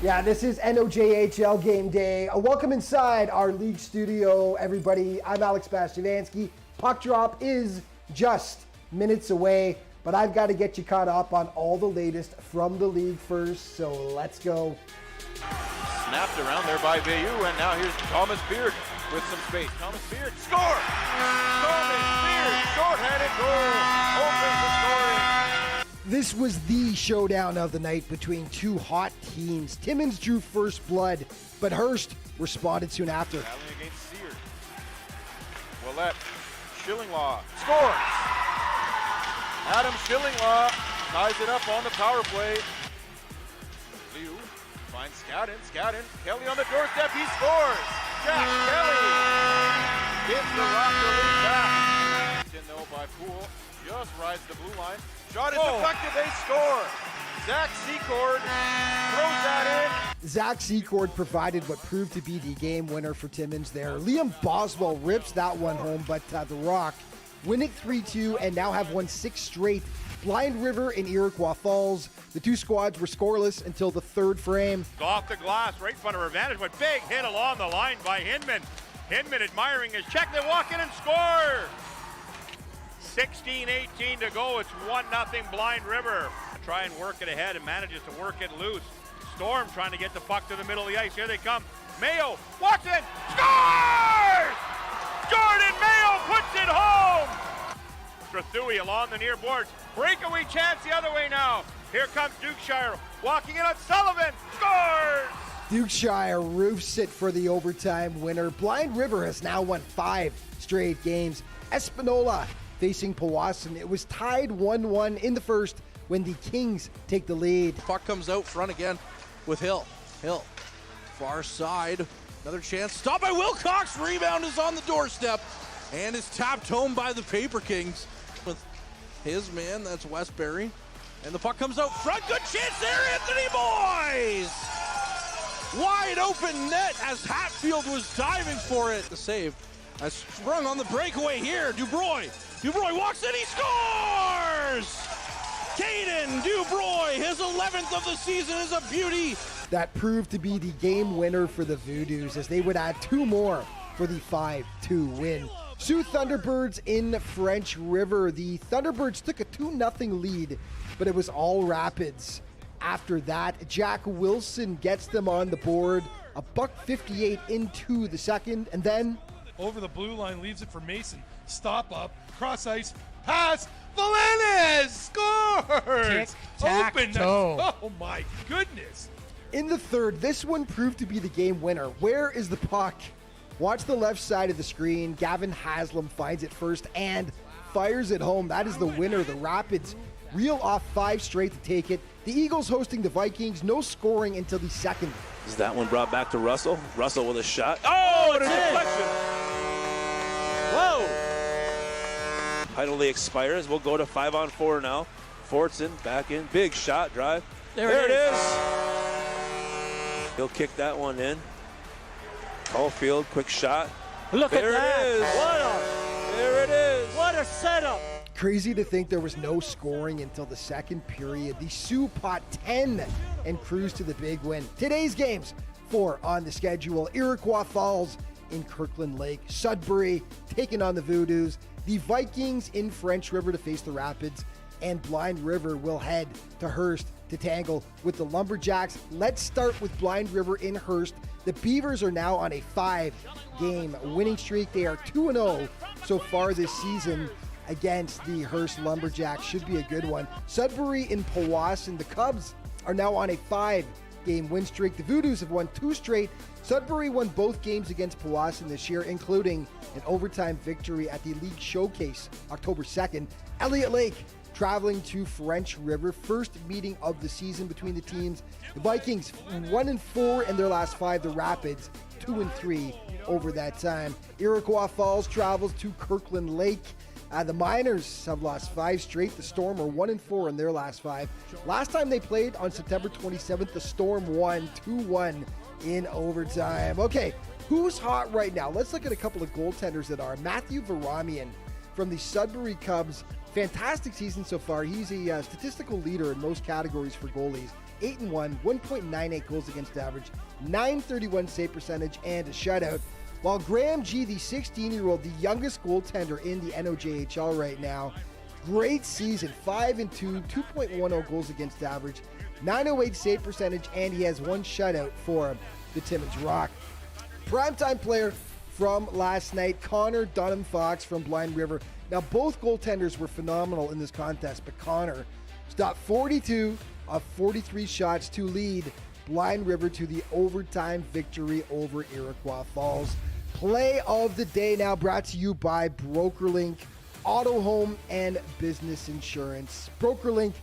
Yeah, this is NOJHL game day. Welcome inside our league studio, everybody. I'm Alex Bastiavansky. Puck drop is just minutes away, but I've got to get you caught up on all the latest from the league first, so let's go. Snapped around there by Bayou, and now here's Thomas Beard with some space. Thomas Beard, score! Thomas Beard, short-handed goal, opens the scoring. This was the showdown of the night between two hot teams. Timmins drew first blood, but Hearst responded soon after. Battling against Sears. Willette, Schillinglaw scores! Adam Schillinglaw ties it up on the power play. Liu finds Skadden. Kelly on the doorstep, he scores! Jack Kelly gives the Rock the lead back. In though by Poole, just rides the blue line. Shot is deflected, they score! Zach Secord throws that in. Zach Secord provided what proved to be the game winner for Timmins there. Liam Boswell rips that one home, but the Rock win it 3-2 and now have won 6 straight. Blind River and Iroquois Falls. The two squads were scoreless until the third frame. Off the glass, right in front of her advantage, but big hit along the line by Hinman. Hinman admiring his check, they walk in and score! 16-18 to go, it's 1-0 Blind River. Try and work it ahead and manages to work it loose. Storm trying to get the puck to the middle of the ice, here they come. Mayo walks in, scores! Jordan Mayo puts it home! Strathui along the near boards, breakaway chance the other way now. Here comes Dukeshire, walking in on Sullivan, scores! Dukeshire roofs it for the overtime winner. Blind River has now won 5 straight games. Espanola facing Powassan. It was tied 1-1 in the first when the Kings take the lead. Puck comes out front again with Hill. Hill, far side, another chance. Stopped by Wilcox, rebound is on the doorstep and is tapped home by the Paper Kings. With his man, that's Westbury. And the puck comes out front, good chance there, Anthony Boys! Wide open net as Hatfield was diving for it. The save, as sprung on the breakaway here, Dubroy walks in, he scores! Caden Dubroy, his 11th of the season, is a beauty. That proved to be the game winner for the Voodoos as they would add 2 more for the 5-2 win. Sioux Thunderbirds in French River. The Thunderbirds took a 2-0 lead, but it was all Rapids. After that, Jack Wilson gets them on the board. A $1.58 into the second, and then over the blue line, leaves it for Mason. Stop up, cross ice, pass. Valenez scores! Open. Oh my goodness. In the third, this one proved to be the game winner. Where is the puck? Watch the left side of the screen. Gavin Haslam finds it first and fires it home. That is the winner. The Rapids reel off 5 straight to take it. The Eagles hosting the Vikings. No scoring until the second. Is that one brought back to Russell? Russell with a shot. Oh, and a deflection. Whoa! Penalty expires. We'll go to 5-on-4 now. Fortson back in. Big shot drive. There it is. He'll kick that one in. Caulfield, quick shot. Look at that. There it is. There it is. What a setup. Crazy to think there was no scoring until the second period. The Sioux pot 10 and cruise to the big win. Today's games, 4 on the schedule. Iroquois Falls in Kirkland Lake. Sudbury taking on the Voodoos. The Vikings in French River to face the Rapids. And Blind River will head to Hearst to tangle with the Lumberjacks. Let's start with Blind River in Hearst. The Beavers are now on a 5-game winning streak. They are 2-0 so far this season against the Hearst Lumberjacks. Should be a good one. Sudbury in Powassan. The Cubs are now on a 5-game win streak. The Voodoos have won 2 straight. Sudbury won both games against Powassan this year, including an overtime victory at the League Showcase October 2nd. Elliott Lake traveling to French River. First meeting of the season between the teams. The Vikings 1-4 in their last 5. The Rapids 2-3 over that time. Iroquois Falls travels to Kirkland Lake. The Miners have lost 5 straight. The Storm are 1-4 in their last 5. Last time they played on September 27th, the Storm won 2-1 in overtime. Okay, who's hot right now? Let's look at a couple of goaltenders that are. Matthew Varamian from the Sudbury Cubs. Fantastic season so far. He's a statistical leader in most categories for goalies. 8-1, 1.98 goals against average, 931 save percentage, and a shutout. While Graham G, the 16-year-old, the youngest goaltender in the NOJHL right now, great season, 5-2, 2.10 goals against average, 908 save percentage, and he has one shutout for the Timmins Rock. Primetime player from last night, Connor Dunham-Fox from Blind River. Now, both goaltenders were phenomenal in this contest, but Connor stopped 42 of 43 shots to lead Blind River to the overtime victory over Iroquois Falls. Play of the day now brought to you by BrokerLink, Auto, Home, and Business Insurance. BrokerLink,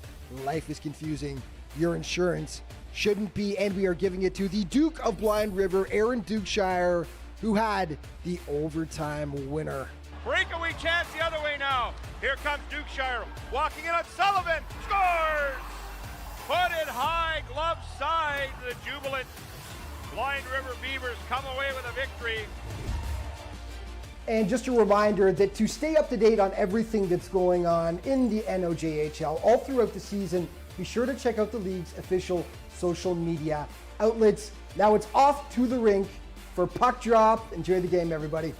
life is confusing. Your insurance shouldn't be, and we are giving it to the Duke of Blind River, Aaron Dukeshire, who had the overtime winner. Breakaway chance the other way now. Here comes Dukeshire walking in on Sullivan. Scores! Put it high, glove side. The jubilant Blind River Beavers come away with a victory. And just a reminder that to stay up to date on everything that's going on in the NOJHL all throughout the season, be sure to check out the league's official social media outlets. Now it's off to the rink for puck drop. Enjoy the game, everybody.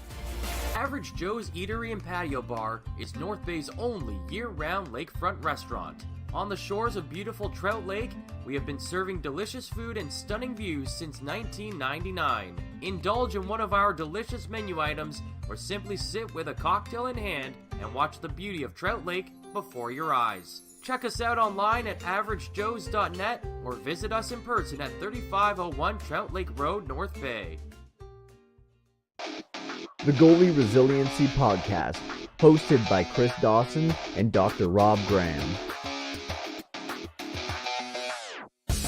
Average Joe's Eatery and Patio Bar is North Bay's only year-round lakefront restaurant. On the shores of beautiful Trout Lake, we have been serving delicious food and stunning views since 1999. Indulge in one of our delicious menu items or simply sit with a cocktail in hand and watch the beauty of Trout Lake before your eyes. Check us out online at averagejoes.net or visit us in person at 3501 Trout Lake Road, North Bay. The Goalie Resiliency Podcast, hosted by Chris Dawson and Dr. Rob Graham.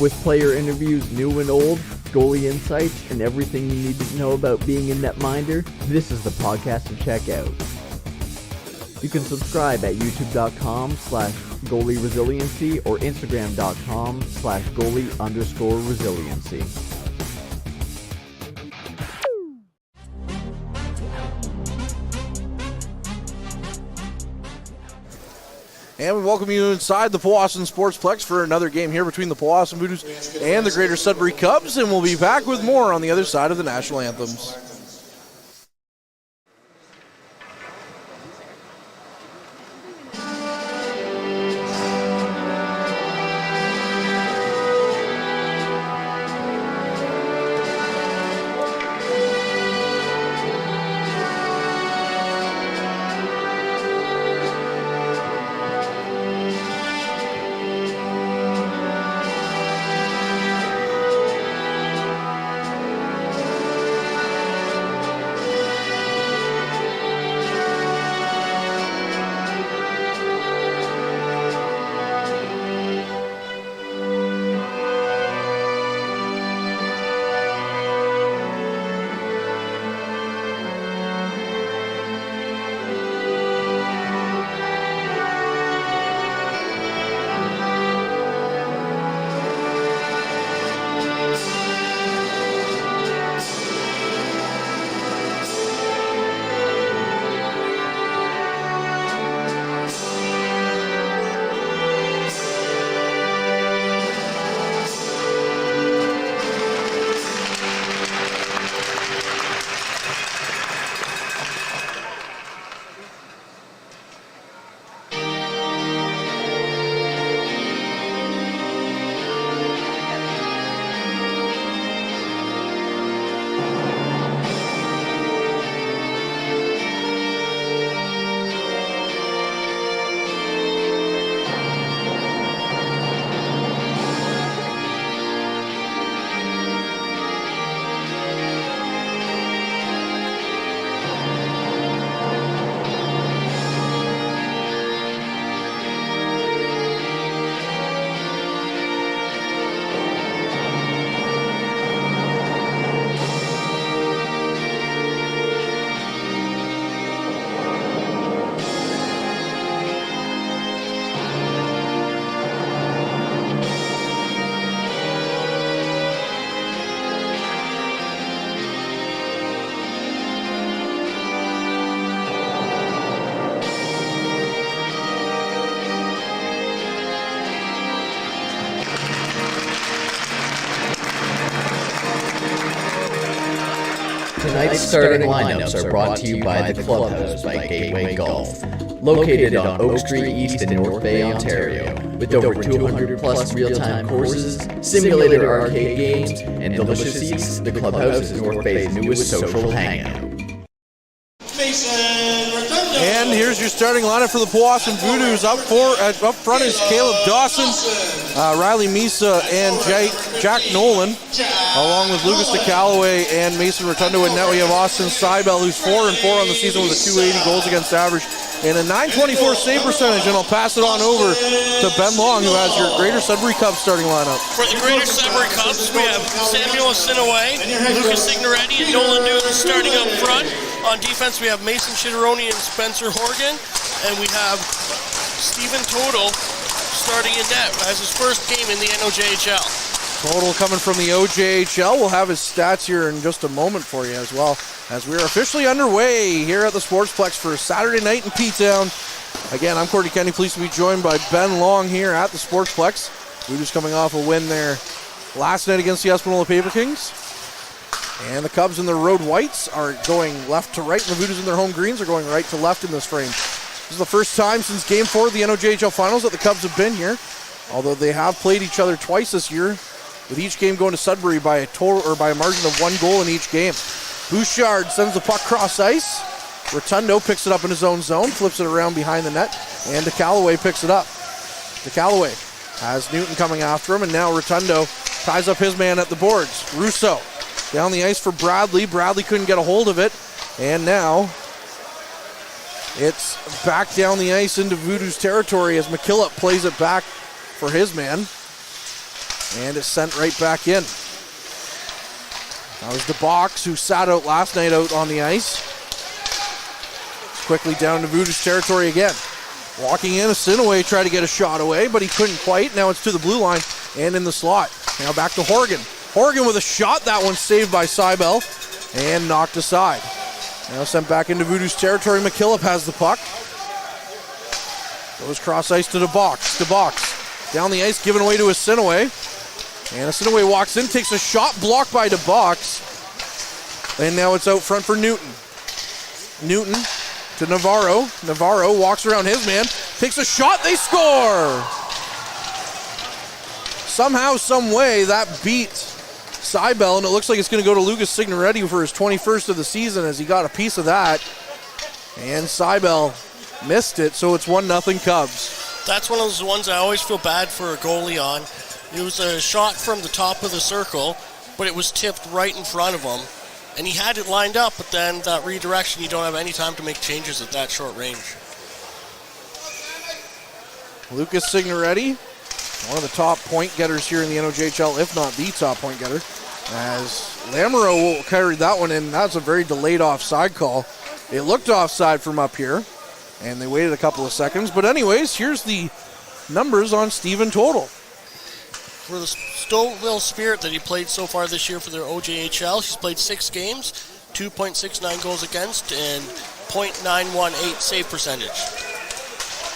With player interviews new and old, goalie insights, and everything you need to know about being a netminder, this is the podcast to check out. You can subscribe at youtube.com/goalie resiliency or instagram.com/goalie_resiliency. And we welcome you inside the Powassan Sportsplex for another game here between the Powassan Voodoos and the Greater Sudbury Cubs, and we'll be back with more on the other side of the national anthems. Tonight's starting lineups are brought to you by the Clubhouse by Gateway Golf. Located on Oak Street East in North Bay, Ontario, with over 200 plus real-time courses, simulated arcade games, and delicious eats, the Clubhouse is North Bay's newest social hangout. And here's your starting lineup for the Powassan Voodoos. Up front is Caleb Dawson, Riley Misa, and Jack Nolan, along with Lucas DeCalloway and Mason Rotundo. And now we have Austin Seibel, who's 4-4 on the season with a 280 goals against average and a .924 save percentage. And I'll pass it on over to Ben Long, who has your Greater Sudbury Cubs starting lineup. For the Greater Sudbury Cubs, we have Samuel Sinaway, Lucas Signoretti, and Nolan Newton starting up front. On defense, we have Mason Chitteroni and Spencer Horgan, and we have Stephen Total starting in net as his first game in the NOJHL. Total coming from the OJHL. We'll have his stats here in just a moment for you as well, as we're officially underway here at the Sportsplex for Saturday night in P-Town. Again, I'm Courtney Kenny, pleased to be joined by Ben Long here at the Sportsplex. We're just coming off a win there last night against the Espanola Paper Kings. And the Cubs in their road whites are going left to right, and the Voodoos in their home greens are going right to left in this frame. This is the first time since Game 4 of the NOJHL Finals that the Cubs have been here, although they have played each other twice this year, with each game going to Sudbury by a margin of 1 goal in each game. Bouchard sends the puck cross ice. Rotundo picks it up in his own zone, flips it around behind the net, and DeCalloway picks it up. DeCalloway has Newton coming after him, and now Rotundo ties up his man at the boards. Russo down the ice for Bradley. Bradley couldn't get a hold of it. And now it's back down the ice into Voodoos territory as McKillop plays it back for his man. And it's sent right back in. That was the box who sat out last night out on the ice. Quickly down to Voodoos territory again. Walking in, Sinaway tried to get a shot away, but he couldn't quite. Now it's to the blue line and in the slot. Now back to Horgan. Horgan with a shot. That one saved by Seibel and knocked aside. Now sent back into Voodoos territory. McKillop has the puck. Goes cross ice to the box. Down the ice, given away to Sinaway. And Sinaway walks in, takes a shot, blocked by DeBox. And now it's out front for Newton. Newton to Navarro. Navarro walks around his man, takes a shot, they score! Somehow, some way, that beat Seibel, and it looks like it's going to go to Lucas Signoretti for his 21st of the season as he got a piece of that. And Seibel missed it, so it's 1-0 Cubs. That's one of those ones I always feel bad for a goalie on. It was a shot from the top of the circle, but it was tipped right in front of him. And he had it lined up, but then that redirection, you don't have any time to make changes at that short range. Lucas Signoretti, one of the top point getters here in the NOJHL, if not the top point getter, as Lamoureux carried that one in. That's a very delayed offside call. It looked offside from up here, and they waited a couple of seconds. But anyways, here's the numbers on Stephen Total. For the Stouffville Spirit that he played so far this year for their OJHL, he's played 6 games, 2.69 goals against, and .918 save percentage.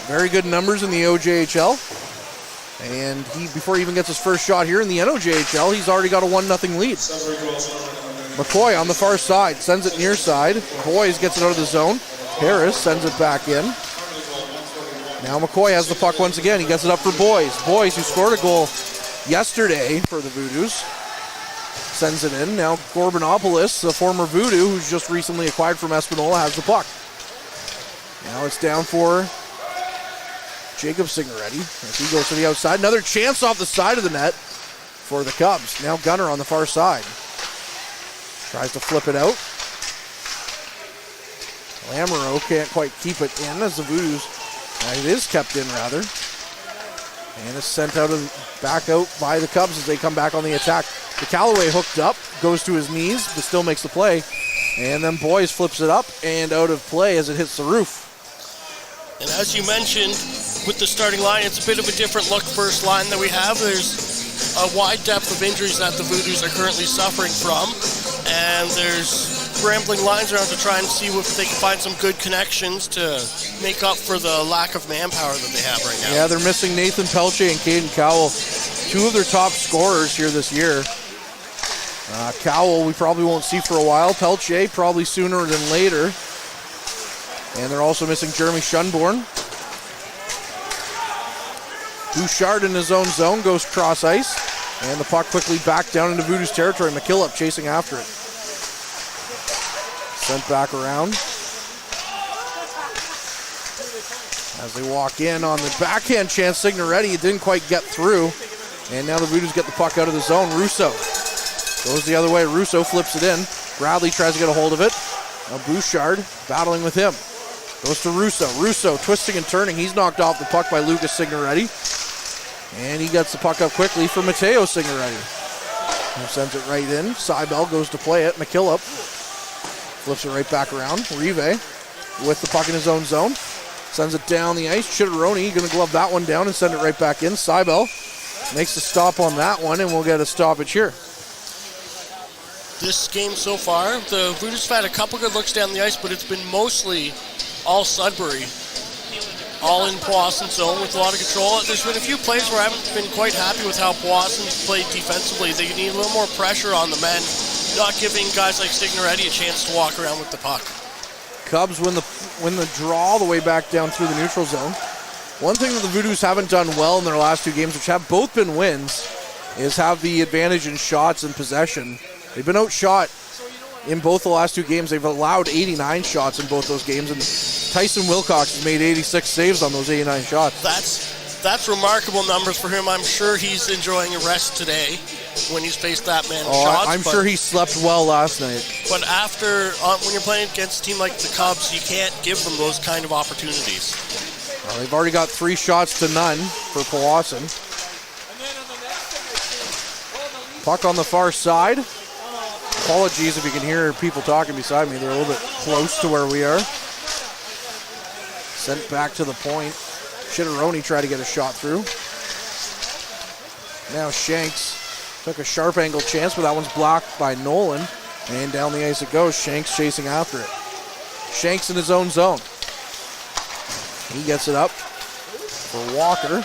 Very good numbers in the OJHL. And before he even gets his first shot here in the NOJHL, he's already got a 1-0 lead. McCoy on the far side, sends it near side. Boys gets it out of the zone. Harris sends it back in. Now McCoy has the puck once again. He gets it up for Boys. Boys, who scored a goal yesterday for the Voodoos, sends it in. Now Gorbinopoulos, the former Voodoo who's just recently acquired from Espanola, has the puck. Now it's down for Jacob Signoretti as he goes to the outside. Another chance off the side of the net for the Cubs. Now Gunner on the far side. Tries to flip it out. Lamoureux can't quite keep it in as the Voodoos. It is kept in rather. And it's sent back out by the Cubs as they come back on the attack. DeCalloway hooked up, goes to his knees, but still makes the play. And then Boys flips it up and out of play as it hits the roof. And as you mentioned, with the starting line, it's a bit of a different look first line that we have. There's a wide depth of injuries that the Voodoos are currently suffering from. And there's scrambling lines around to try and see if they can find some good connections to make up for the lack of manpower that they have right now. Yeah, they're missing Nathan Pelche and Caden Cowell, two of their top scorers here this year. Cowell we probably won't see for a while. Pelche probably sooner than later. And they're also missing Jeremy Shunborn. Bouchard in his own zone goes cross ice. And the puck quickly back down into Voodoos territory. McKillop chasing after it. Sent back around. As they walk in on the backhand chance, Signoretti, it didn't quite get through. And now the Voodoos get the puck out of the zone. Russo goes the other way. Russo flips it in. Bradley tries to get a hold of it. Now Bouchard battling with him. Goes to Russo. Russo twisting and turning. He's knocked off the puck by Lucas Signoretti. And he gets the puck up quickly for Matteo Signoretti. He sends it right in. Seibel goes to play it. McKillop flips it right back around. Rive with the puck in his own zone. Sends it down the ice. Chitteroni going to glove that one down and send it right back in. Seibel makes a stop on that one, and we'll get a stoppage here. This game so far, the Voodoos have had a couple good looks down the ice, but it's been mostly all Sudbury. All in Powassan zone with a lot of control. There's been a few plays where I haven't been quite happy with how Powassan's played defensively. They need a little more pressure on the men, not giving guys like Signoretti a chance to walk around with the puck. Cubs win the draw all the way back down through the neutral zone. One thing that the Voodoos haven't done well in their last two games, which have both been wins, is have the advantage in shots and possession. They've been outshot in both the last two games. They've allowed 89 shots in both those games, and Tyson Wilcox has made 86 saves on those 89 shots. That's remarkable numbers for him. I'm sure he's enjoying a rest today when he's faced that many shots. I'm sure he slept well last night. But after, when you're playing against a team like the Cubs, you can't give them those kind of opportunities. Well, they've already got 3 shots to none for Powassan. Puck on the far side. Apologies if you can hear people talking beside me. They're a little bit close to where we are. Sent back to the point. Chitteroni tried to get a shot through. Now Shanks took a sharp angle chance, but that one's blocked by Nolan. And down the ice it goes. Shanks chasing after it. Shanks in his own zone. He gets it up for Walker.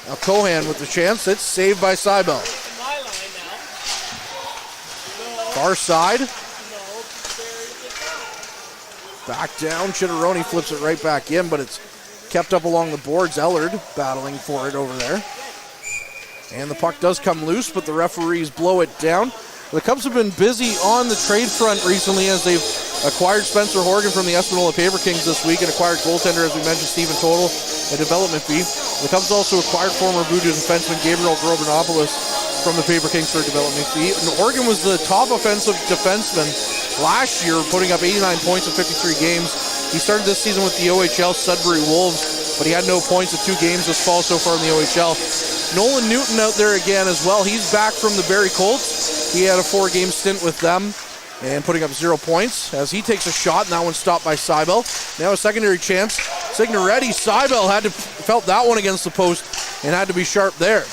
Now Cohan with the chance. It's saved by Seibel. Far side. Back down. Chitteroni flips it right back in, but it's kept up along the boards. Ellard battling for it over there. And the puck does come loose, but the referees blow it down. The Cubs have been busy on the trade front recently as they've acquired Spencer Horgan from the Espanola Paper Kings this week and acquired goaltender, as we mentioned, Stephen Total, a development fee. The Cubs also acquired former Voodoos defenseman Gabriel Grobinopoulos from the Paper Kings for a development fee. And Horgan was the top offensive defenseman last year, putting up 89 points in 53 games. He started this season with the OHL Sudbury Wolves, but he had no points in 2 games this fall so far in the OHL. Nolan Newton out there again as well. He's back from the Barrie Colts. He had a 4-game stint with them and putting up 0 points as he takes a shot, and that one's stopped by Seibel. Now a secondary chance. Signoretti. Seibel felt that one against the post and had to be sharp there.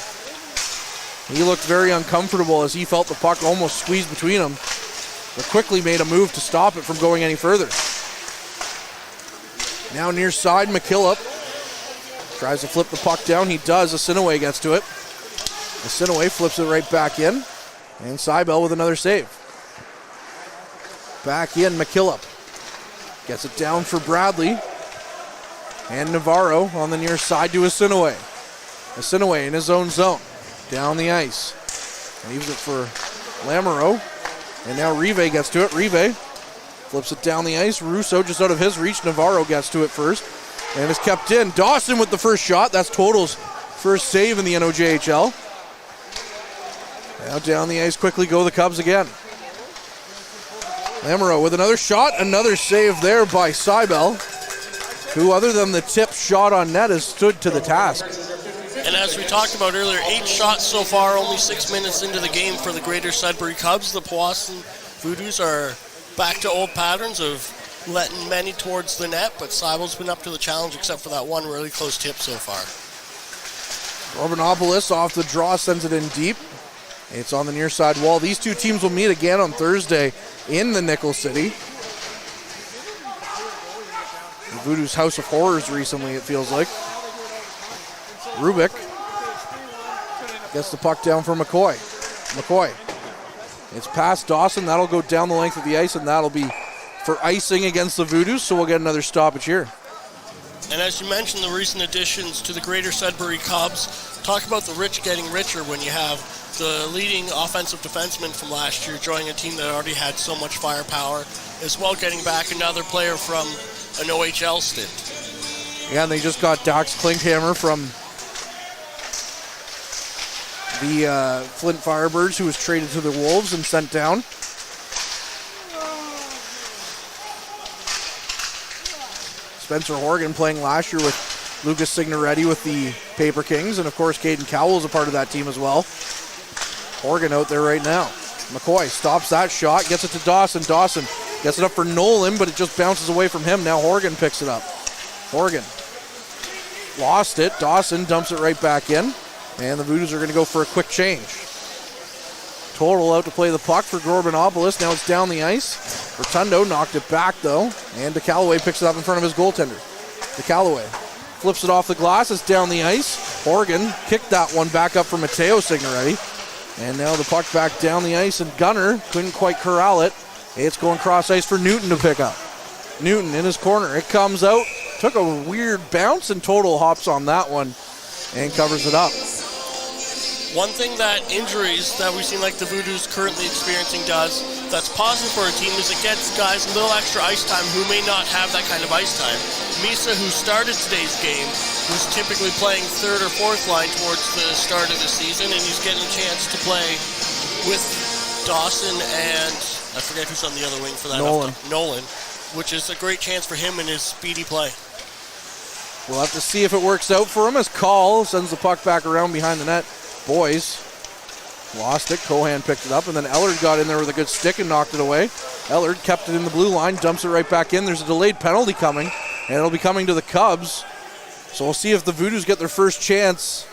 He looked very uncomfortable as he felt the puck almost squeezed between them, but quickly made a move to stop it from going any further. Now near side, McKillop tries to flip the puck down. He does. Asinaway gets to it. Asinaway flips it right back in. And Seibel with another save. Back in, McKillop gets it down for Bradley. And Navarro on the near side to Asinaway. Asinaway in his own zone. Down the ice. Leaves it for Lamoureux. And now Rive gets to it. Rive flips it down the ice. Russo just out of his reach. Navarro gets to it first. And is kept in. Dawson with the first shot. That's Total's first save in the NOJHL. Now down the ice quickly go the Cubs again. Lamoureux with another shot. Another save there by Seibel, who other than the tip shot on net has stood to the task. And as we talked about earlier, 8 shots so far, only 6 minutes into the game for the Greater Sudbury Cubs. The Powassan Voodoos are back to old patterns of letting many towards the net, but Seibel's been up to the challenge except for that one really close tip so far. Grobinopoulos off the draw sends it in deep. It's on the near side wall. These two teams will meet again on Thursday in the Nickel City. The Voodoos House of Horrors recently, it feels like. Rubik gets the puck down for McCoy. McCoy It's past Dawson. That'll go down the length of the ice, and that'll be for icing against the Voodoos, so we'll get another stoppage here. And as you mentioned, the recent additions to the Greater Sudbury Cubs, talk about the rich getting richer when you have the leading offensive defenseman from last year joining a team that already had so much firepower, as well getting back another player from an OHL stint. Yeah, and they just got Dax Klinkhammer from the Flint Firebirds, who was traded to the Wolves and sent down. Spencer Horgan playing last year with Lucas Signoretti with the Paper Kings, and of course Caden Cowell is a part of that team as well. Horgan out there right now. McCoy stops that shot, gets it to Dawson. Dawson gets it up for Nolan, but it just bounces away from him. Now Horgan picks it up. Horgan lost it. Dawson dumps it right back in, and the Voodoos are going to go for a quick change. Total out to play the puck for Gorbanopolis. Now it's down the ice. Rotundo knocked it back, though, and DeCalloway picks it up in front of his goaltender. DeCalloway flips it off the glass. It's down the ice. Horgan kicked that one back up for Matteo Signoretti. And now the puck back down the ice, and Gunner couldn't quite corral it. It's going cross ice for Newton to pick up. Newton in his corner. It comes out. Took a weird bounce, and Total hops on that one and covers it up. One thing that injuries that we've seen like the Voodoos currently experiencing does that's positive for a team is it gets guys a little extra ice time who may not have that kind of ice time. Misa, who started today's game, was typically playing third or fourth line towards the start of the season, and he's getting a chance to play with Dawson and I forget who's on the other wing for that. Nolan, which is a great chance for him in his speedy play. We'll have to see if it works out for him as Call sends the puck back around behind the net. Boys lost it. Cohan picked it up, and then Ellard got in there with a good stick and knocked it away. Ellard kept it in the blue line, dumps it right back in. There's a delayed penalty coming, and it'll be coming to the Cubs. So we'll see if the Voodoos get their first chance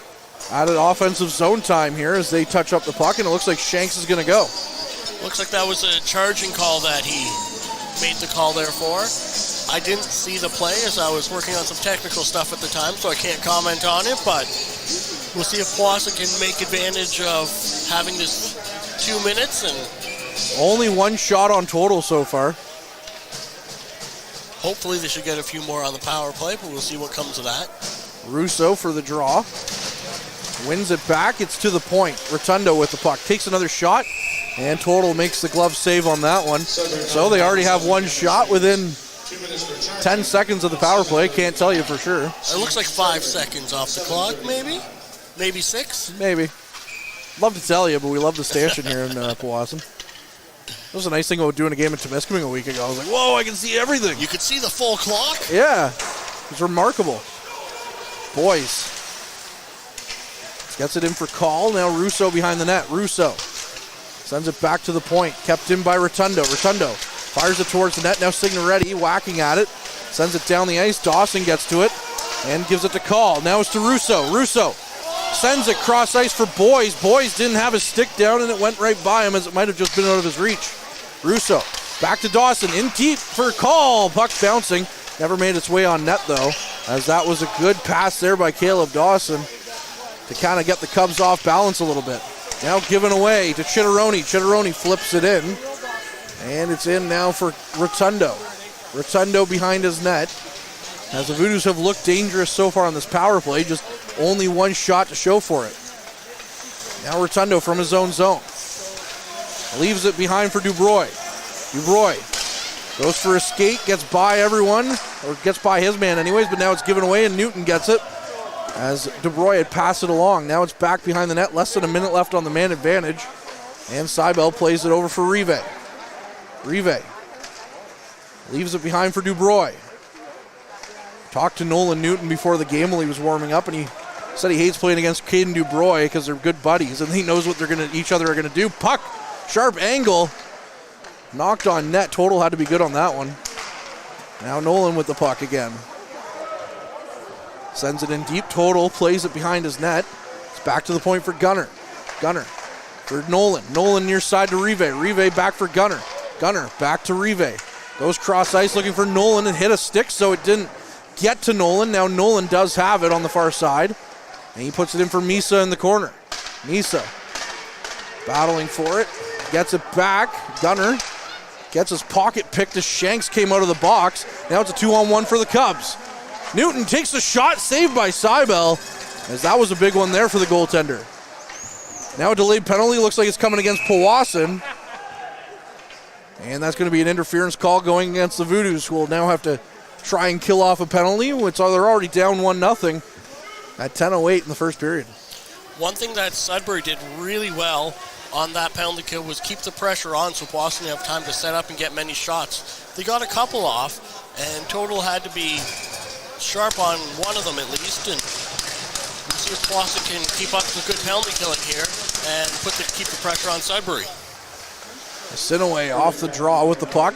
at an offensive zone time here as they touch up the puck, and it looks like Shanks is going to go. Looks like that was a charging call that he made the call there for. I didn't see the play as I was working on some technical stuff at the time, so I can't comment on it, but we'll see if Powassan can make advantage of having this 2 minutes. And only one shot on Total so far. Hopefully they should get a few more on the power play, but we'll see what comes of that. Russo for the draw. Wins it back. It's to the point. Rotundo with the puck. Takes another shot, and Total makes the glove save on that one. So they already have one shot within 10 seconds of the power play. Can't tell you for sure. It looks like 5 seconds off the clock, maybe? Maybe 6? Maybe. Love to tell you, but we love the station here in Powassan. That was a nice thing about doing a game in Temiskaming a week ago. I was like, whoa, I can see everything. You could see the full clock? Yeah. It's remarkable. Boys. Gets it in for Call. Now Russo behind the net. Russo sends it back to the point. Kept in by Rotundo. Rotundo fires it towards the net. Now Signoretti whacking at it. Sends it down the ice. Dawson gets to it and gives it to Call. Now it's to Russo. Russo sends it cross ice for Boys. Boys didn't have his stick down, and it went right by him as it might have just been out of his reach. Russo back to Dawson. In deep for Call. Puck bouncing. Never made its way on net, though, as that was a good pass there by Caleb Dawson to kind of get the Cubs off balance a little bit. Now given away to Chitteroni. Chitteroni flips it in, and it's in now for Rotundo. Rotundo behind his net, as the Voodoos have looked dangerous so far on this power play, just only one shot to show for it. Now Rotundo from his own zone. Leaves it behind for Dubroy. Dubroy goes for a skate, gets by everyone, or gets by his man anyways, but now it's given away and Newton gets it as Dubroy had passed it along. Now it's back behind the net, less than a minute left on the man advantage, and Seibel plays it over for Rive. Rive leaves it behind for Dubroy. Talked to Nolan Newton before the game while he was warming up, and he said he hates playing against Caden Dubroy because they're good buddies and he knows what each other are going to do. Puck, sharp angle, knocked on net. Total had to be good on that one. Now Nolan with the puck again. Sends it in deep. Total plays it behind his net. It's back to the point for Gunner. Gunner for Nolan. Nolan near side to Rive. Rive back for Gunner. Gunner back to Rive. Goes cross ice looking for Nolan and hit a stick, so it didn't get to Nolan. Now Nolan does have it on the far side, and he puts it in for Misa in the corner. Misa battling for it. gets it back. Gunner gets his pocket picked as Shanks came out of the box. Now it's a 2-on-1 for the Cubs. Newton takes the shot, saved by Seibel, as that was a big one there for the goaltender. Now a delayed penalty, looks like it's coming against Powassan. And that's going to be an interference call going against the Voodoos, who will now have to try and kill off a penalty, which they're already down 1-0 at 10:08 in the first period. One thing that Sudbury did really well on that penalty kill was keep the pressure on so Powassan didn't have time to set up and get many shots. They got a couple off, and Total had to be sharp on one of them at least, and we'll see if Powassan can keep up the good penalty killing here and keep the pressure on Sudbury. Sinaway off the draw with the puck.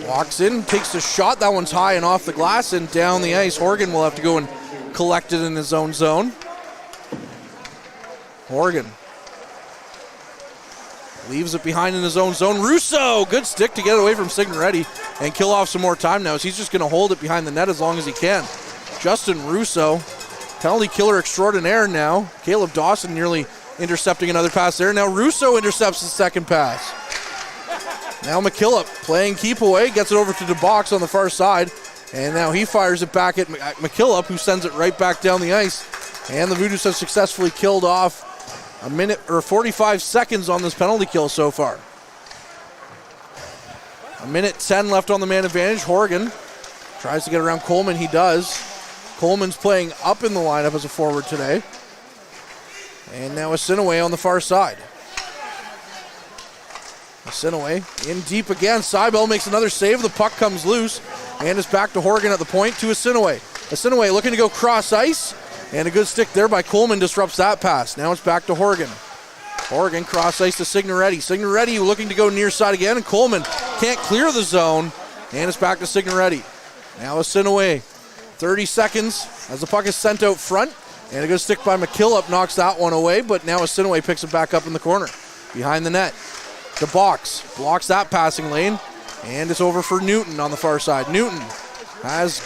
Walks in, takes the shot. That one's high and off the glass and down the ice. Horgan will have to go and collect it in his own zone. Horgan leaves it behind in his own zone. Russo, good stick to get away from Signoretti and kill off some more time now, as he's just going to hold it behind the net as long as he can. Justin Russo, penalty killer extraordinaire now. Caleb Dawson nearly intercepting another pass there. Now Russo intercepts the second pass. Now McKillop playing keep away, gets it over to DeBox on the far side, and now he fires it back at McKillop, who sends it right back down the ice. And the Voodoos have successfully killed off a minute or 45 seconds on this penalty kill so far. A minute 10 left on the man advantage. Horgan tries to get around Coleman. He does. Coleman's playing up in the lineup as a forward today. And now Sinaway on the far side. Sinaway in deep again. Seibel makes another save. The puck comes loose. And it's back to Horgan at the point to Sinaway. Sinaway looking to go cross ice. And a good stick there by Coleman disrupts that pass. Now it's back to Horgan. Horgan cross ice to Signoretti. Signoretti looking to go near side again. And Coleman can't clear the zone. And it's back to Signoretti. Now Sinaway. 30 seconds as the puck is sent out front. And a good stick by McKillop knocks that one away. But now Sinaway picks it back up in the corner. Behind the net. The box blocks that passing lane, and it's over for Newton on the far side. Newton has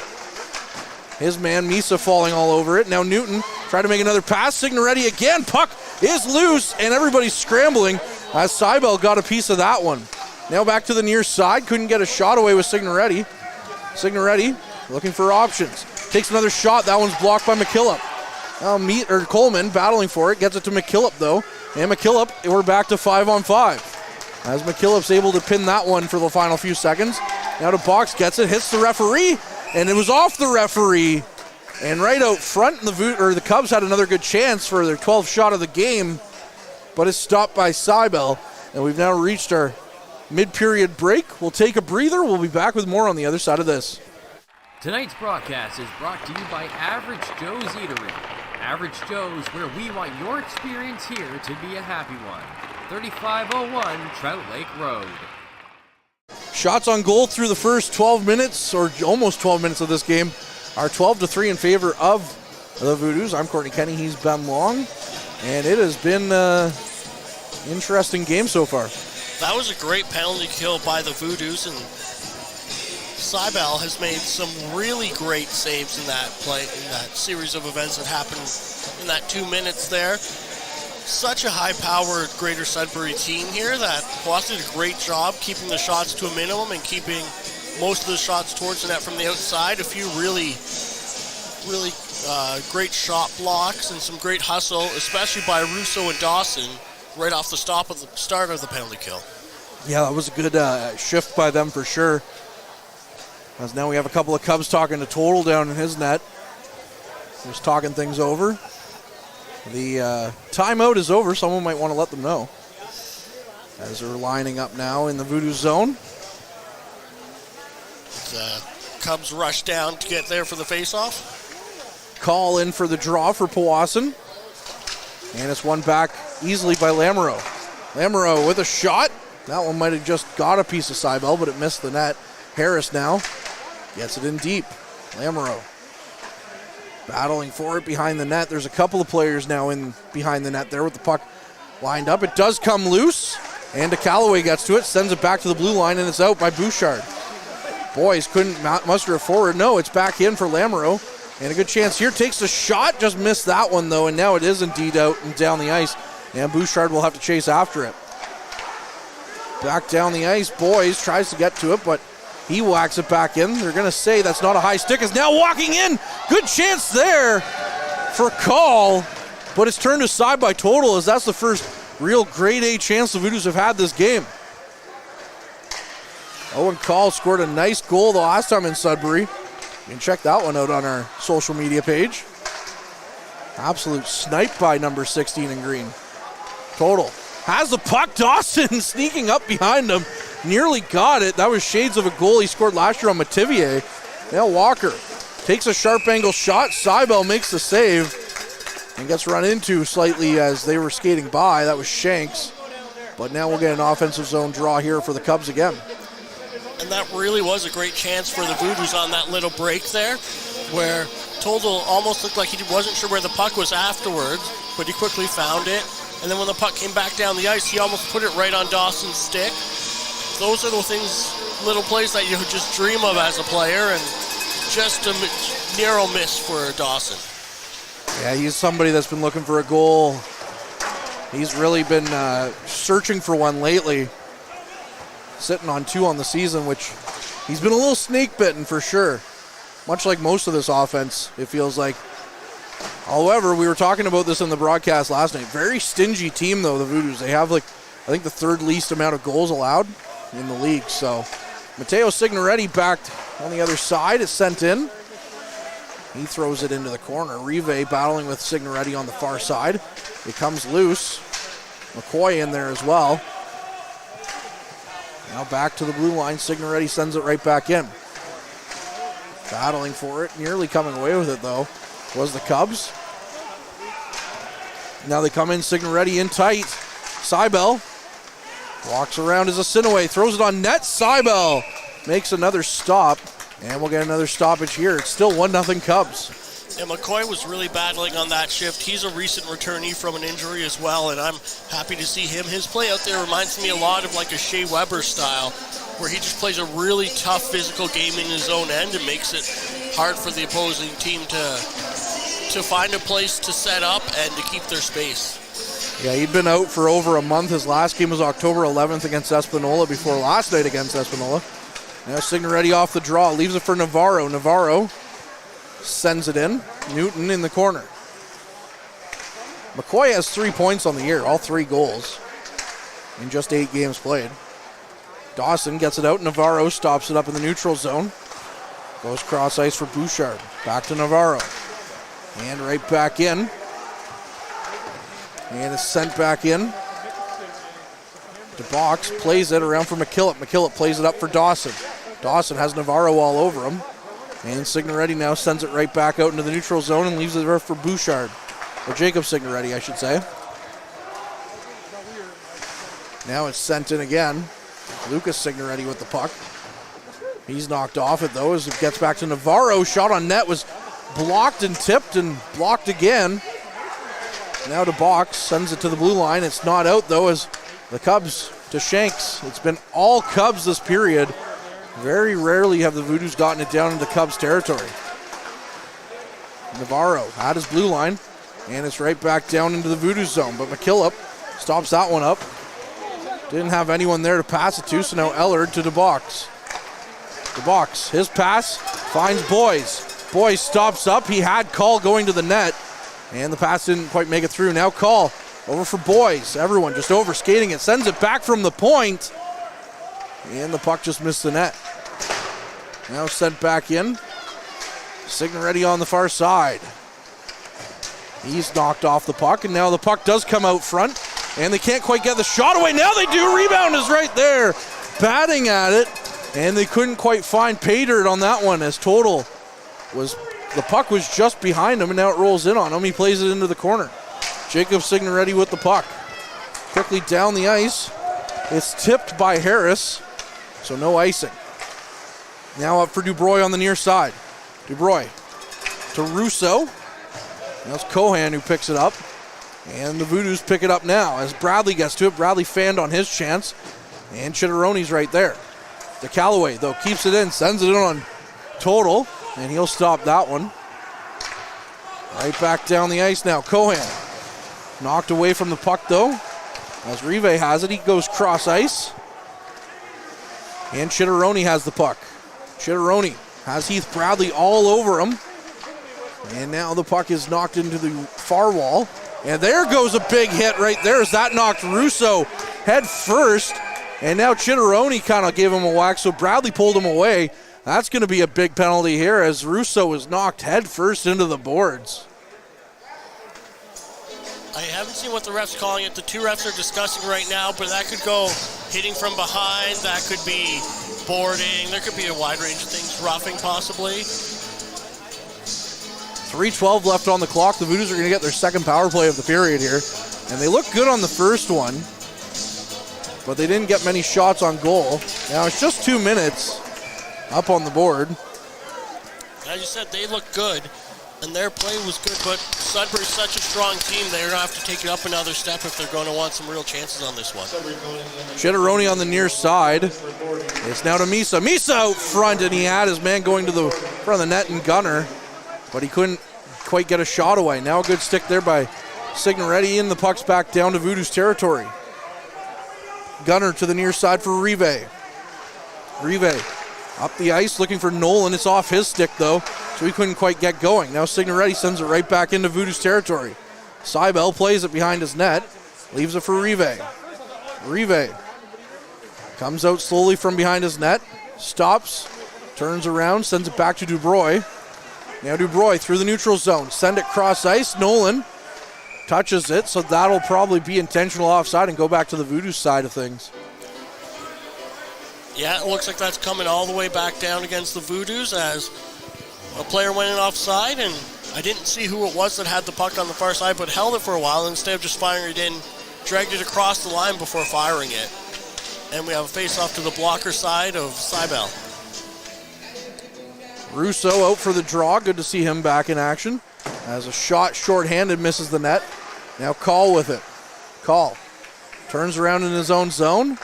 his man Misa falling all over it. Now Newton trying to make another pass. Signoretti again. Puck is loose, and everybody's scrambling as Seibel got a piece of that one. Now back to the near side. Couldn't get a shot away with Signoretti. Signoretti looking for options. Takes another shot. That one's blocked by McKillop. Coleman battling for it. Gets it to McKillop, though. And McKillop, we're back to 5-on-5. As McKillop's able to pin that one for the final few seconds. Now to Box, gets it, hits the referee, and it was off the referee. And right out front, the Cubs had another good chance for their 12th shot of the game, but it's stopped by Seibel. And we've now reached our mid-period break. We'll take a breather. We'll be back with more on the other side of this. Tonight's broadcast is brought to you by Average Joe's Eatery. Average Joe's, where we want your experience here to be a happy one. 3501 Trout Lake Road. Shots on goal through the first 12 minutes, or almost 12 minutes of this game, are 12-3 in favor of the Voodoos. I'm Courtney Kenny, he's Ben Long, and it has been an interesting game so far. That was a great penalty kill by the Voodoos, and Seibel has made some really great saves in that play, in that series of events that happened in that 2 minutes there. Such a high-powered Greater Sudbury team here that Powassan did a great job keeping the shots to a minimum and keeping most of the shots towards the net from the outside. A few really great shot blocks and some great hustle, especially by Russo and Dawson right off the start of the penalty kill. Yeah, that was a good shift by them for sure. As now we have a couple of Cubs talking to Total down in his net. Just talking things over. The timeout is over. Someone might want to let them know. As they're lining up now in the Voodoo zone. The Cubs rush down to get there for the faceoff. Call in for the draw for Powassan. And it's won back easily by Lamoureux. Lamoureux with a shot. That one might have just got a piece of Seibel, but it missed the net. Harris now gets it in deep. Lamoureux battling for it behind the net. There's a couple of players now in behind the net there with the puck lined up. It does come loose, and Callaway gets to it, sends it back to the blue line, and it's out by Bouchard. Boys couldn't muster it forward. No, it's back in for Lamoureux, and a good chance here. Takes a shot, just missed that one, though, and now it is indeed out and down the ice, and Bouchard will have to chase after it. Back down the ice, Boys tries to get to it, but he whacks it back in. They're going to say that's not a high stick. Is now walking in. Good chance there for call, but it's turned aside by total as that's the first real grade A chance the Voodoos have had this game. Owen Call scored a nice goal the last time in Sudbury. You can check that one out on our social media page. Absolute snipe by number 16 in green. Total has the puck. Dawson sneaking up behind him. Nearly got it. That was shades of a goal he scored last year on Mativier. Now Walker takes a sharp angle shot. Seibel makes the save and gets run into slightly as they were skating by. That was Shanks. But now we'll get an offensive zone draw here for the Cubs again. And that really was a great chance for the Voodoos on that little break there, where Total almost looked like he wasn't sure where the puck was afterwards, but he quickly found it. And then when the puck came back down the ice, he almost put it right on Dawson's stick. Those are the things, little plays that you just dream of as a player, and just a narrow miss for Dawson. Yeah, he's somebody that's been looking for a goal. He's really been searching for one lately. Sitting on 2 on the season, which he's been a little snake bitten for sure. Much like most of this offense, it feels like. However, we were talking about this in the broadcast last night. Very stingy team, though, the Voodoos. They have, I think the 3rd least amount of goals allowed in the league. So, Matteo Signoretti back on the other side. It's sent in. He throws it into the corner. Rive battling with Signoretti on the far side. It comes loose. McCoy in there as well. Now back to the blue line. Signoretti sends it right back in. Battling for it. Nearly coming away with it, though, was the Cubs. Now they come in. Signoretti in tight. Seibel walks around as a Sinaway. Throws it on net. Seibel makes another stop. And we'll get another stoppage here. It's still 1-0 Cubs. Yeah, McCoy was really battling on that shift. He's a recent returnee from an injury as well, and I'm happy to see him. His play out there reminds me a lot of like a Shea Weber style, where he just plays a really tough physical game in his own end and makes it hard for the opposing team to find a place to set up and to keep their space. Yeah, he'd been out for over a month. His last game was October 11th against Espanola before last night against Espanola. Now Signoretti off the draw, leaves it for Navarro. Navarro sends it in. Newton in the corner. McCoy has 3 points on the year, all 3 goals in just 8 games played. Dawson gets it out. Navarro stops it up in the neutral zone. Goes cross ice for Bouchard. Back to Navarro. And right back in. And it's sent back in. DeBox plays it around for McKillop. McKillop plays it up for Dawson. Dawson has Navarro all over him. And Signoretti now sends it right back out into the neutral zone and leaves it there for Bouchard. Or Jacob Signoretti, I should say. Now it's sent in again. Lucas Signoretti with the puck. He's knocked off it, though, as it gets back to Navarro. Shot on net was blocked and tipped and blocked again. Now DeBox sends it to the blue line. It's not out, though, as the Cubs to Shanks. It's been all Cubs this period. Very rarely have the Voodoos gotten it down into Cubs territory. Navarro at his blue line, and it's right back down into the Voodoos zone. But McKillop stops that one up. Didn't have anyone there to pass it to, so now Ellard to DeBox. DeBox, his pass, finds Boys. Boys stops up. He had Call going to the net, and the pass didn't quite make it through. Now Call over for Boys. Everyone just over skating it. Sends it back from the point, and the puck just missed the net. Now sent back in. Signoretti on the far side. He's knocked off the puck, and now the puck does come out front, and they can't quite get the shot away. Now they do. Rebound is right there. Batting at it, and they couldn't quite find pay dirt on that one as Total was, the puck was just behind him, and now it rolls in on him. He plays it into the corner. Jacob Signoretti with the puck. Quickly down the ice. It's tipped by Harris, so no icing. Now up for Dubroy on the near side. Dubroy to Russo. Now it's Cohan who picks it up. And the Voodoos pick it up now as Bradley gets to it. Bradley fanned on his chance. And Chitteroni's right there. To Callaway, though, keeps it in, sends it in on Total, and he'll stop that one. Right back down the ice now. Cohan knocked away from the puck, though. As Rive has it, he goes cross ice. And Chitteroni has the puck. Chitteroni has Heath Bradley all over him. And now the puck is knocked into the far wall. And there goes a big hit right there as that knocked Russo head first. And now Chitteroni kind of gave him a whack, so Bradley pulled him away. That's going to be a big penalty here as Russo is knocked head first into the boards. I haven't seen what the ref's calling it. The two refs are discussing right now, but that could go hitting from behind. That could be boarding. There could be a wide range of things. Roughing, possibly. 3:12 left on the clock. The Voodoos are going to get their second power play of the period here. And they look good on the first one, but they didn't get many shots on goal. Now it's just 2 minutes up on the board. As you said, they look good, and their play was good, but Sudbury's such a strong team, they're going to have to take it up another step if they're going to want some real chances on this one. Chitteroni on the near side. It's now to Misa. Misa out front, and he had his man going to the front of the net and Gunner, but he couldn't quite get a shot away. Now a good stick there by Signoretti, and the puck's back down to Voodoos territory. Gunner to the near side for Rive. Rive up the ice looking for Nolan. It's off his stick though, so he couldn't quite get going. Now Signoretti sends it right back into Voodoos territory. Seibel plays it behind his net, leaves it for Rive. Rive comes out slowly from behind his net, stops, turns around, sends it back to Dubroy. Now Dubroy through the neutral zone, send it cross ice. Nolan touches it, so that'll probably be intentional offside and go back to the Voodoos side of things. Yeah, it looks like that's coming all the way back down against the Voodoos as a player went in offside, and I didn't see who it was that had the puck on the far side, but held it for a while, and instead of just firing it in, dragged it across the line before firing it. And we have a face-off to the blocker side of Seibel. Russo out for the draw. Good to see him back in action. As a shot short-handed misses the net. Now Call with it. Call turns around in his own zone.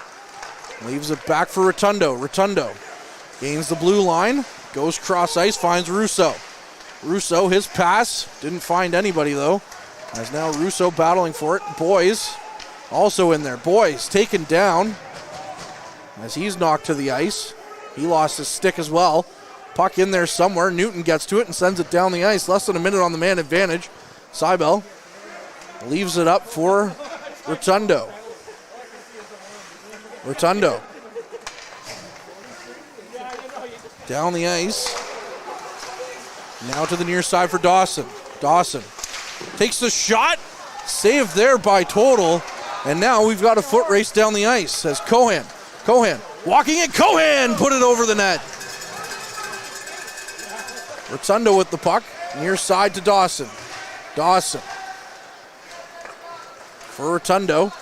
Leaves it back for Rotundo. Rotundo gains the blue line. Goes cross ice. Finds Russo. Russo, his pass. Didn't find anybody though. As now Russo battling for it. Boys also in there. Boys taken down as he's knocked to the ice. He lost his stick as well. Puck in there somewhere. Newton gets to it and sends it down the ice. Less than a minute on the man advantage. Seibel leaves it up for Rotundo. Rotundo down the ice. Now to the near side for Dawson. Dawson takes the shot. Saved there by Total. And now we've got a foot race down the ice as Cohan walking it. Cohan put it over the net. Rotundo with the puck, near side to Dawson. Dawson for Rotundo,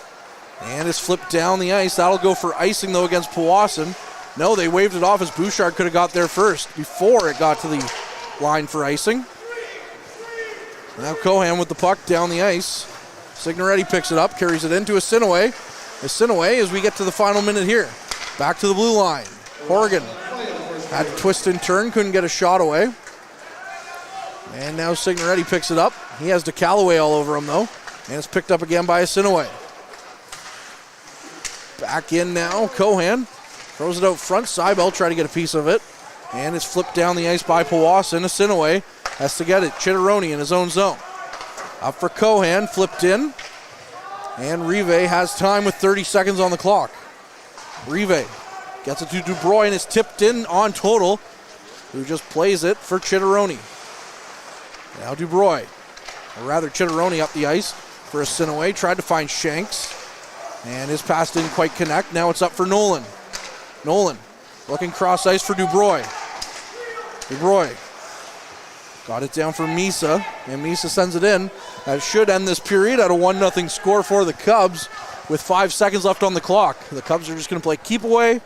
and it's flipped down the ice. That'll go for icing though against Powassan. No, they waved it off as Bouchard could have got there first before it got to the line for icing. Now Cohan with the puck down the ice. Signoretti picks it up, carries it into Asinaway. Asinaway as we get to the final minute here. Back to the blue line. Horgan had to twist and turn, couldn't get a shot away. And now Signoretti picks it up. He has DeCallaway all over him though. And it's picked up again by Asinaway. Back in now, Cohan. Throws it out front. Seibel trying to get a piece of it. And it's flipped down the ice by Powassan. Asinaway has to get it. Chitteroni in his own zone. Up for Cohan, flipped in. And Rive has time with 30 seconds on the clock. Rive gets it to Dubroy and it's tipped in on Total, who just plays it for Chitteroni. Now Dubroy, or rather Chitteroni up the ice for Asinaway. Tried to find Shanks, and his pass didn't quite connect. Now it's up for Nolan. Nolan looking cross ice for Dubroy. Dubroy got it down for Misa, and Misa sends it in. That should end this period at a 1-0 score for the Cubs with 5 seconds left on the clock. The Cubs are just going to play keep away,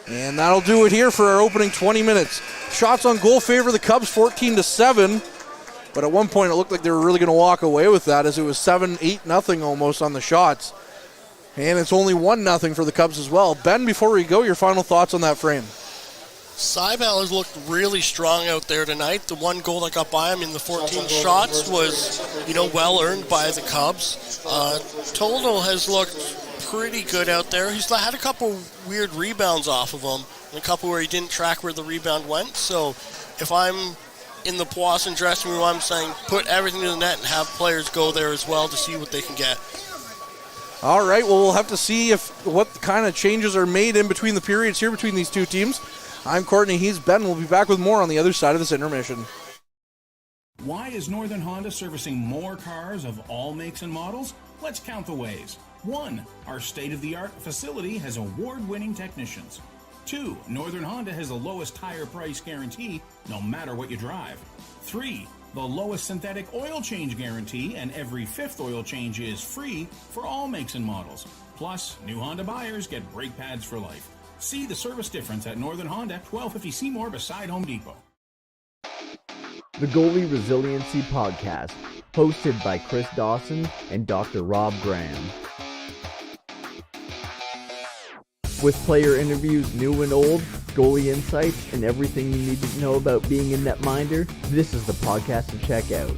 and that'll do it here for our opening 20 minutes. Shots on goal favor the Cubs 14-7. But at one point, it looked like they were really going to walk away with that as it was 7-8-0 almost on the shots. And it's only 1-0 for the Cubs as well. Ben, before we go, your final thoughts on that frame? Seibel has looked really strong out there tonight. The one goal that got by him in the 14 shots was, well earned by the Cubs. Total has looked pretty good out there. He's had a couple weird rebounds off of him, and a couple where he didn't track where the rebound went. So if I'm in the Powassan dressing room, I'm saying put everything to the net and have players go there as well to see what they can get. All right, well, we'll have to see what kind of changes are made in between the periods here between these two teams. I'm Courtney, he's Ben. We'll be back with more on the other side of this intermission. Why is Northern Honda servicing more cars of all makes and models? Let's count the ways. 1. Our state-of-the-art facility has award-winning technicians. 2. Northern Honda has the lowest tire price guarantee, no matter what you drive. 3. The lowest synthetic oil change guarantee, and every 5th oil change is free for all makes and models. Plus, new Honda buyers get brake pads for life. See the service difference at Northern Honda, 1250 Seymour beside Home Depot. The Goalie Resiliency Podcast, hosted by Chris Dawson and Dr. Rob Graham. With player interviews new and old, goalie insights, and everything you need to know about being a netminder, this is the podcast to check out.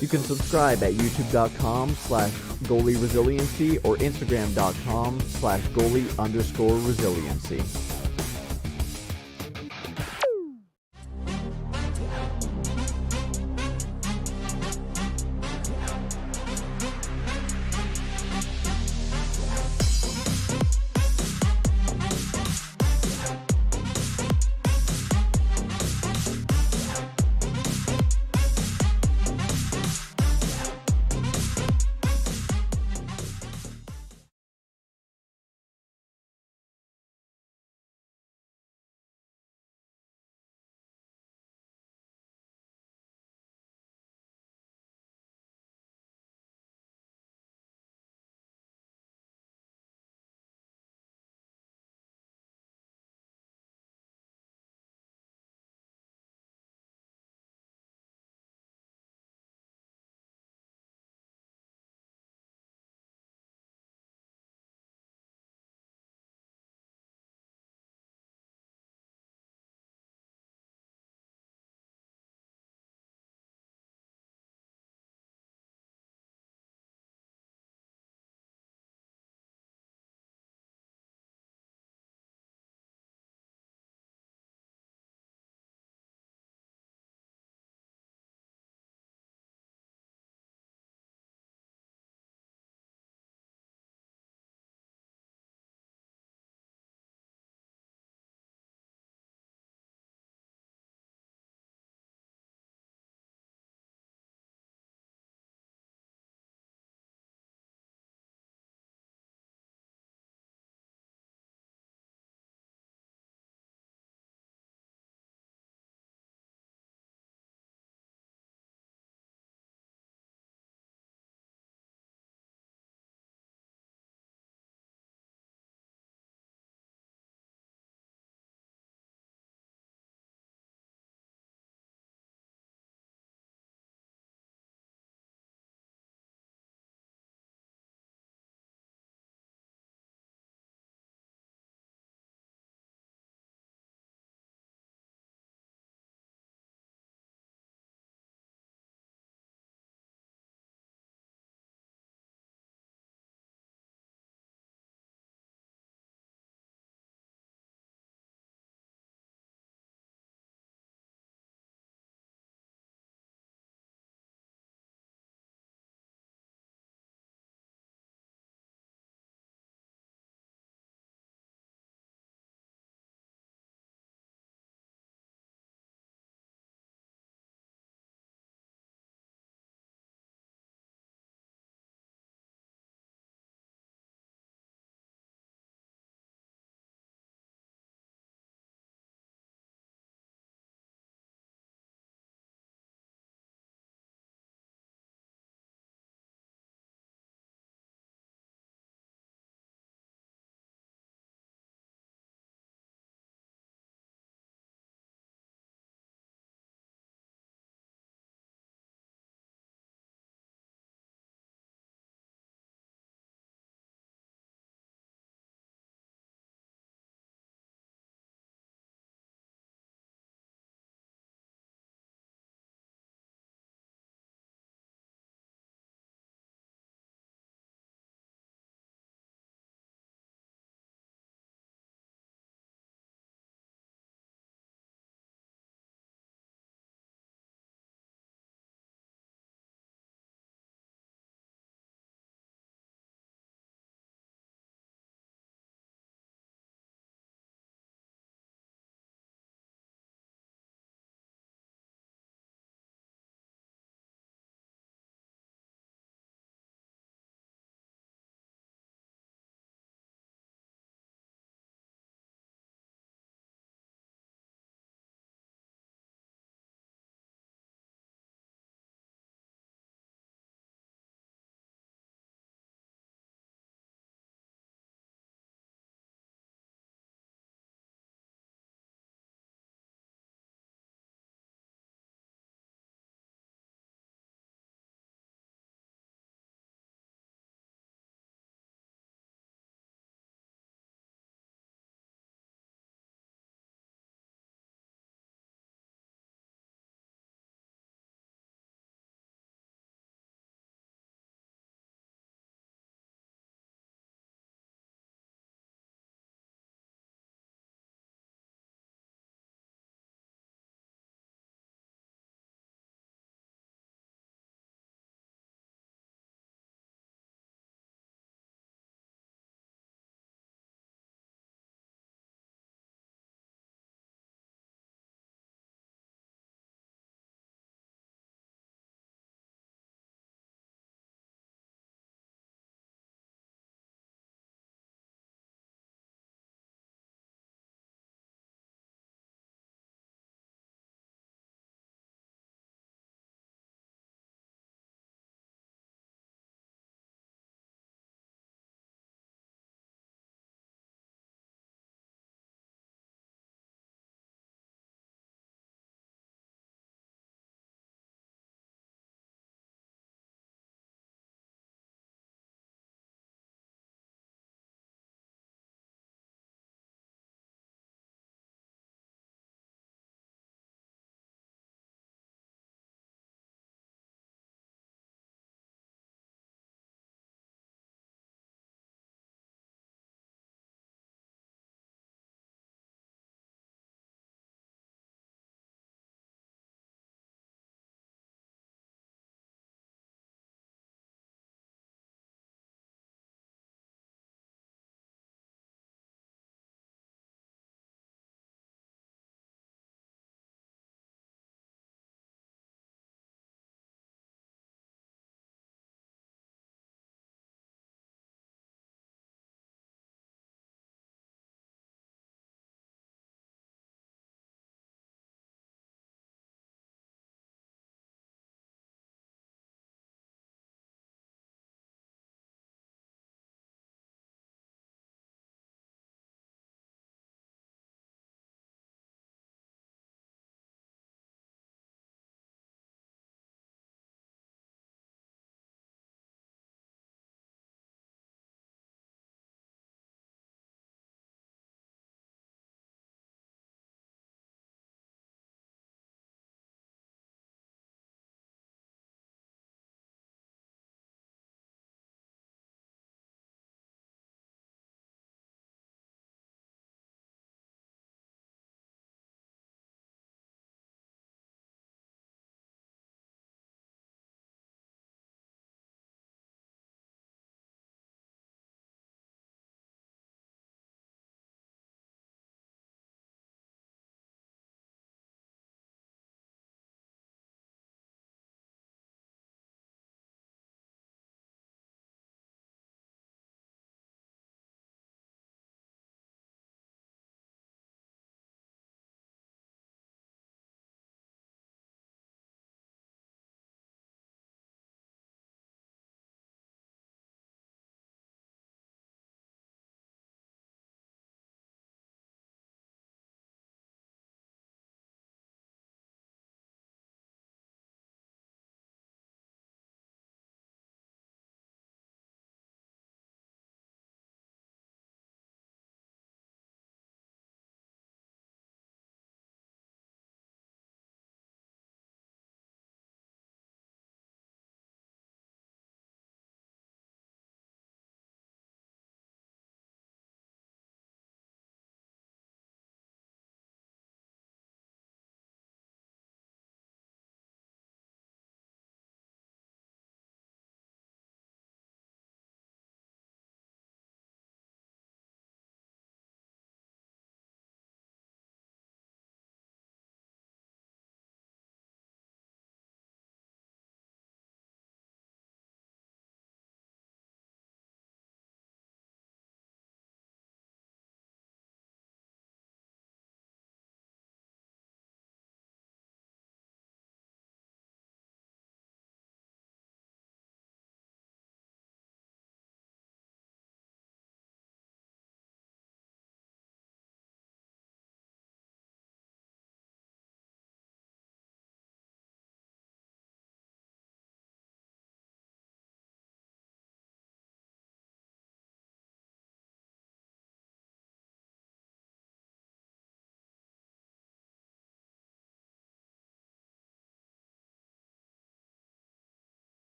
You can subscribe at youtube.com/goalie-resiliency or instagram.com/goalie_resiliency.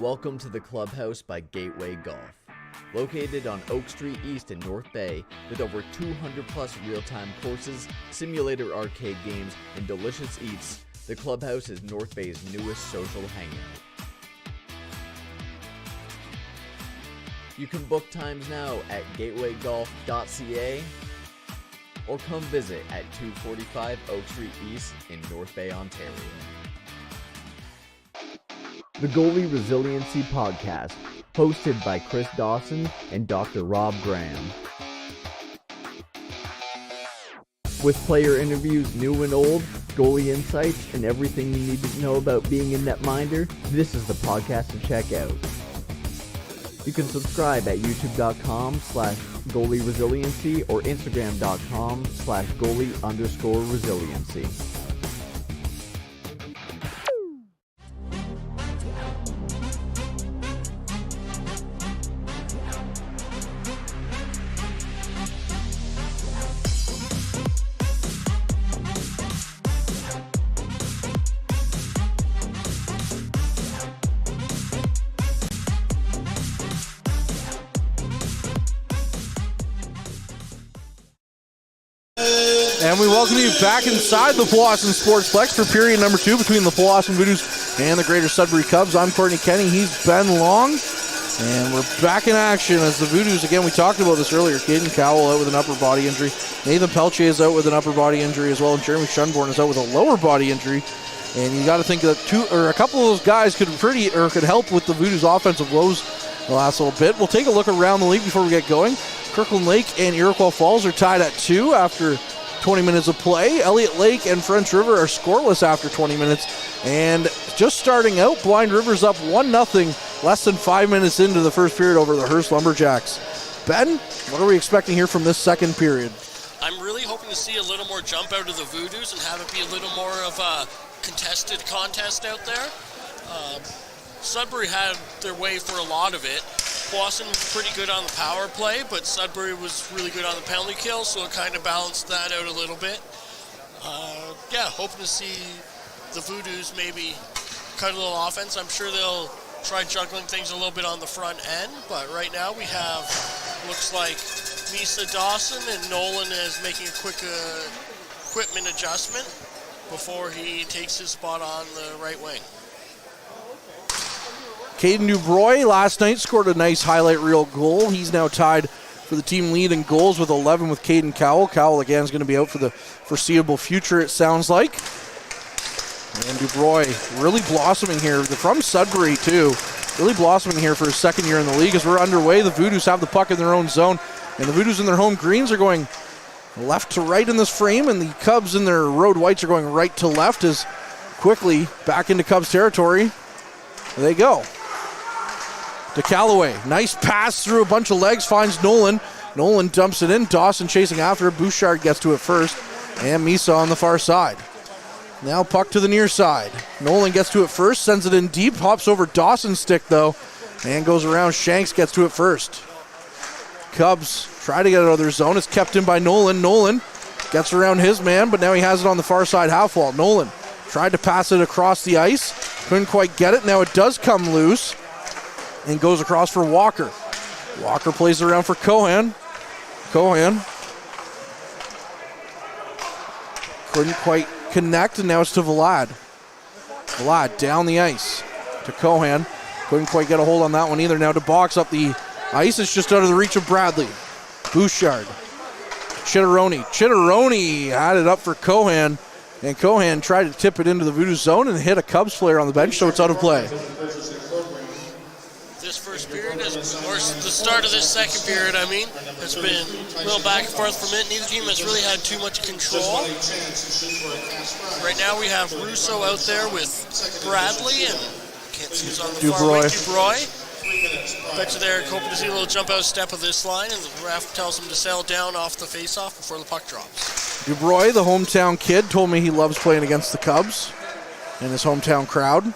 Welcome to the Clubhouse by Gateway Golf. Located on Oak Street East in North Bay, with over 200 plus real-time courses, simulator arcade games, and delicious eats, the Clubhouse is North Bay's newest social hangout. You can book times now at gatewaygolf.ca or come visit at 245 Oak Street East in North Bay, Ontario. The Goalie Resiliency Podcast, hosted by Chris Dawson and Dr. Rob Graham. With player interviews new and old, goalie insights, and everything you need to know about being a netminder, this is the podcast to check out. You can subscribe at youtube.com/goalieresiliency or instagram.com/goalie_resiliency. And we welcome you back inside the Powassan Sportsplex for period number 2 between the Powassan Voodoos and the Greater Sudbury Cubs. I'm Courtney Kenny. He's Ben Long. And we're back in action as the Voodoos, again, we talked about this earlier. Caden Cowell out with an upper body injury. Nathan Pelche is out with an upper body injury as well. And Jeremy Shunborn is out with a lower body injury. And you got to think that a couple of those guys could help with the Voodoos' offensive woes the last little bit. We'll take a look around the league before we get going. Kirkland Lake and Iroquois Falls are tied at 2 after 20 minutes of play. Elliott Lake and French River are scoreless after 20 minutes. And just starting out, Blind River's up 1-0, less than 5 minutes into the first period over the Hearst Lumberjacks. Ben, what are we expecting here from this second period? I'm really hoping to see a little more jump out of the Voodoos and have it be a little more of a contested contest out there. Sudbury had their way for a lot of it. Powassan was pretty good on the power play, but Sudbury was really good on the penalty kill, so it kind of balanced that out a little bit. Hoping to see the Voodoos maybe cut a little offense. I'm sure they'll try juggling things a little bit on the front end, but right now we have, looks like Misa Dawson and Nolan is making a quick equipment adjustment before he takes his spot on the right wing. Caden Dubroy last night scored a nice highlight reel goal. He's now tied for the team lead in goals with 11 with Caden Cowell. Cowell again is going to be out for the foreseeable future, it sounds like. And Dubroy really blossoming here from Sudbury too. Really blossoming here for his second year in the league. As we're underway, the Voodoos have the puck in their own zone, and the Voodoos in their home greens are going left to right in this frame, and the Cubs in their road whites are going right to left as quickly back into Cubs territory. There they go. To Callaway. Nice pass through a bunch of legs. Finds Nolan. Nolan dumps it in. Dawson chasing after it. Bouchard gets to it first. And Misa on the far side. Now puck to the near side. Nolan gets to it first. Sends it in deep. Hops over Dawson's stick though. And goes around. Shanks gets to it first. Cubs try to get it out of their zone. It's kept in by Nolan. Nolan gets around his man, but now he has it on the far side half wall. Nolan tried to pass it across the ice. Couldn't quite get it. Now it does come loose. And goes across for Walker. Walker plays it around for Cohan. Cohan couldn't quite connect, and now it's to Vlad. Vlad down the ice to Cohan. Couldn't quite get a hold on that one either. Now to box up the ice. It's just out of the reach of Bradley. Bouchard. Chitteroni. Chitteroni had it up for Cohan, and Cohan tried to tip it into the Voodoo zone and hit a Cubs player on the bench, so it's out of play. This first period, or the start of this second period, has been a little back and forth from it. Neither team has really had too much control. Right now we have Russo out there with Bradley, and can't see who's on the far wing, Dubroy. Bet you they're hoping to see a little jump out step of this line, and the ref tells him to sail down off the face-off before the puck drops. Dubroy, the hometown kid, told me he loves playing against the Cubs and his hometown crowd.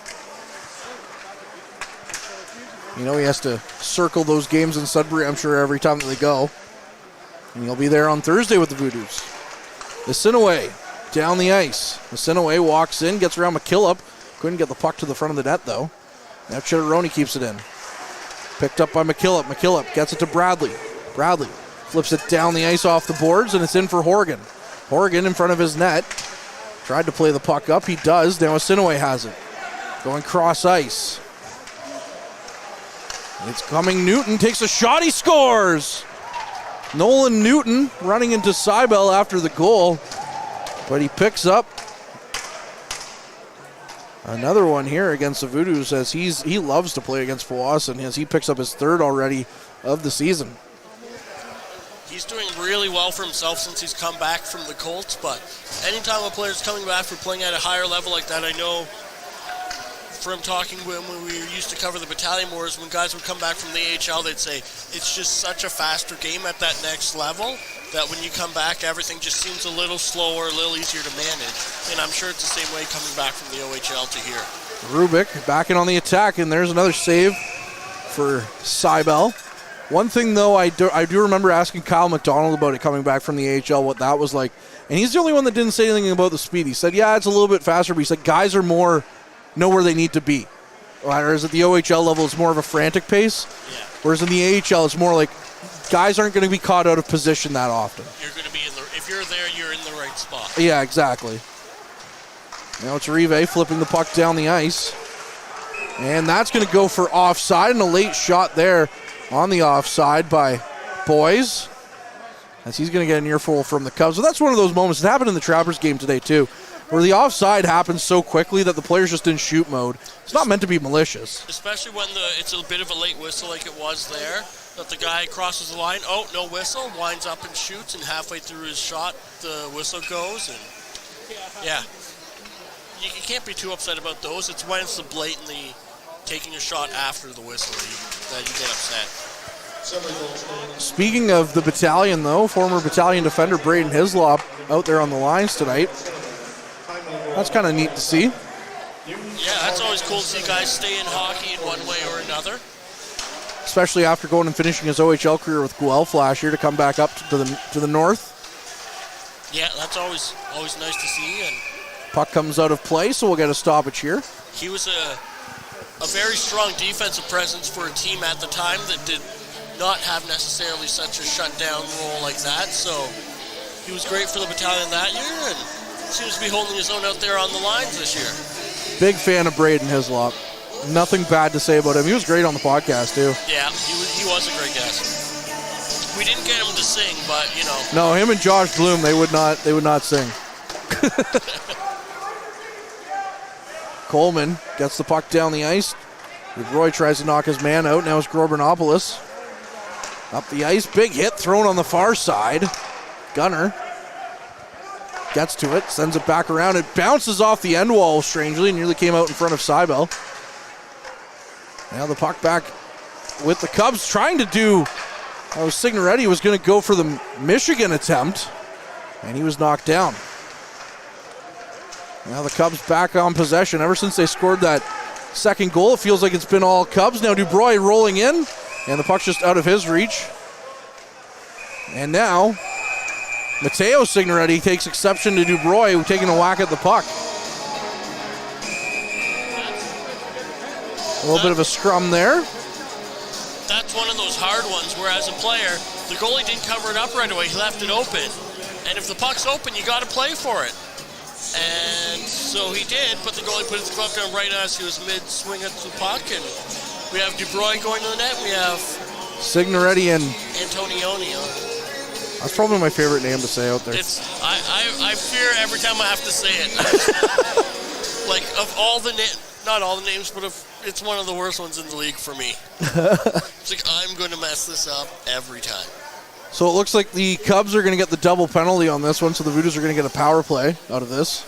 You know, he has to circle those games in Sudbury, I'm sure, every time that they go. And he'll be there on Thursday with the Voodoos. Sinaway down the ice. Sinaway walks in, gets around McKillop. Couldn't get the puck to the front of the net, though. Now Chitteroni keeps it in. Picked up by McKillop. McKillop gets it to Bradley. Bradley flips it down the ice off the boards, and it's in for Horgan. Horgan in front of his net. Tried to play the puck up. He does. Now Asinaway has it. Going cross ice. It's coming. Newton takes a shot. He scores. Nolan Newton running into Seibel after the goal, but he picks up another one here against the Voodoos, as he loves to play against Powassan, as he picks up his third already of the season. He's doing really well for himself since he's come back from the Colts, but anytime a player's coming back for playing at a higher level like that, I know from talking when we used to cover the battalion wars, when guys would come back from the AHL, they'd say it's just such a faster game at that next level that when you come back, everything just seems a little slower, a little easier to manage. And I'm sure it's the same way coming back from the OHL to here. Rubik back in on the attack, and there's another save for Seibel. One thing, though, I do remember asking Kyle McDonald about it coming back from the AHL, what that was like. And he's the only one that didn't say anything about the speed. He said, yeah, it's a little bit faster, but he said guys are more know where they need to be. Whereas at the OHL level, it's more of a frantic pace. Yeah. Whereas in the AHL, it's more like guys aren't going to be caught out of position that often. You're going to be if you're there, you're in the right spot. Yeah, exactly. Now it's Rive flipping the puck down the ice. And that's going to go for offside, and a late shot there on the offside by Boys, as he's going to get an earful from the Cubs. So that's one of those moments. It happened in the Trappers game today, too, where the offside happens so quickly that the player's just in shoot mode. It's not meant to be malicious. Especially when it's a bit of a late whistle like it was there, that the guy crosses the line, oh, no whistle, winds up and shoots, and halfway through his shot, the whistle goes, and yeah. You can't be too upset about those. It's when it's the blatantly taking a shot after the whistle that you get upset. Speaking of the battalion, though, former battalion defender Braden Hislop out there on the lines tonight. That's kind of neat to see. Yeah, that's always cool to see guys stay in hockey in one way or another. Especially after going and finishing his OHL career with Guelph last year to come back up to the north. Yeah, that's always nice to see. And puck comes out of play, so we'll get a stoppage here. He was a very strong defensive presence for a team at the time that did not have necessarily such a shutdown role like that. So he was great for the battalion that year, and seems to be holding his own out there on the lines this year. Big fan of Braden Hislop. Nothing bad to say about him. He was great on the podcast, too. Yeah, he was a great guest. We didn't get him to sing, but, you know. No, him and Josh Bloom, they would not sing. Coleman gets the puck down the ice. Roy tries to knock his man out. Now it's Grobanopoulos. Up the ice. Big hit thrown on the far side. Gunner gets to it. Sends it back around. It bounces off the end wall, strangely, and nearly came out in front of Seibel. Now the puck back with the Cubs trying to do... Signoretti was going to go for the Michigan attempt, and he was knocked down. Now the Cubs back on possession. Ever since they scored that second goal, it feels like it's been all Cubs. Now Dubroy rolling in, and the puck's just out of his reach. And now Matteo Signoretti takes exception to Dubroy taking a whack at the puck. A little bit of a scrum there. That's one of those hard ones where, as a player, the goalie didn't cover it up right away. He left it open. And if the puck's open, you got to play for it. And so he did, but the goalie put his glove down right as he was mid-swing at the puck. And we have Dubroy going to the net. We have Signoretti and Antonioni. That's probably my favorite name to say out there. I fear every time I have to say it. Like, of all the not all the names, but it's one of the worst ones in the league for me. It's like, I'm going to mess this up every time. So it looks like the Cubs are going to get the double penalty on this one, so the Voodoos are going to get a power play out of this.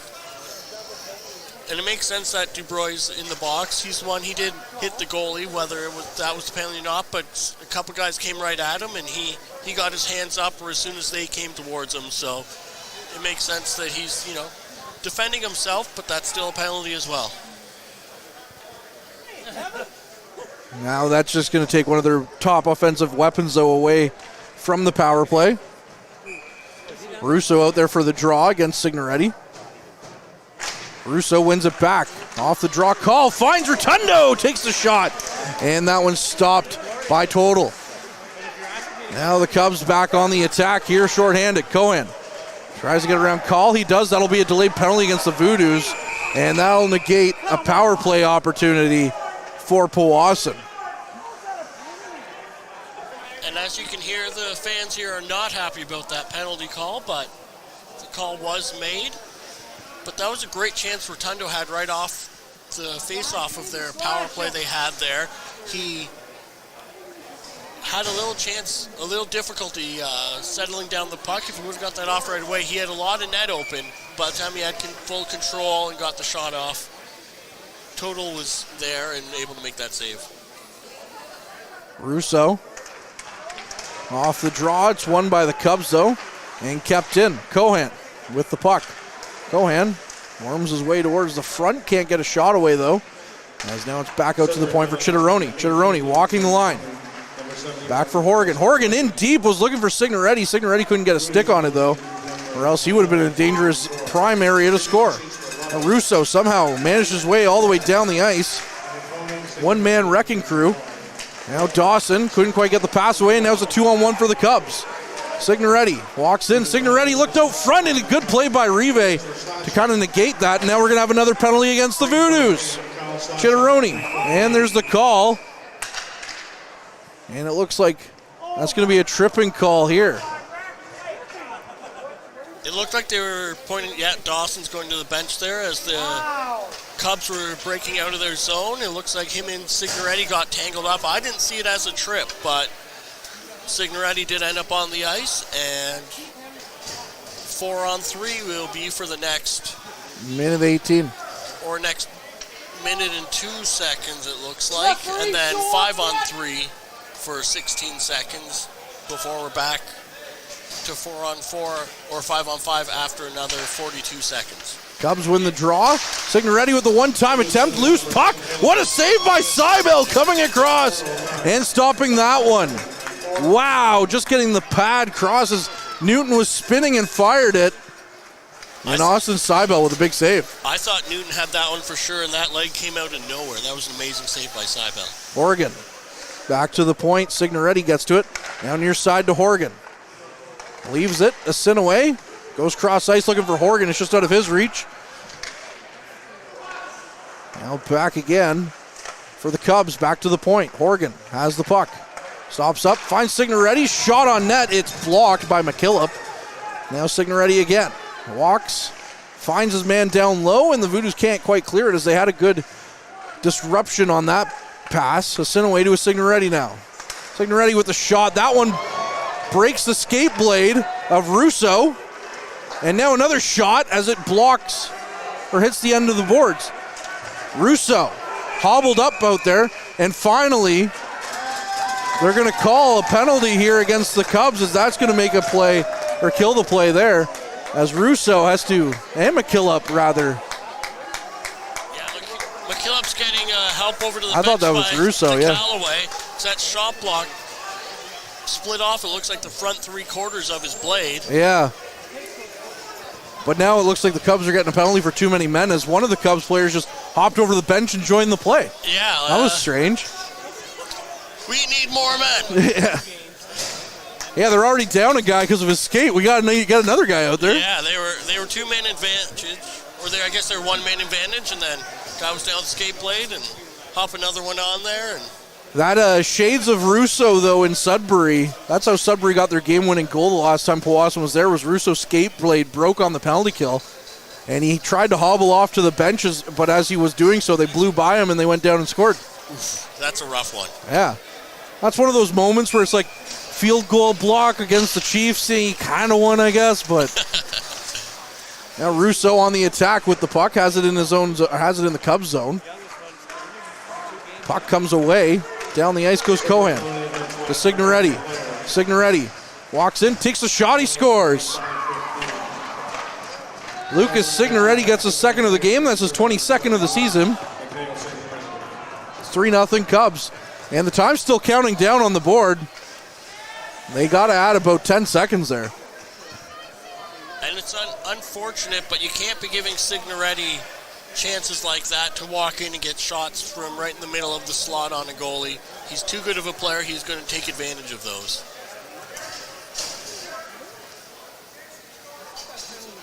And it makes sense that Dubroy's in the box. He's the one, he did hit the goalie, whether that was the penalty or not, but a couple guys came right at him, and he got his hands up as soon as they came towards him. So it makes sense that he's, defending himself, but that's still a penalty as well. Now that's just going to take one of their top offensive weapons, though, away from the power play. Russo out there for the draw against Signoretti. Russo wins it back. Off the draw call, finds Rotundo, takes the shot. And that one's stopped by Total. Now the Cubs back on the attack here, shorthanded. Cohen tries to get around call. He does. That'll be a delayed penalty against the Voodoos. And that'll negate a power play opportunity for Powassan. And as you can hear, the fans here are not happy about that penalty call, but the call was made. But that was a great chance Rotundo had right off the face-off of their power play they had there. He had a little chance, a little difficulty settling down the puck. If he would have got that off right away, he had a lot of net open. By the time he had full control and got the shot off, Total was there and able to make that save. Russo off the draw. It's won by the Cubs, though, and kept in. Cohen with the puck. Cohen worms his way towards the front. Can't get a shot away, though, as now it's back out to the point for Chitteroni. Chitteroni walking the line. Back for Horgan. Horgan in deep, was looking for Signoretti. Signoretti couldn't get a stick on it, though, or else he would have been in a dangerous prime area to score. Now Russo somehow managed his way all the way down the ice. One-man wrecking crew. Now Dawson couldn't quite get the pass away, and now it's a 2-on-1 for the Cubs. Signoretti walks in. Signoretti looked out front, and a good play by Rive to kind of negate that. And now we're going to have another penalty against the Voodoos. Chitteroni, and there's the call. And it looks like that's going to be a tripping call here. It looked like they were pointing, Dawson's going to the bench there as the Cubs were breaking out of their zone. It looks like him and Signoretti got tangled up. I didn't see it as a trip, but Signoretti did end up on the ice, and 4-on-3 will be for the next minute 18. Or next minute and 2 seconds, it looks like, and then 5-on-3 for 16 seconds before we're back to 4-on-4 or 5-on-5 after another 42 seconds. Cubs win the draw. Signoretti with the one-time attempt. Loose puck. What a save by Seibel coming across and stopping that one. Wow, just getting the pad cross as Newton was spinning and fired it. And Austin Seibel with a big save. I thought Newton had that one for sure, and that leg came out of nowhere. That was an amazing save by Seibel. Horgan back to the point. Signoretti gets to it. Now near side to Horgan. Leaves it. A sin away. Goes cross ice looking for Horgan. It's just out of his reach. Now back again for the Cubs. Back to the point. Horgan has the puck. Stops up. Finds Signoretti. Shot on net. It's blocked by McKillop. Now Signoretti again. Walks. Finds his man down low, and the Voodoos can't quite clear it as they had a good disruption on that pass. A sin away to a Signoretti now. Signoretti with the shot. That one breaks the skate blade of Russo. And now another shot as it blocks or hits the end of the boards. Russo hobbled up out there, and finally they're going to call a penalty here against the Cubs, as that's going to make a play or kill the play there, as Russo has to, and McKillop rather. Yeah, McKillop's getting help over to the bench. I thought that was Russo, yeah. Callaway. So that shot block split off. It looks like the front 3/4 of his blade. Yeah. But now it looks like the Cubs are getting a penalty for too many men, as one of the Cubs players just hopped over the bench and joined the play. Yeah. That was strange. We need more men. Yeah. Yeah, they're already down a guy because of his skate. We got another guy out there. Yeah, they were 2-man advantage, or I guess they're 1-man advantage, and then guy was down the skate blade and hop another one on there. And that shades of Russo, though, in Sudbury. That's how Sudbury got their game-winning goal the last time Powassan was there, was Russo's skate blade broke on the penalty kill. And he tried to hobble off to the benches, but as he was doing so, they blew by him and they went down and scored. Oof, that's a rough one. Yeah. That's one of those moments where it's like field goal block against the Chiefs. He kind of won, I guess, but now Russo on the attack with the puck, has it in his own, has it in the Cubs zone. Puck comes away. Down the ice goes Cohen to Signoretti. Signoretti walks in, takes a shot, he scores. Lucas Signoretti gets his second of the game. That's his 22nd of the season. It's 3-0 Cubs. And the time's still counting down on the board. They got to add about 10 seconds there. And it's unfortunate, but you can't be giving Signoretti chances like that to walk in and get shots from right in the middle of the slot on a goalie. He's too good of a player. He's going to take advantage of those.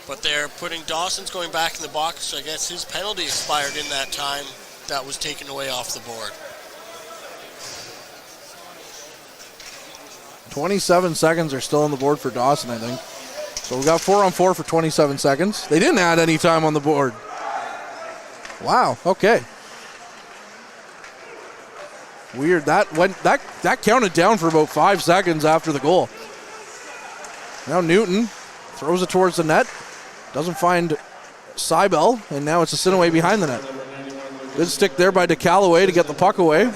But they're putting Dawson's going back in the box. So I guess his penalty expired in that time. That was taken away off the board. 27 seconds are still on the board for Dawson, I think. So we got 4-on-4 for 27 seconds. They didn't add any time on the board. Wow, okay. Weird. That counted down for about 5 seconds after the goal. Now Newton throws it towards the net. Doesn't find Seibel, and now it's a sit away behind the net. Good stick there by DeCallaway to get the puck away.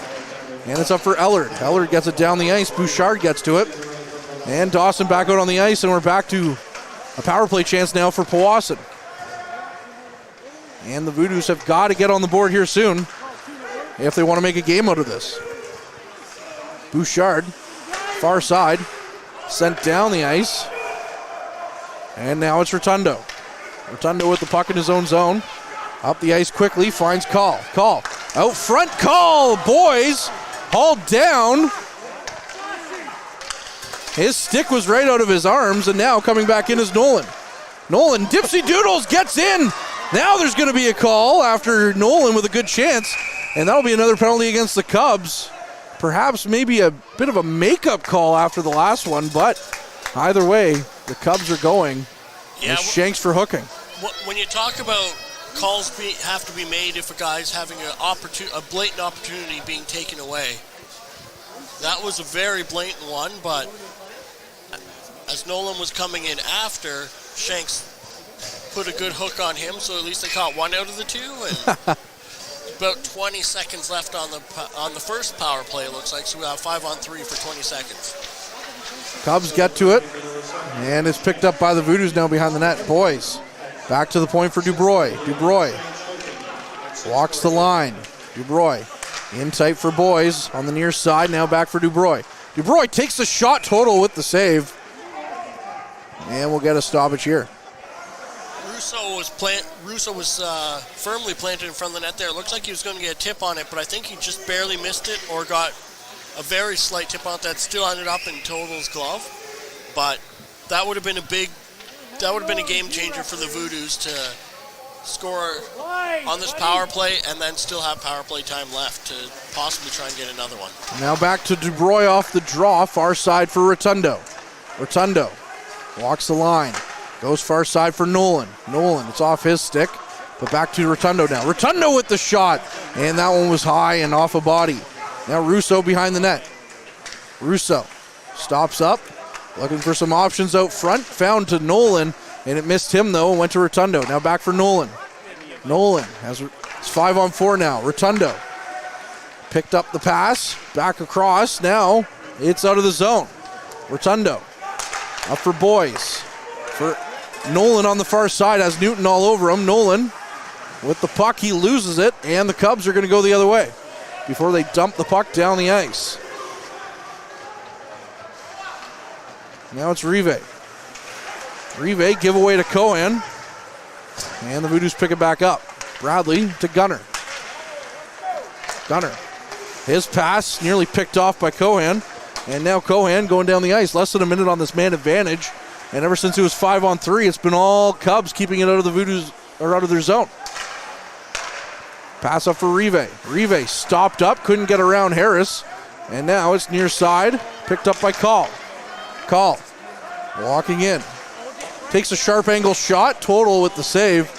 And it's up for Ellard. Ellard gets it down the ice. Bouchard gets to it. And Dawson back out on the ice, and we're back to a power play chance now for Powassan. And the Voodoos have got to get on the board here soon if they want to make a game out of this. Bouchard, far side, sent down the ice. And now it's Rotundo. Rotundo with the puck in his own zone. Up the ice quickly, finds Call. Call. Out front, Call, boys. Hauled down. His stick was right out of his arms, and now coming back in is Nolan. Nolan, Dipsy Doodles gets in. Now there's going to be a call after Nolan with a good chance, and that'll be another penalty against the Cubs. Perhaps maybe a bit of a makeup call after the last one, but either way, the Cubs are going. Yeah, Shanks for hooking. When you talk about calls have to be made if a guy's having a blatant opportunity being taken away, that was a very blatant one, but as Nolan was coming in after, Shanks put a good hook on him, so at least they caught one out of the two, and about 20 seconds left on the first power play, it looks like, so we have 5-on-3 for 20 seconds. Cubs get to it, and it's picked up by the Voodoos now behind the net. Boys, back to the point for Dubroy. Dubroy walks the line. Dubroy in tight for Boys on the near side, now back for Dubroy. Dubroy takes the shot total with the save, and we'll get a stoppage here. Russo was firmly planted in front of the net there. It looks like he was going to get a tip on it, but I think he just barely missed it or got a very slight tip on it that still ended up in Total's glove. But that would have been a game changer for the Voodoos to score on this power play and then still have power play time left to possibly try and get another one. Now back to Dubroy off the draw, far side for Rotundo. Rotundo walks the line. Goes far side for Nolan. Nolan, it's off his stick, but back to Rotundo now. Rotundo with the shot, and that one was high and off a body. Now Russo behind the net. Russo stops up, looking for some options out front. Found to Nolan, and it missed him though, and went to Rotundo. Now back for Nolan. Nolan it's 5-on-4 now. Rotundo picked up the pass, back across. Now it's out of the zone. Rotundo up for Boys. For Nolan on the far side has Newton all over him. Nolan with the puck, he loses it, and the Cubs are going to go the other way before they dump the puck down the ice. Now it's Rive. Rive giveaway to Cohen, and the Voodoos pick it back up. Bradley to Gunner. Gunner, his pass nearly picked off by Cohen, and now Cohen going down the ice. Less than a minute on this man advantage. And ever since it was 5-on-3, it's been all Cubs keeping it out of the Voodoos, or out of their zone. Pass up for Rive. Rive stopped up, couldn't get around Harris. And now it's near side, picked up by Call. Call walking in. Takes a sharp angle shot, Total with the save.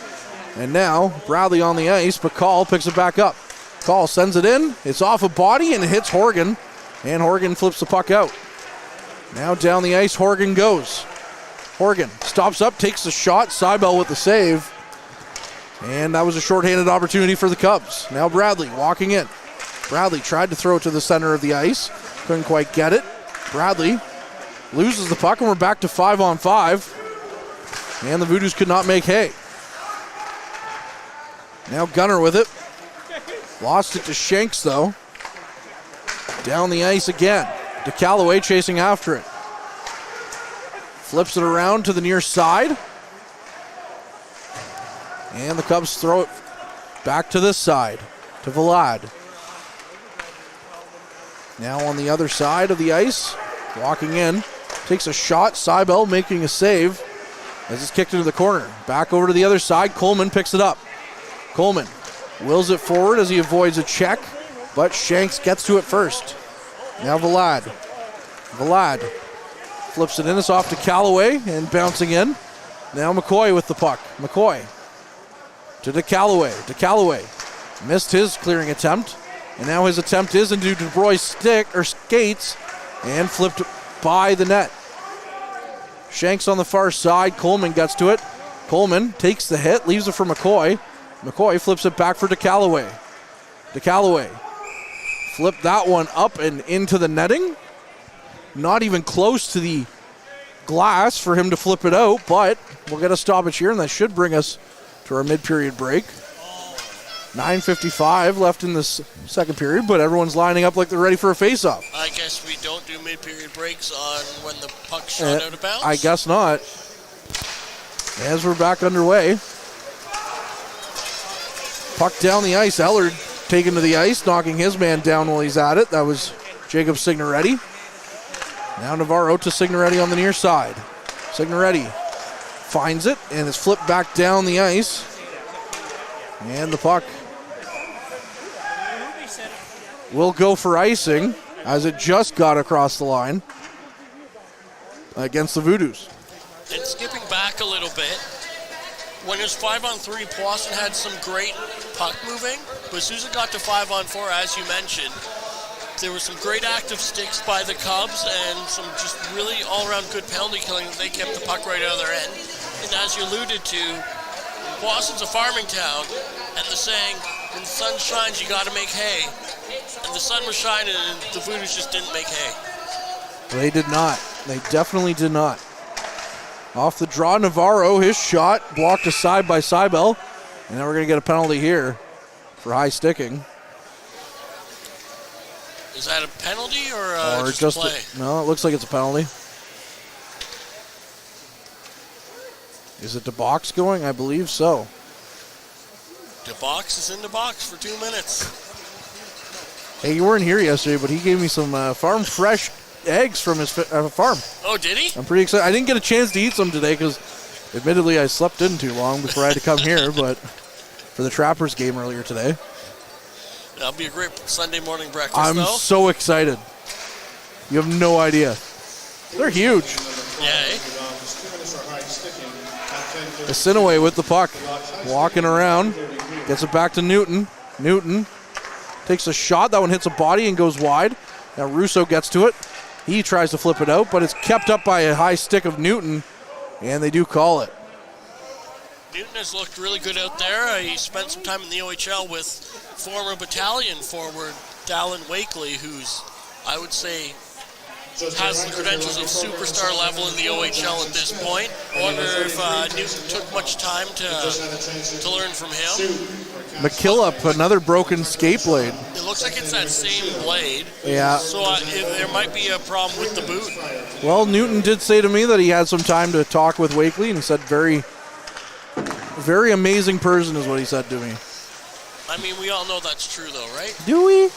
And now Bradley on the ice, but Call picks it back up. Call sends it in, it's off a body and it hits Horgan. And Horgan flips the puck out. Now down the ice, Horgan goes. Horgan stops up, takes the shot. Seibel with the save. And that was a shorthanded opportunity for the Cubs. Now Bradley walking in. Bradley tried to throw it to the center of the ice. Couldn't quite get it. Bradley loses the puck, and we're back to 5-on-5. And the Voodoos could not make hay. Now Gunner with it. Lost it to Shanks, though. Down the ice again. DeCallaway chasing after it. Flips it around to the near side. And the Cubs throw it Back to this side, to Vlad. Now on the other side of the ice, walking in, takes a shot. Seibel making a save as it's kicked into the corner. Back over to the other side, Coleman picks it up. Coleman wills it forward as he avoids a check, but Shanks gets to it first. Now Vlad. Vlad flips it in. It's off to Callaway and bouncing in. Now McCoy with the puck. McCoy to DeCallaway. DeCallaway missed his clearing attempt, and now his attempt is into DeBroy's skates and flipped by the net. Shanks on the far side. Coleman gets to it. Coleman takes the hit, leaves it for McCoy. McCoy flips it back for DeCallaway. DeCallaway flipped that one up and into the netting. Not even close to the glass for him to flip it out, but we'll get a stoppage here, and that should bring us to our mid-period break. 9:55 left in this second period, but everyone's lining up like they're ready for a face-off. I guess we don't do mid-period breaks on when the puck's shot out of bounds? I guess not. As we're back underway. Puck down the ice. Ellard taken to the ice, knocking his man down while he's at it. That was Jacob Signoretti. Now Navarro to Signoretti on the near side. Signoretti finds it and is flipped back down the ice. And the puck will go for icing as it just got across the line against the Voodoos. And skipping back a little bit, when it was 5-on-3, Powassan had some great puck moving, but as soon as it got to 5-on-4, as you mentioned, there were some great active sticks by the Cubs and some just really all-around good penalty killing. They kept the puck right out of their end. And as you alluded to, Powassan's a farming town, and the saying, when the sun shines, you got to make hay. And the sun was shining, and the Voodoos just didn't make hay. They did not. They definitely did not. Off the draw, Navarro, his shot blocked aside by Seibel. And now we're going to get a penalty here for high sticking. Is that a penalty or just a play? No, it looks like it's a penalty. Is it to box going? I believe so. The box is in the box for 2 minutes. Hey, you weren't here yesterday, but he gave me some farm fresh eggs from his farm. Oh, did he? I'm pretty excited. I didn't get a chance to eat some today because, admittedly, I slept in too long before I had to come here, but for the Trappers game earlier today. That'll be a great Sunday morning breakfast, I'm so excited. You have no idea. They're huge. Yeah, eh? Asinaway with the puck. Walking around. Gets it back to Newton. Newton takes a shot. That one hits a body and goes wide. Now Russo gets to it. He tries to flip it out, but it's kept up by a high stick of Newton, and they do call it. Newton has looked really good out there. He spent some time in the OHL with former battalion forward Dallin Wakely, who's, I would say, has the credentials of superstar level in the OHL at this point. I wonder if Newton took much time to learn from him. McKillop, another broken skate blade. It looks like it's that same blade. Yeah. So there might be a problem with the boot. Well, Newton did say to me that he had some time to talk with Wakely, and he said very, very amazing person is what he said to me. I mean, we all know that's true, though, right? Do we?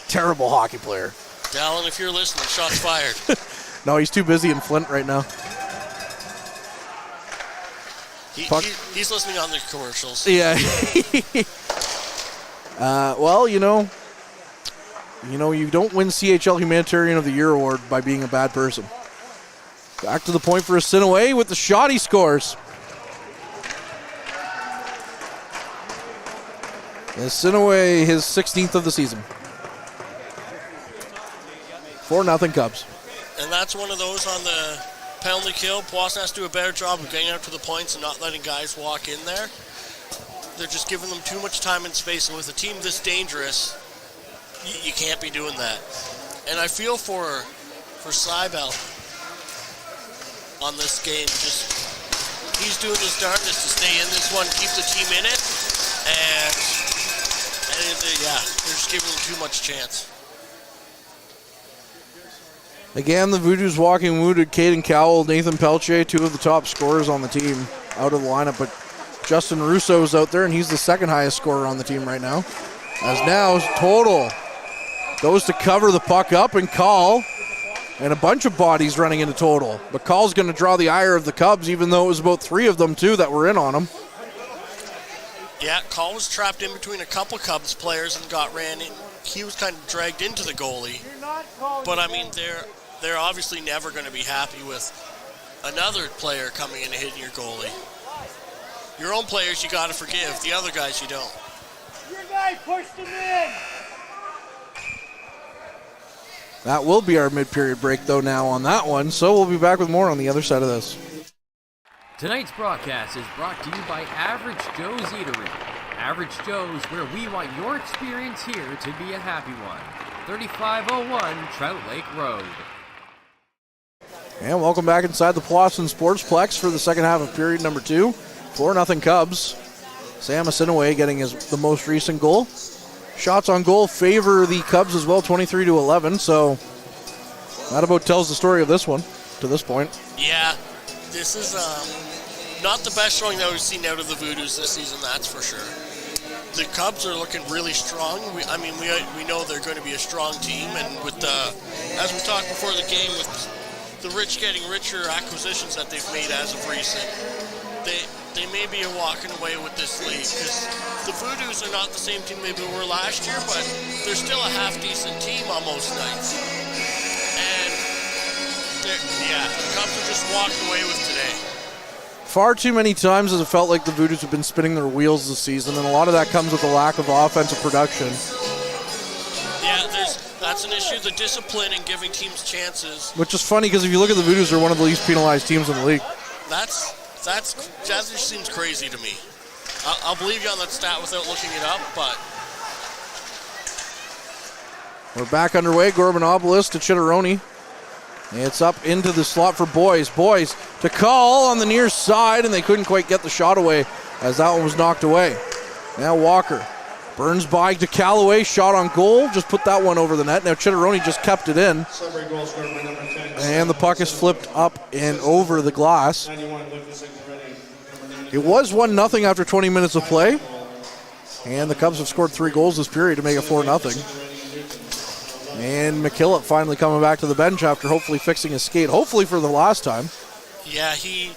Terrible hockey player. Dallin, if you're listening, shots fired. No, he's too busy in Flint right now. He's listening on the commercials. Yeah. Well, you know, you don't win CHL Humanitarian of the Year award by being a bad person. Back to the point for Asinaway with the shot he scores. Asinaway, his 16th of the season. 4-0 Cubs. And that's one of those on the penalty kill. Powassan has to do a better job of getting out to the points and not letting guys walk in there. They're just giving them too much time and space. And with a team this dangerous, you can't be doing that. And I feel for Seibel on this game. Just he's doing his darndest to stay in this one, keep the team in it, and they're just giving them too much chance. Again, the Voodoos walking wounded. Caden Cowell, Nathan Pelche, two of the top scorers on the team, out of the lineup. But Justin Russo's out there, and he's the second highest scorer on the team right now. As now Total goes to cover the puck up, and Call, and a bunch of bodies running into Total. But Call's going to draw the ire of the Cubs, even though it was about 3 of them, too, that were in on him. Yeah, Call was trapped in between a couple Cubs players and got ran in. He was kind of dragged into the goalie. But, I mean, they're obviously never going to be happy with another player coming in and hitting your goalie. Your own players you got to forgive. The other guys you don't. Your guy pushed him in. That will be our mid-period break, though, now on that one. So we'll be back with more on the other side of this. Tonight's broadcast is brought to you by Average Joe's Eatery. Average Joe's, where we want your experience here to be a happy one. 3501 Trout Lake Road. And welcome back inside the Powassan Sportsplex for the second half of period number 2. 4-0 Cubs. Sam Asinaway getting the most recent goal. Shots on goal favor the Cubs as well, 23-11. So that about tells the story of this one to this point. Yeah, this is not the best showing that we've seen out of the Voodoos this season, that's for sure. The Cubs are looking really strong. We know they're going to be a strong team, and with as we talked before the game, with the rich getting richer acquisitions that they've made as of recent, they may be walking away with this league, because the Voodoos are not the same team maybe they were last year, but they're still a half-decent team on most nights. And the Cubs are just walking away with today. Far too many times has it felt like the Voodoos have been spinning their wheels this season, and a lot of that comes with the lack of offensive production. Yeah, that's an issue, the discipline and giving teams chances. Which is funny, because if you look at the Voodoos, they're one of the least penalized teams in the league. That just seems crazy to me. I'll believe you on that stat without looking it up, but... We're back underway. Gorbanopoulos to Chitteroni. It's up into the slot for Boys. Boys to Call on the near side, and they couldn't quite get the shot away as that one was knocked away. Now Walker burns by to Callaway. Shot on goal. Just put that one over the net. Now Chitteroni just kept it in. And the puck is flipped up and over the glass. It was 1-0 after 20 minutes of play. And the Cubs have scored 3 goals this period to make it 4-0. And McKillop finally coming back to the bench after hopefully fixing his skate, hopefully for the last time. Yeah, he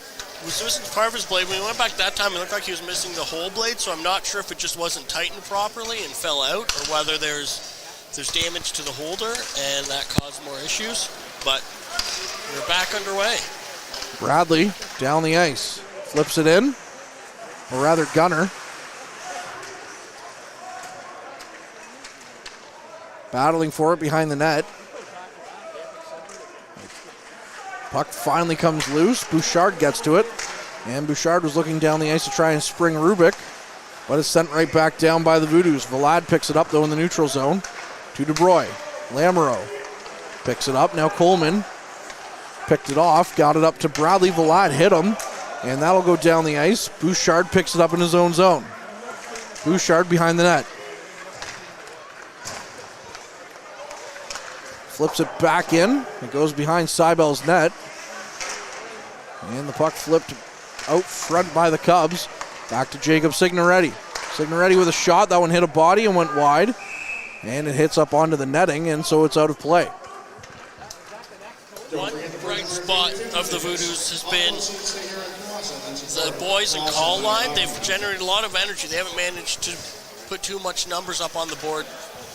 was missing part of his blade. When he went back that time, it looked like he was missing the whole blade, so I'm not sure if it just wasn't tightened properly and fell out, or whether there's damage to the holder and that caused more issues. But we're back underway. Bradley down the ice, flips it in, or rather Gunner. Battling for it behind the net. Puck finally comes loose. Bouchard gets to it. And Bouchard was looking down the ice to try and spring Rubik, but it's sent right back down by the Voodoos. Vlad picks it up, though, in the neutral zone. To DeBroy. Lamoureux picks it up. Now Coleman picked it off. Got it up to Bradley. Vlad hit him. And that'll go down the ice. Bouchard picks it up in his own zone. Bouchard behind the net. Flips it back in. It goes behind Seibel's net. And the puck flipped out front by the Cubs. Back to Jacob Signoretti. Signoretti with a shot. That one hit a body and went wide. And it hits up onto the netting, and so it's out of play. One bright spot of the Voodoos has been the boys and call line. They've generated a lot of energy. They haven't managed to put too much numbers up on the board.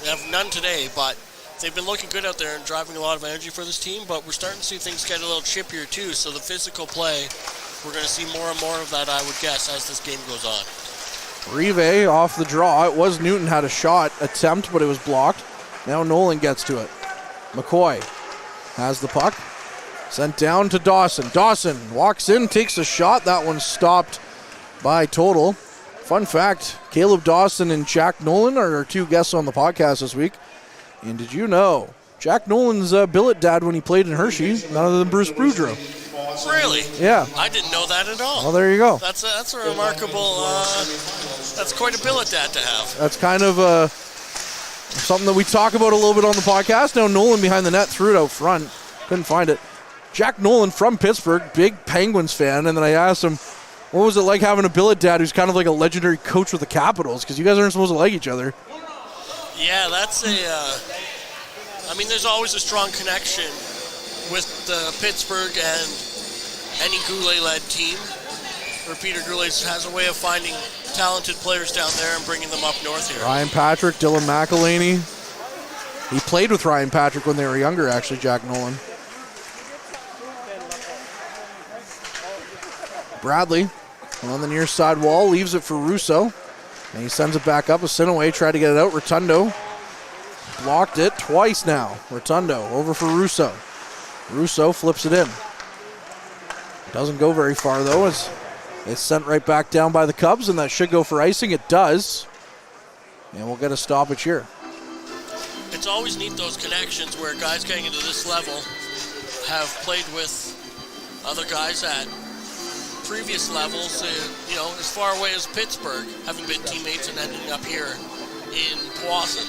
They have none today, but they've been looking good out there and driving a lot of energy for this team, but we're starting to see things get a little chippier too, so the physical play, we're going to see more and more of that, I would guess, as this game goes on. Rive off the draw. It was Newton had a shot attempt, but it was blocked. Now Nolan gets to it. McCoy has the puck. Sent down to Dawson. Dawson walks in, takes a shot. That one's stopped by Total. Fun fact, Caleb Dawson and Jack Nolan are our 2 guests on the podcast this week. And did you know, Jack Nolan's billet dad when he played in Hershey, none other than Bruce Boudreau. Really? Yeah. I didn't know that at all. Well, there you go. That's a remarkable, that's quite a billet dad to have. That's kind of something that we talk about a little bit on the podcast. Now Nolan behind the net threw it out front. Couldn't find it. Jack Nolan from Pittsburgh, big Penguins fan, and then I asked him, What was it like having a billet dad who's kind of like a legendary coach with the Capitals? Because you guys aren't supposed to like each other. Yeah, that's there's always a strong connection with Pittsburgh and any Goulet-led team, where Peter Goulet has a way of finding talented players down there and bringing them up north here. Ryan Patrick, Dylan McElhaney. He played with Ryan Patrick when they were younger, actually, Jack Nolan. Bradley on the near side wall, leaves it for Russo. And he sends it back up. Asinaway tried to get it out. Rotundo blocked it twice now. Rotundo over for Russo. Russo flips it in. Doesn't go very far, though, as it's sent right back down by the Cubs, and that should go for icing. It does. And we'll get a stoppage here. It's always neat, those connections where guys getting into this level have played with other guys at previous levels, as far away as Pittsburgh, having been teammates and ending up here in Powassan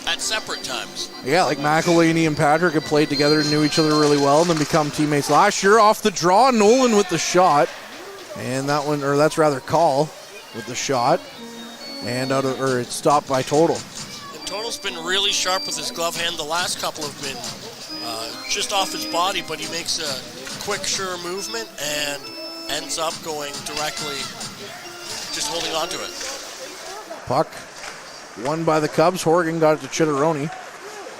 at separate times. Yeah, like McElhaney and Patrick have played together and knew each other really well and then become teammates last year. Off the draw, Nolan with the shot. And that's rather Call with the shot. And it's stopped by Total. And Total's been really sharp with his glove hand. The last couple have been just off his body, but he makes a quick, sure movement and ends up going directly, just holding on to it. Puck won by the Cubs. Horgan got it to Chitteroni.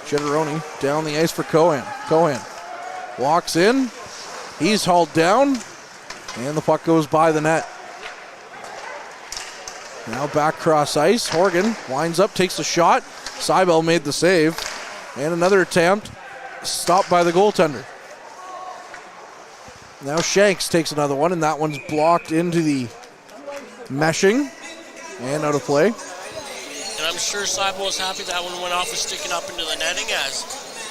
Chitteroni down the ice for Cohen. Cohen walks in. He's hauled down. And the puck goes by the net. Now back cross ice. Horgan winds up, takes the shot. Seibel made the save. And another attempt. Stopped by the goaltender. Now Shanks takes another one, and that one's blocked into the meshing and out of play. And I'm sure Seibel was happy that one went off and sticking up into the netting, as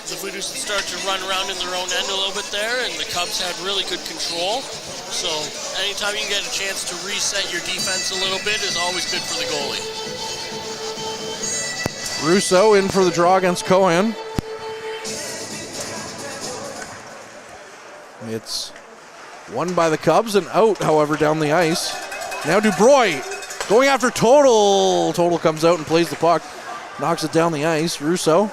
the Voodoos had started to run around in their own end a little bit there, and the Cubs had really good control. So anytime you can get a chance to reset your defense a little bit is always good for the goalie. Russo in for the draw against Cohen. It's won by the Cubs and out, however, down the ice. Now Dubroy going after Total. Total comes out and plays the puck. Knocks it down the ice. Russo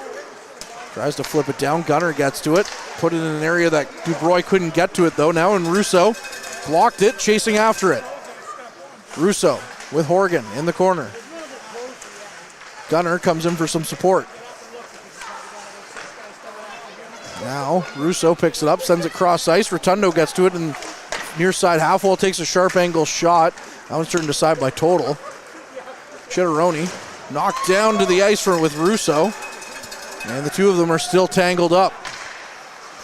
tries to flip it down. Gunner gets to it. Put it in an area that Dubroy couldn't get to it, though. Now, and Russo blocked it, chasing after it. Russo with Horgan in the corner. Gunner comes in for some support. Now, Russo picks it up, sends it cross ice. Rotundo gets to it, and near side half wall takes a sharp angle shot. That one's turned aside by Total. Chitteroni knocked down to the ice with Russo. And the two of them are still tangled up.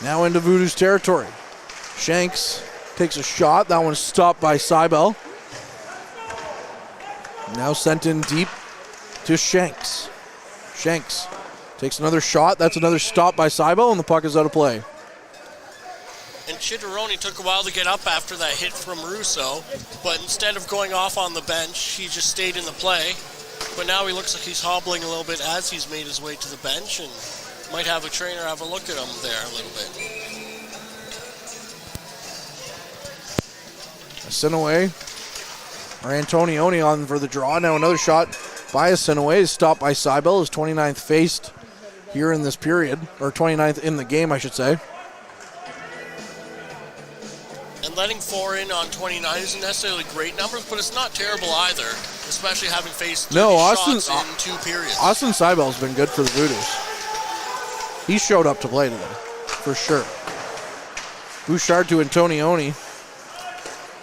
Now into Voodoos territory. Shanks takes a shot. That one's stopped by Seibel. Now sent in deep to Shanks. Shanks takes another shot. That's another stop by Seibel, and the puck is out of play. And Chitteroni took a while to get up after that hit from Russo, but instead of going off on the bench, he just stayed in the play. But now he looks like he's hobbling a little bit as he's made his way to the bench, and might have a trainer have a look at him there a little bit. Asinaway or Antonioni on for the draw. Now another shot by Asinaway is stopped by Seibel. His 29th faced here in this period, or 29th in the game, I should say. And letting 4 in on 29 isn't necessarily great numbers, but it's not terrible either, especially having faced 30 shots in 2 periods. Austin Seibel's been good for the Voodoos. He showed up to play today, for sure. Bouchard to Antonioni.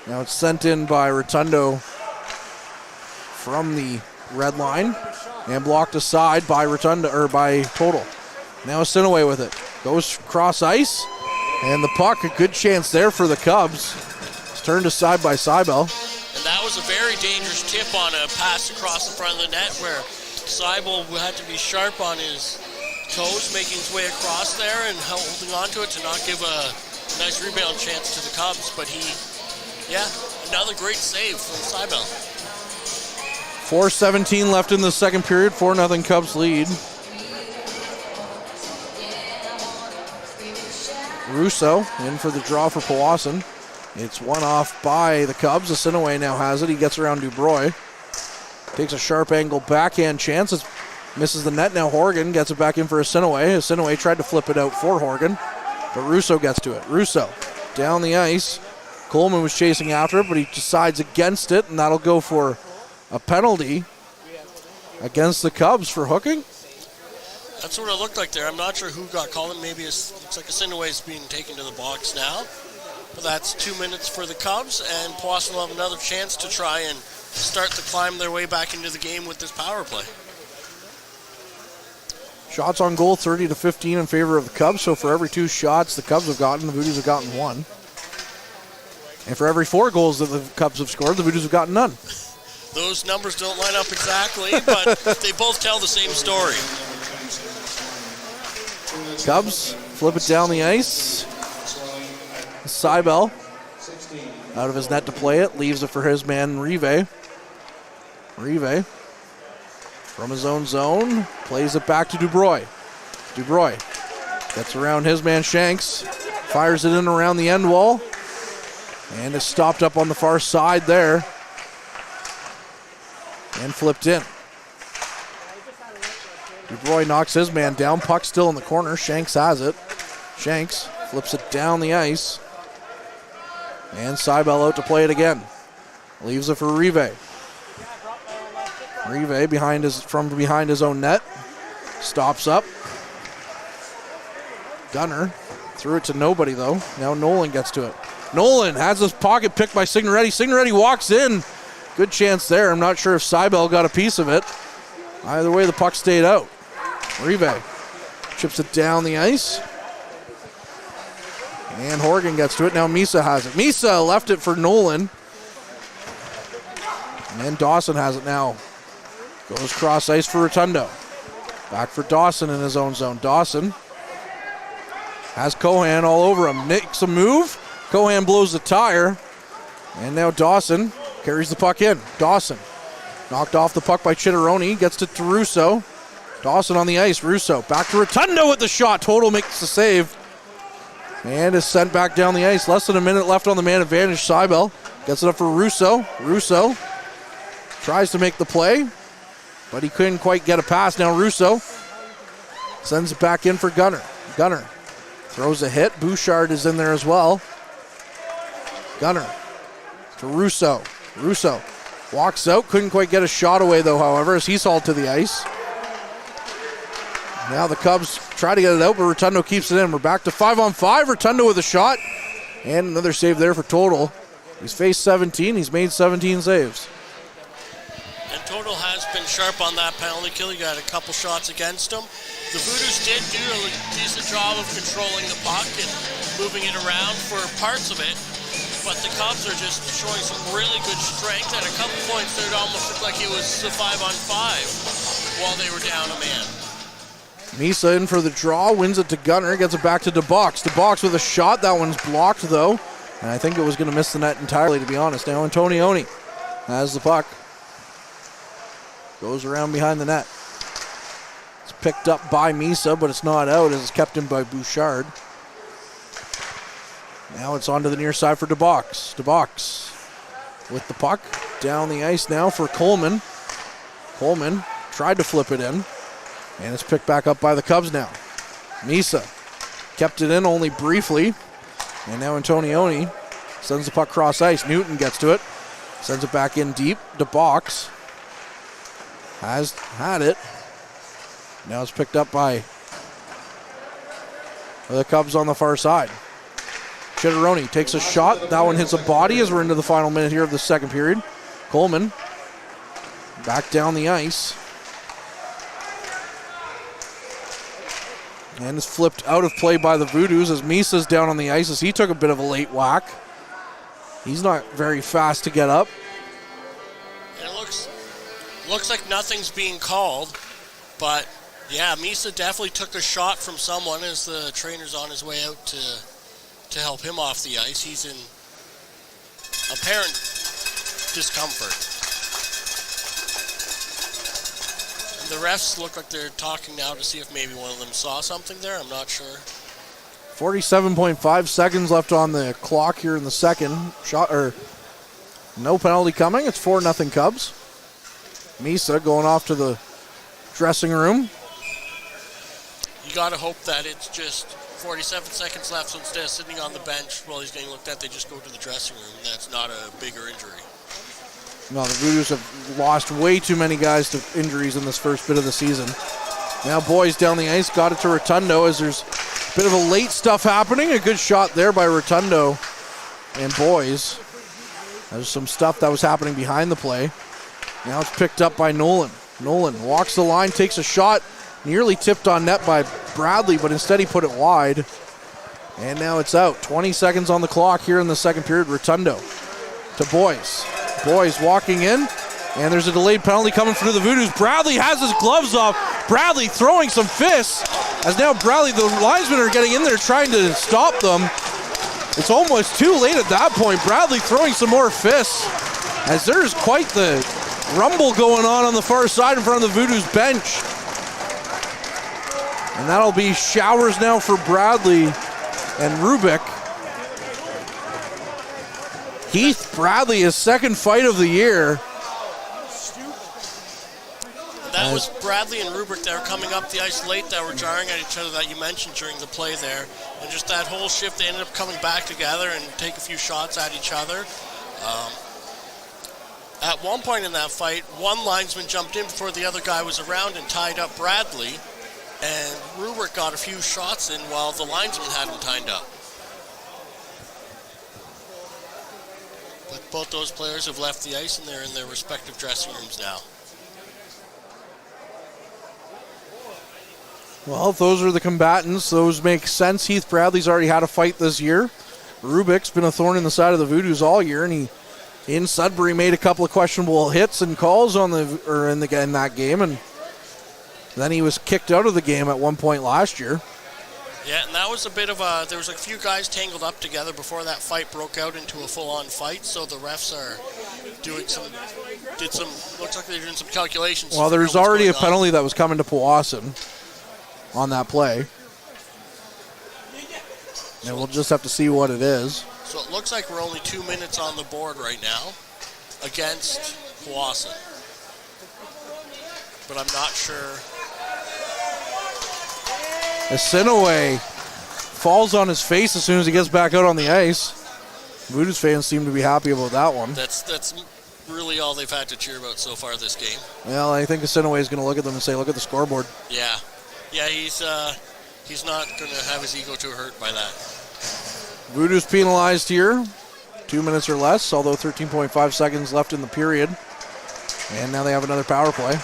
Now it's sent in by Rotundo from the red line and blocked aside by Rotundo, or by Total. Now Asinaway with it. Goes cross ice, and the puck, a good chance there for the Cubs. It's turned aside by Seibel. And that was a very dangerous tip on a pass across the front of the net where Seibel had to be sharp on his toes, making his way across there and holding on to it to not give a nice rebound chance to the Cubs. But another great save from Seibel. 4:17 left in the second period, 4-0 Cubs lead. Russo in for the draw for Powassan. It's one off by the Cubs. Asinaway now has it. He gets around Dubroy. Takes a sharp angle backhand chance. It misses the net. Now Horgan gets it back in for Asinaway. Asinaway tried to flip it out for Horgan, but Russo gets to it. Russo down the ice. Coleman was chasing after it, but he decides against it, and that'll go for a penalty against the Cubs for hooking. That's what it looked like there. I'm not sure who got called. Maybe it looks like Asinaway is being taken to the box now. But that's 2 minutes for the Cubs, and Powassan will have another chance to try and start to climb their way back into the game with this power play. Shots on goal, 30-15 in favor of the Cubs. So for every 2 shots the Cubs have gotten, the Voodoos have gotten 1. And for every 4 goals that the Cubs have scored, the Voodoos have gotten none. Those numbers don't line up exactly, but they both tell the same story. Cubs flip it down the ice. Seibel out of his net to play it. Leaves it for his man, Rive. Rive from his own zone. Plays it back to Dubroy. Dubroy gets around his man, Shanks. Fires it in around the end wall. And is stopped up on the far side there. And flipped in. Dubroy knocks his man down. Puck still in the corner. Shanks has it. Shanks flips it down the ice. And Seibel out to play it again. Leaves it for Rive. Rive from behind his own net. Stops up. Gunner threw it to nobody though. Now Nolan gets to it. Nolan has his pocket picked by Signoretti. Signoretti walks in. Good chance there. I'm not sure if Seibel got a piece of it. Either way, the puck stayed out. Rive chips it down the ice. And Horgan gets to it. Now Misa has it. Misa left it for Nolan. And Dawson has it now. Goes cross ice for Rotundo. Back for Dawson in his own zone. Dawson has Cohan all over him. Makes a move. Cohan blows the tire. And now Dawson carries the puck in. Dawson knocked off the puck by Chitteroni. Gets it to Russo. Dawson on the ice. Russo back to Rotundo with the shot. Total makes the save. And is sent back down the ice. Less than a minute left on the man advantage. Seibel gets it up for Russo. Russo tries to make the play, but he couldn't quite get a pass. Now Russo sends it back in for Gunner. Gunner throws a hit. Bouchard is in there as well. Gunner to Russo. Russo walks out. Couldn't quite get a shot away though, however, as he's hauled to the ice. Now the Cubs try to get it out, but Rotundo keeps it in. We're back to 5-on-5. Rotundo with a shot. And another save there for Total. He's faced 17. He's made 17 saves. And Total has been sharp on that penalty kill. He got a couple shots against him. The Voodoos did do a decent job of controlling the puck and moving it around for parts of it. But the Cubs are just showing some really good strength. At a couple points there, it almost looked like it was a 5-on-5 while they were down a man. Misa in for the draw, wins it to Gunner, gets it back to DeBox. DeBox with a shot, that one's blocked though. And I think it was going to miss the net entirely, to be honest. Now Antonioni has the puck. Goes around behind the net. It's picked up by Misa, but it's not out as it's kept in by Bouchard. Now it's onto the near side for DeBox. DeBox with the puck. Down the ice now for Coleman. Coleman tried to flip it in. And it's picked back up by the Cubs now. Misa kept it in only briefly. And now Antonioni sends the puck cross ice. Newton gets to it. Sends it back in deep. DeBox has had it. Now it's picked up by the Cubs on the far side. Chitteroni takes a shot. That one hits a body as we're into the final minute here of the second period. Coleman back down the ice. And is flipped out of play by the Voodoos as Misa's down on the ice as he took a bit of a late whack. He's not very fast to get up. And it looks like nothing's being called, but yeah, Misa definitely took a shot from someone as the trainer's on his way out to help him off the ice. He's in apparent discomfort. The refs look like they're talking now to see if maybe one of them saw something there. I'm not sure. 47.5 seconds left on the clock here in the second. No penalty coming. It's 4-0 Cubs. Misa going off to the dressing room. You got to hope that it's just 47 seconds left, so instead of sitting on the bench while he's getting looked at, they just go to the dressing room. That's not a bigger injury. No, the Voodoos have lost way too many guys to injuries in this first bit of the season. Now Boys down the ice, got it to Rotundo as there's a bit of a late stuff happening. A good shot there by Rotundo and Boys. There's some stuff that was happening behind the play. Now it's picked up by Nolan. Nolan walks the line, takes a shot, nearly tipped on net by Bradley, but instead he put it wide. And now it's out. 20 seconds on the clock here in the second period. Rotundo to Boys. Boys walking in, and there's a delayed penalty coming through the Voodoos. Bradley has his gloves off. Bradley throwing some fists, as now Bradley, the linesmen are getting in there trying to stop them. It's almost too late at that point. Bradley throwing some more fists, as there's quite the rumble going on the far side in front of the Voodoos bench. And that'll be showers now for Bradley and Rubik. Heath Bradley, his second fight of the year. That was Bradley and Rubik that were coming up the ice late that were jarring at each other that you mentioned during the play there. And just that whole shift, they ended up coming back together and take a few shots at each other. At one point in that fight, one linesman jumped in before the other guy was around and tied up Bradley. And Rubik got a few shots in while the linesman had him tied up. But both those players have left the ice and they're in their respective dressing rooms now. Well, if those are the combatants, those make sense. Heath Bradley's already had a fight this year. Rubik's been a thorn in the side of the Voodoos all year, and he in Sudbury made a couple of questionable hits and calls in that game, and then he was kicked out of the game at one point last year. Yeah, and that was a bit of there was a few guys tangled up together before that fight broke out into a full-on fight, so the refs are looks like they're doing some calculations. Well, there's already a penalty that was coming to Powassan on that play. And we'll just have to see what it is. So it looks like we're only 2 minutes on the board right now against Powassan. But I'm not sure. Asinaway falls on his face as soon as he gets back out on the ice. Voodoos fans seem to be happy about that one. That's really all they've had to cheer about so far this game. Well, I think Asinaway is going to look at them and say, look at the scoreboard. Yeah, he's not going to have his ego too hurt by that. Voodoos penalized here. 2 minutes or less, although 13.5 seconds left in the period. And now they have another power play.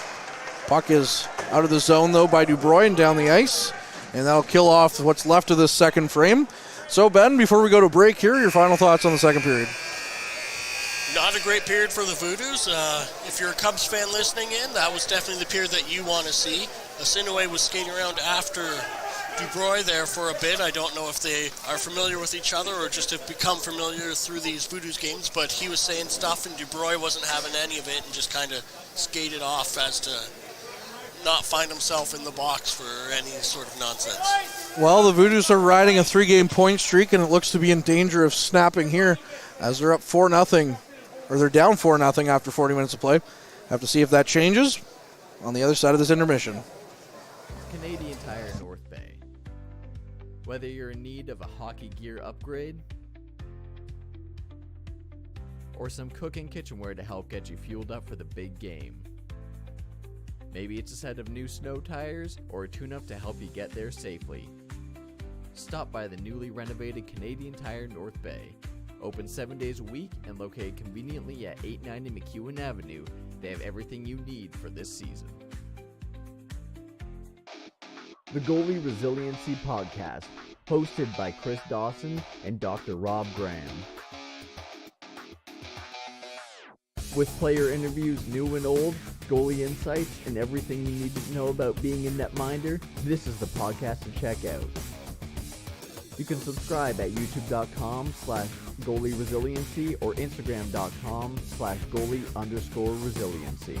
Puck is out of the zone, though, by Dubroy and down the ice. And that'll kill off what's left of this second frame. So, Ben, before we go to break here, your final thoughts on the second period. Not a great period for the Voodoos. If you're a Cubs fan listening in, that was definitely the period that you want to see. Asinaway was skating around after Dubroy there for a bit. I don't know if they are familiar with each other or just have become familiar through these Voodoos games, but he was saying stuff and Dubroy wasn't having any of it and just kind of skated off as to not find himself in the box for any sort of nonsense. Well, the Voodoos are riding a 3-game point streak, and it looks to be in danger of snapping here as they're up 4-0, or they're down 4-0 after 40 minutes of play. Have to see if that changes on the other side of this intermission. Canadian Tire North Bay. Whether you're in need of a hockey gear upgrade or some cooking kitchenware to help get you fueled up for the big game. Maybe it's a set of new snow tires or a tune-up to help you get there safely. Stop by the newly renovated Canadian Tire North Bay. Open 7 days a week and located conveniently at 890 McEwen Avenue. They have everything you need for this season. The Goalie Resiliency Podcast, hosted by Chris Dawson and Dr. Rob Graham. With player interviews new and old, goalie insights, and everything you need to know about being a netminder, this is the podcast to check out. You can subscribe at youtube.com/goalieresiliency or instagram.com/goalie_resiliency.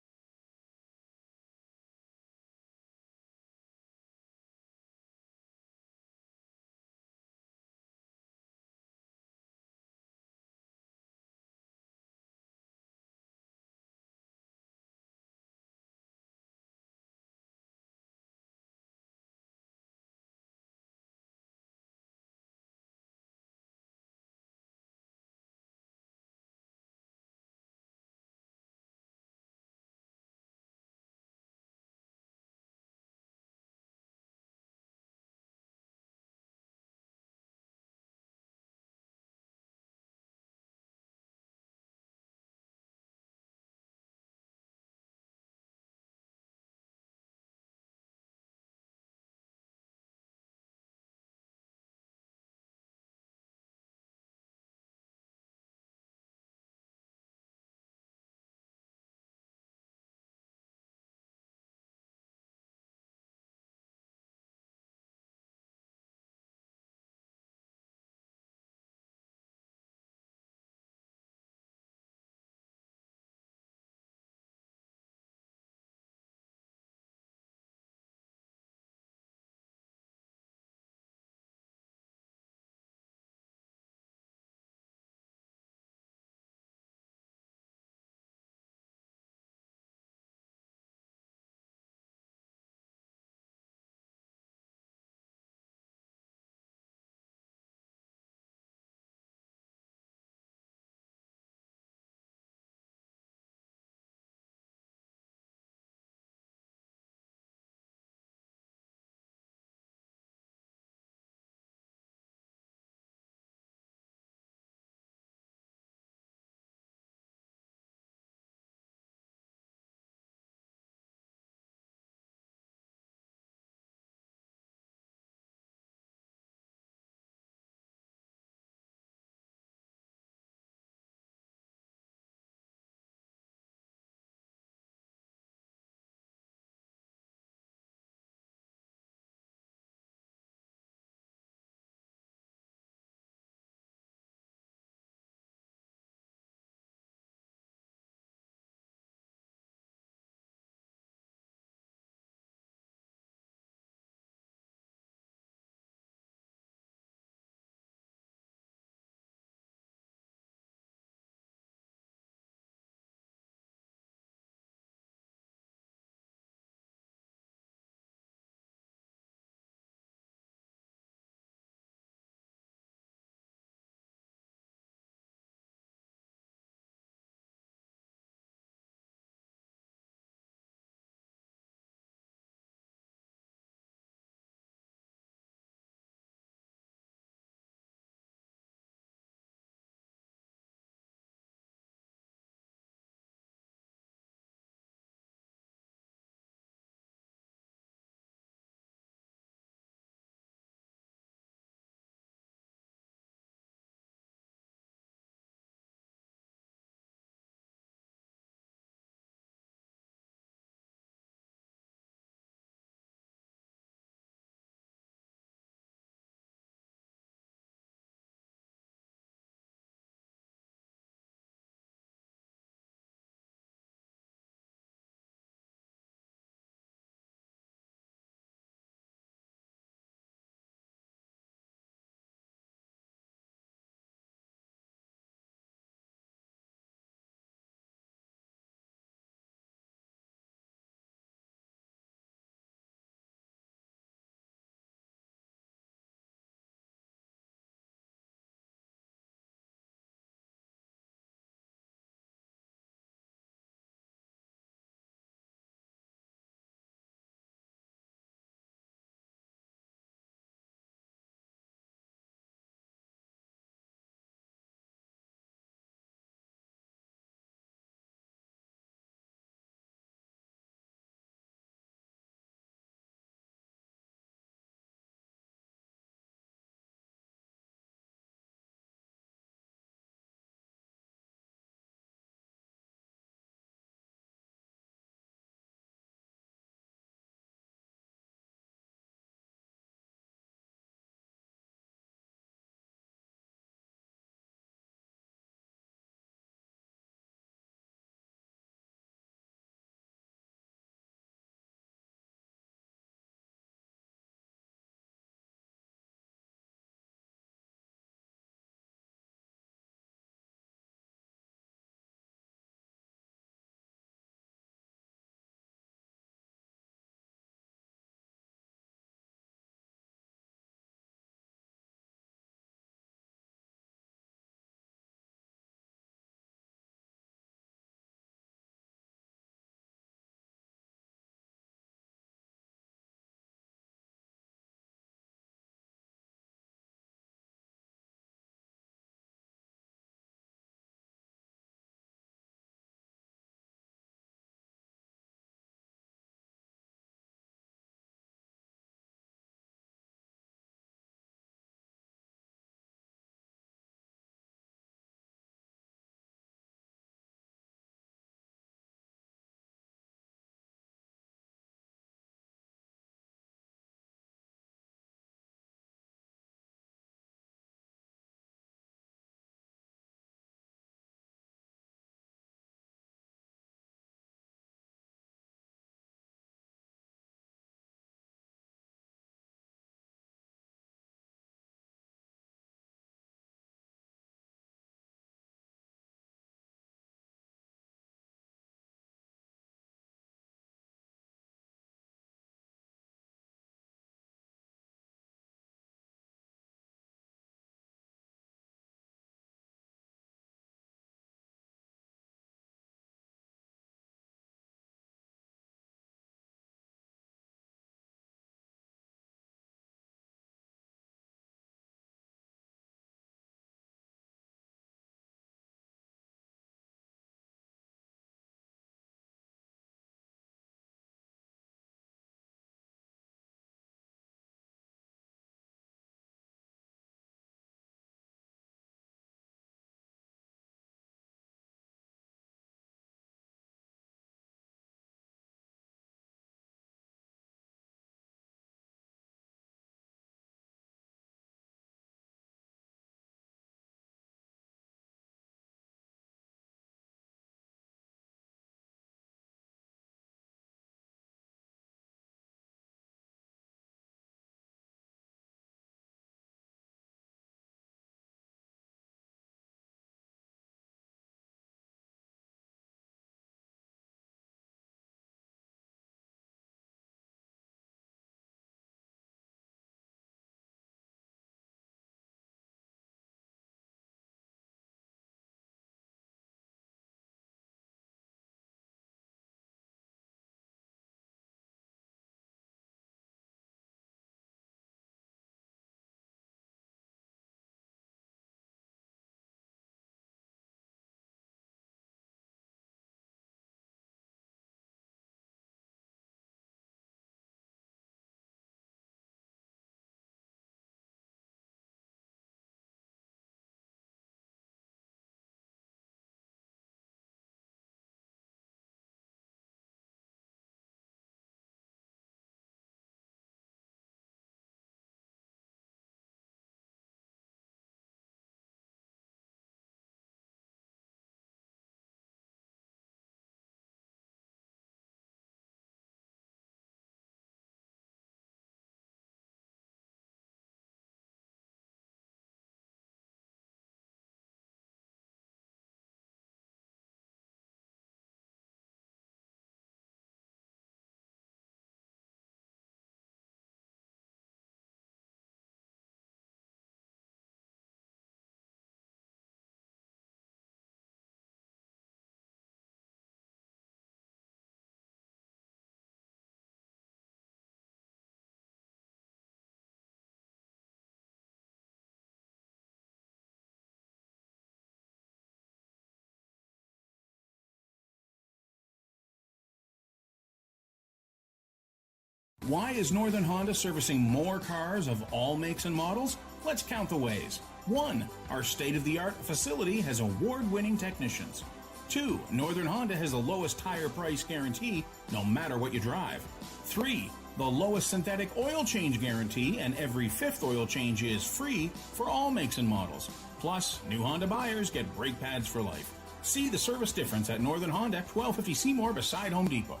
Why is Northern Honda servicing more cars of all makes and models? Let's count the ways. 1. Our state-of-the-art facility has award-winning technicians. 2. Northern Honda has the lowest tire price guarantee, no matter what you drive. 3. The lowest synthetic oil change guarantee, and every 5th oil change is free for all makes and models. Plus, new Honda buyers get brake pads for life. See the service difference at Northern Honda, 1250 Seymour beside Home Depot.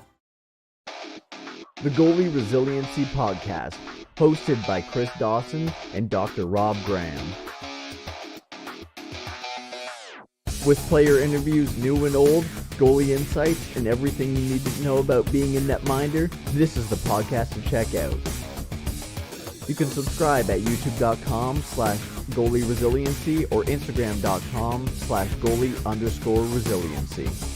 The Goalie Resiliency Podcast, hosted by Chris Dawson and Dr. Rob Graham. With player interviews new and old, goalie insights, and everything you need to know about being a netminder, this is the podcast to check out. You can subscribe at youtube.com/goalie-resiliency or instagram.com/goalie_resiliency.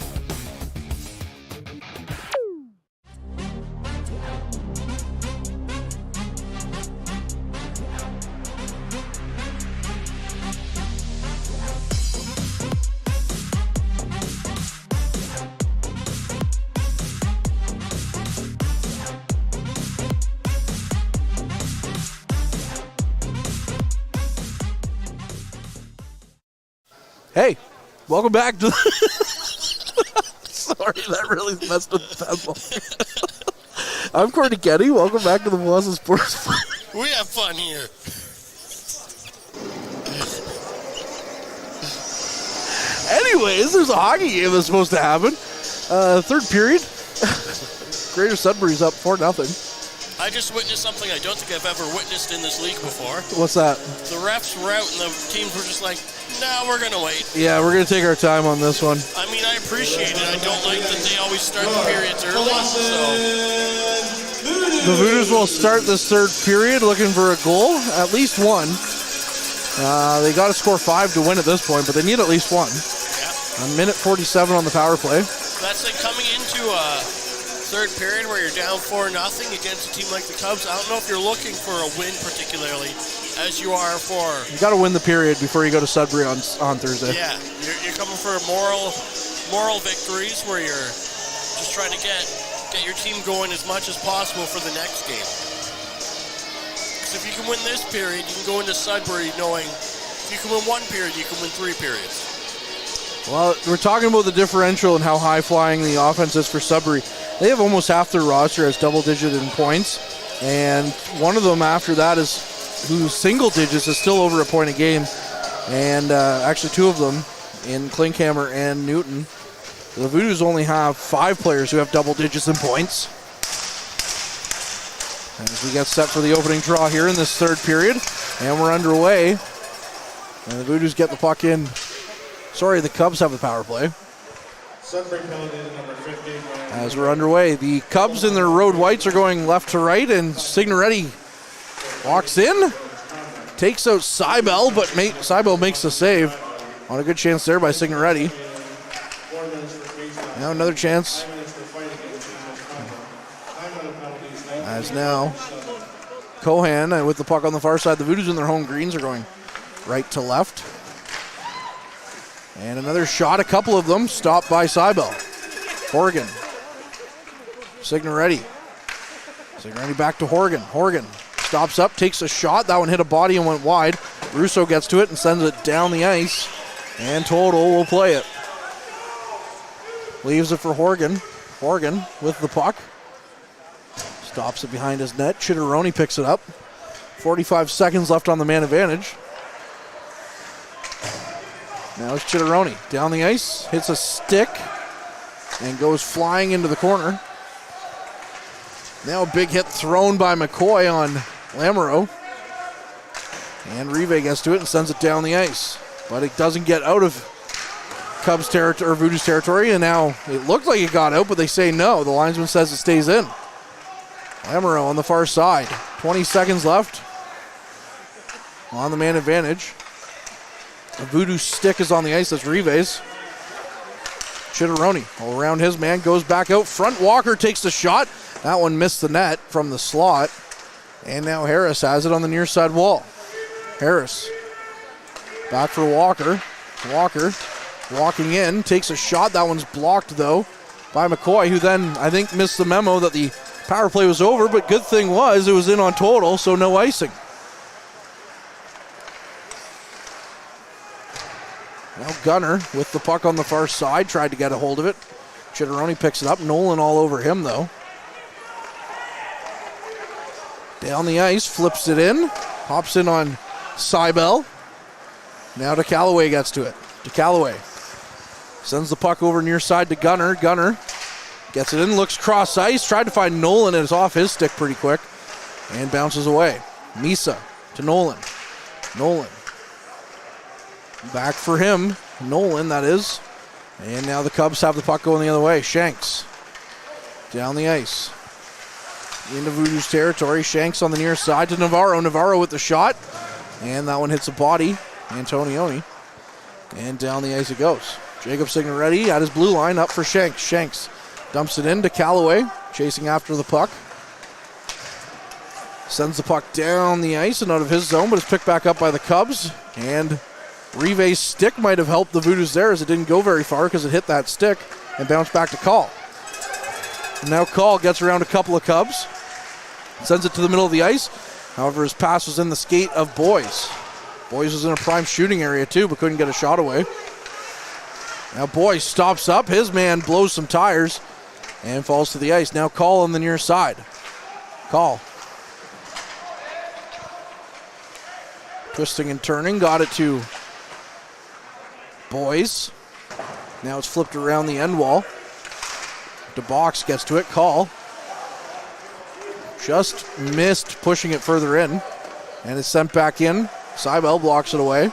Hey, welcome back to Sorry, that really messed with the pencil. I'm Courtney Kenny. Welcome back to the Powassan Sportsplex. We have fun here. Anyways, there's a hockey game that's supposed to happen. Third period. Greater Sudbury's up 4-0. I just witnessed something I don't think I've ever witnessed in this league before. What's that? The refs were out and the teams were just like, nah, we're going to wait. Yeah, we're going to take our time on this one. I mean, I appreciate it. I don't like that they always start the periods early. The Voodoos will start this third period looking for a goal, at least one. They got to score 5 to win at this point, but they need at least one. Yeah. A minute 47 on the power play. That's like coming into a third period where you're down 4-0 against a team like the Cubs. I don't know if you're looking for a win particularly, as you are for... You got to win the period before you go to Sudbury on Thursday. Yeah, you're coming for moral victories where you're just trying to get your team going as much as possible for the next game. Because if you can win this period, you can go into Sudbury knowing if you can win one period, you can win 3 periods. Well, we're talking about the differential and how high-flying the offense is for Sudbury. They have almost half their roster as double-digit in points, and one of them after that who's single digits is still over a point a game, and actually 2 of them in Klinkhammer and Newton. The Voodoos only have 5 players who have double digits in points. As we get set for the opening draw here in this third period, and we're underway. And the Voodoos get the puck in. Sorry, the Cubs have the power play. As we're underway, the Cubs in their road whites are going left to right, and Signoretti walks in, takes out Seibel, but Seibel makes the save on a good chance there by Signoretti. Now another chance. As now Cohan with the puck on the far side. The Voodoos in their home greens are going right to left. And another shot, a couple of them, stopped by Seibel. Horgan. Signoretti back to Horgan. Horgan stops up, takes a shot. That one hit a body and went wide. Russo gets to it and sends it down the ice. And Total will play it. Leaves it for Horgan. Horgan with the puck. Stops it behind his net. Chitteroni picks it up. 45 seconds left on the man advantage. Now it's Chitteroni down the ice, hits a stick, and goes flying into the corner. Now a big hit thrown by McCoy on Lamoureux. And Rive gets to it and sends it down the ice. But it doesn't get out of Cubs territory or Voodoos territory, and now it looked like it got out, but they say no. The linesman says it stays in. Lamoureux on the far side. 20 seconds left on the man advantage. The Voodoo stick is on the ice. That's Rive's. Chitteroni all around his man, goes back out front. Walker takes the shot. That one missed the net from the slot. And now Harris has it on the near side wall. Harris back for Walker. Walker walking in, takes a shot. That one's blocked though by McCoy, who then I think missed the memo that the Power play was over, but good thing was it was in on total, so no icing. Now Gunner with the puck on the far side, tried to get a hold of it. Chitteroni picks it up. Nolan all over him, though. Down the ice, flips it in. Hops in on Seibel. Now DeCallaway gets to it. DeCallaway sends the puck over near side to Gunner. Gunner gets it in, looks cross ice. Tried to find Nolan, and it's off his stick pretty quick. And bounces away. Misa to Nolan. Nolan. Back for him. Nolan, that is. And now the Cubs have the puck going the other way. Shanks down the ice. Into Voodoos territory. Shanks on the near side to Navarro. Navarro with the shot. And that one hits the body. Antonioni. And down the ice it goes. Jacob Signoretti at his blue line up for Shanks. Shanks dumps it in to Callaway. Chasing after the puck. Sends the puck down the ice and out of his zone, but it's picked back up by the Cubs. And Rive's stick might have helped the Voodoos there as it didn't go very far because it hit that stick and bounced back to Call. And now Call gets around a couple of Cubs. Sends it to the middle of the ice. However, his pass was in the skate of Boys. Boys was in a prime shooting area too, but couldn't get a shot away. Now Boys stops up. His man blows some tires and falls to the ice. Now Call on the near side. Call. Twisting and turning. Got it to Boys. Now it's flipped around the end wall. DeBox gets to it. Call. Just missed pushing it further in. And it's sent back in. Seibel blocks it away.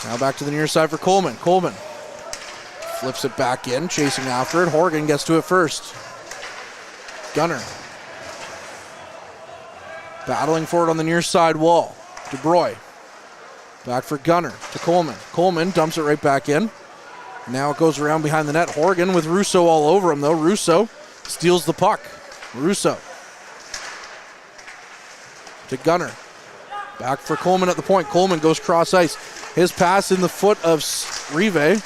Now back to the near side for Coleman. Coleman flips it back in, chasing after it. Horgan gets to it first. Gunner. Battling for it on the near side wall. DeBroy. Back for Gunner to Coleman. Coleman dumps it right back in. Now it goes around behind the net. Horgan with Russo all over him, though. Russo steals the puck. Russo to Gunner. Back for Coleman at the point. Coleman goes cross ice. His pass in the foot of Rive.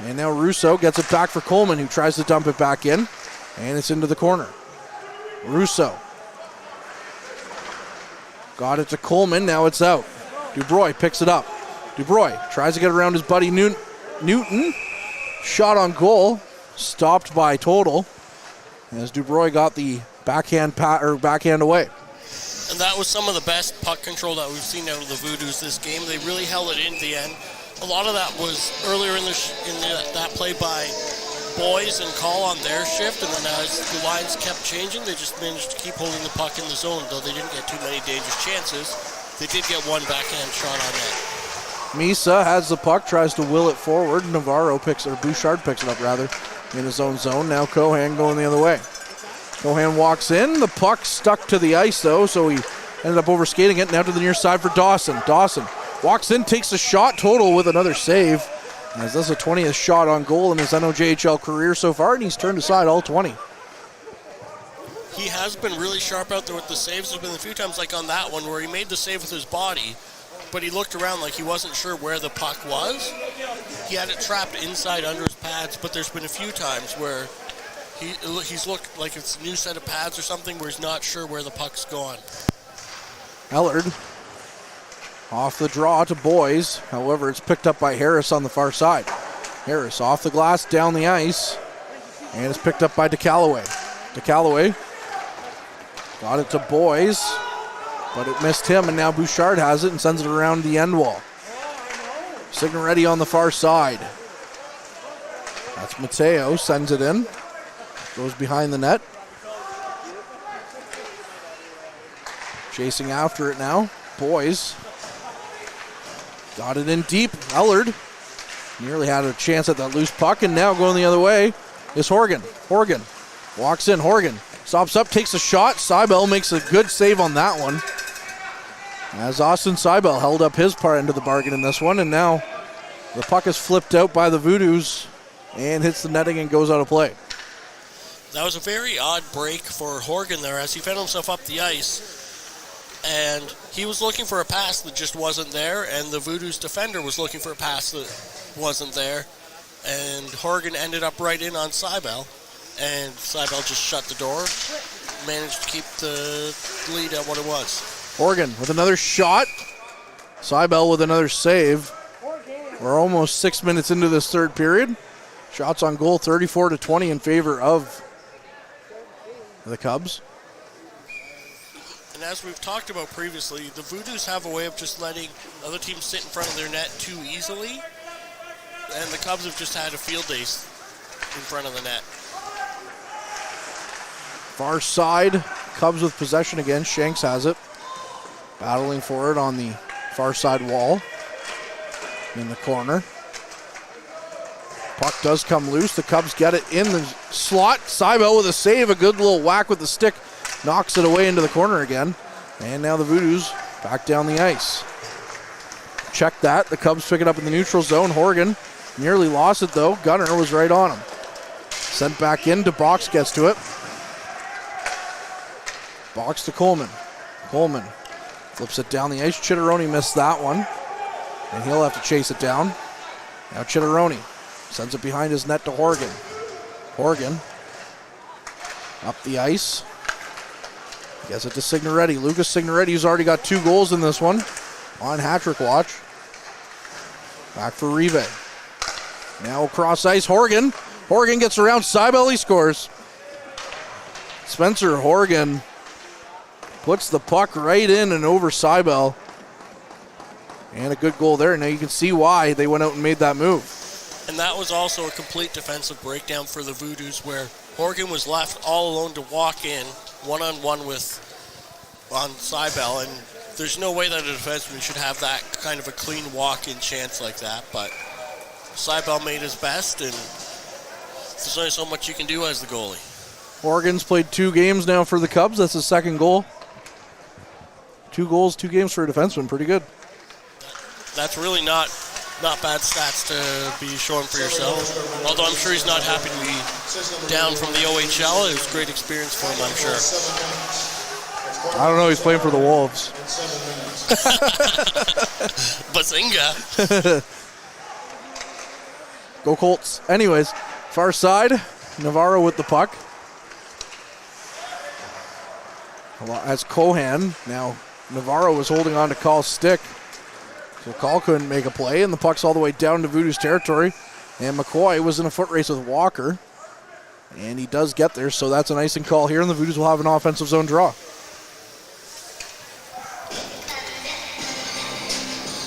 And now Russo gets it back for Coleman, who tries to dump it back in. And it's into the corner. Russo. Got it to Coleman. Now it's out. DuBroy picks it up. DuBroy tries to get around his buddy Newton. Shot on goal. Stopped by Total. As DuBroy got the backhand away. And that was some of the best puck control that we've seen out of the Voodoos this game. They really held it in at the end. A lot of that was earlier in that play by Boys and Call on their shift, and then as the lines kept changing, they just managed to keep holding the puck in the zone. Though they didn't get too many dangerous chances, they did get one backhand shot on net. Misa has the puck, tries to will it forward. Bouchard picks it up rather in his own zone. Now Cohan going the other way. Cohan walks in. The puck stuck to the ice, though, so he ended up overskating it. Now to the near side for Dawson. Dawson walks in, takes a shot. Total with another save. As that's a 20th shot on goal in his NOJHL career so far, and he's turned aside all 20. He has been really sharp out there with the saves. There's been a few times like on that one where he made the save with his body, but he looked around like he wasn't sure where the puck was. He had it trapped inside under his pads, but there's been a few times where he's looked like it's a new set of pads or something where he's not sure where the puck's gone. Ellard off the draw to Boys. However, it's picked up by Harris on the far side. Harris off the glass, down the ice, and it's picked up by DeCallaway. DeCallaway got it to Boys, but it missed him, and now Bouchard has it and sends it around the end wall. Signoretti on the far side. That's Mateo, sends it in. Goes behind the net. Chasing after it now. Boys. Got it in deep. Ellard nearly had a chance at that loose puck, and now going the other way is Horgan. Horgan walks in. Horgan stops up, takes a shot. Seibel makes a good save on that one. As Austin Seibel held up his part into the bargain in this one, and now the puck is flipped out by the Voodoos and hits the netting and goes out of play. That was a very odd break for Horgan there as he found himself up the ice. And he was looking for a pass that just wasn't there, and the Voodoos defender was looking for a pass that wasn't there. And Horgan ended up right in on Seibel. and Sudbury just shut the door. Managed to keep the lead at what it was. Horgan with another shot. Sudbury with another save. We're almost 6 minutes into this third period. Shots on goal, 34-20 in favor of the Cubs. And as we've talked about previously, the Voodoos have a way of just letting other teams sit in front of their net too easily. And the Cubs have just had a field day in front of the net. Far side, Cubs with possession again. Shanks has it. Battling for it on the far side wall in the corner. Puck does come loose. The Cubs get it in the slot. Sudbury with a save. A good little whack with the stick. Knocks it away into the corner again. And now the Voodoos back down the ice. Check that. The Cubs pick it up in the neutral zone. Horgan nearly lost it though. Gunner was right on him. Sent back in to Box, gets to it. Box to Coleman. Coleman flips it down the ice. Chitteroni missed that one. And he'll have to chase it down. Now Chitteroni sends it behind his net to Horgan. Horgan up the ice. Gets it to Signoretti. Lucas Signoretti's already got 2 goals in this one. On hat-trick watch. Back for Rive. Now across ice, Horgan. Horgan gets around, Sudbury scores. Spencer Horgan puts the puck right in and over Sudbury. And a good goal there. Now you can see why they went out and made that move. And that was also a complete defensive breakdown for the Voodoos, where Horgan was left all alone to walk in one-on-one on Sudbury, and there's no way that a defenseman should have that kind of a clean walk-in chance like that, but Sudbury made his best, and there's only so much you can do as the goalie. Horgan's played 2 games now for the Cubs. That's his second goal. 2 goals, 2 games for a defenseman. Pretty good. That's really not bad stats to be showing for yourself. Although I'm sure he's not happy to be down from the OHL. It was a great experience for him, I'm sure. I don't know. He's playing for the Wolves. Bazinga. Go Colts. Anyways, far side, Navarro with the puck. As Cohan, now Navarro was holding on to Call's stick. So Call couldn't make a play, and the puck's all the way down to Voodoos territory. And McCoy was in a foot race with Walker. And he does get there, so that's an icing call here, and the Voodoos will have an offensive zone draw.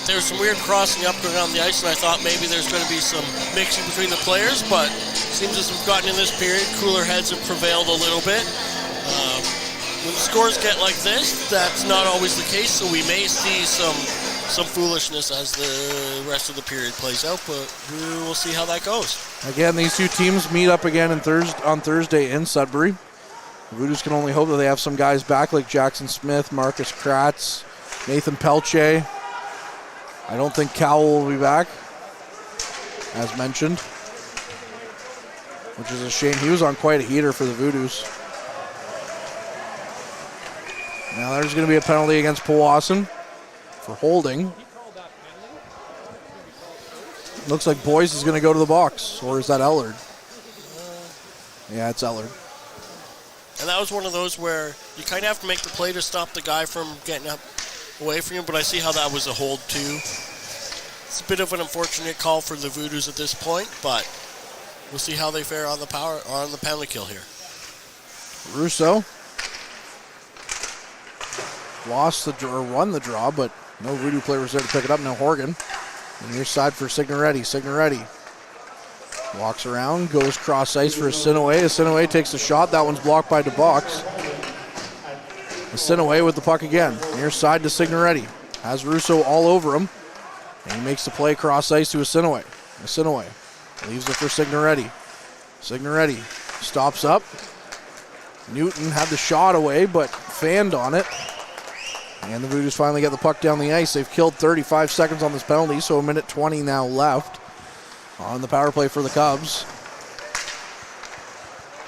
There's some weird crossing up going on the ice, and I thought maybe there's going to be some mixing between the players, but it seems as we've gotten in this period, cooler heads have prevailed a little bit. When the scores get like this, that's not always the case, so we may see some foolishness as the rest of the period plays out, but we'll see how that goes. Again, these 2 teams meet up again on Thursday in Sudbury. The Voodoos can only hope that they have some guys back like Jackson Smith, Marcus Kratz, Nathan Pelche. I don't think Cowell will be back, as mentioned, which is a shame. He was on quite a heater for the Voodoos. Now there's going to be a penalty against Powassan for holding. Looks like Boyce is going to go to the box, or is that Ellard? Yeah, it's Ellard. And that was one of those where you kind of have to make the play to stop the guy from getting up away from you, but I see how that was a hold too. It's a bit of an unfortunate call for the Voodoos at this point, but we'll see how they fare on the penalty kill here. Russo won the draw, but no Voodoo player was there to pick it up. Now Horgan, on your side for Signoretti. Signoretti walks around, goes cross ice for Asinaway. Asinaway takes a shot. That one's blocked by DeBox. Asinaway with the puck again. Near side to Signoretti. Has Russo all over him. And he makes the play cross ice to Asinaway. Asinaway leaves it for Signoretti. Signoretti stops up. Newton had the shot away, but fanned on it. And the Voodoos finally get the puck down the ice. They've killed 35 seconds on this penalty, so a minute 20 now left on the power play for the Cubs.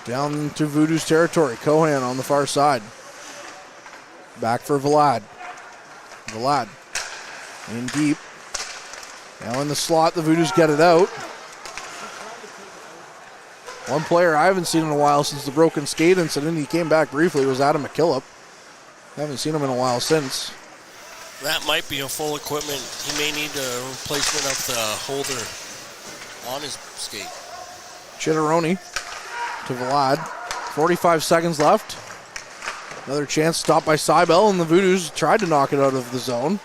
Down to Voodoo's territory. Cohan on the far side. Back for Vlad. Vlad in deep. Now in the slot, the Voodoos get it out. One player I haven't seen in a while since the broken skate incident, he came back briefly, was Adam McKillop. Haven't seen him in a while since. That might be a full equipment. He may need a replacement of the holder on his skate. Chitteroni to Vlad. 45 seconds left. Another chance stopped by Cybele, and the Voodoos tried to knock it out of the zone,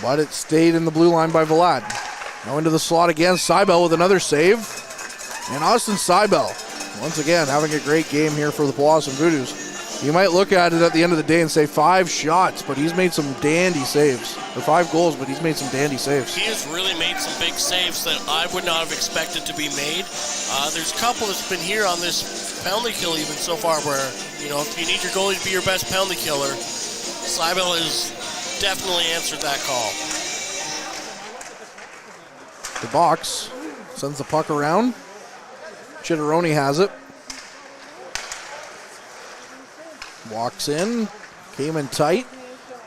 but it stayed in the blue line by Vlad. Now into the slot again, Cybele with another save. And Austin Cybele, once again, having a great game here for the Powassan Voodoos. You might look at it at the end of the day and say 5 shots, but he's made some dandy saves. Or 5 goals, but he's made some dandy saves. He has really made some big saves that I would not have expected to be made. There's a couple that's been here on this penalty kill even so far where, you know, if you need your goalie to be your best penalty killer, Cybele has definitely answered that call. The box sends the puck around. Chitteroni has it. Walks in, came in tight.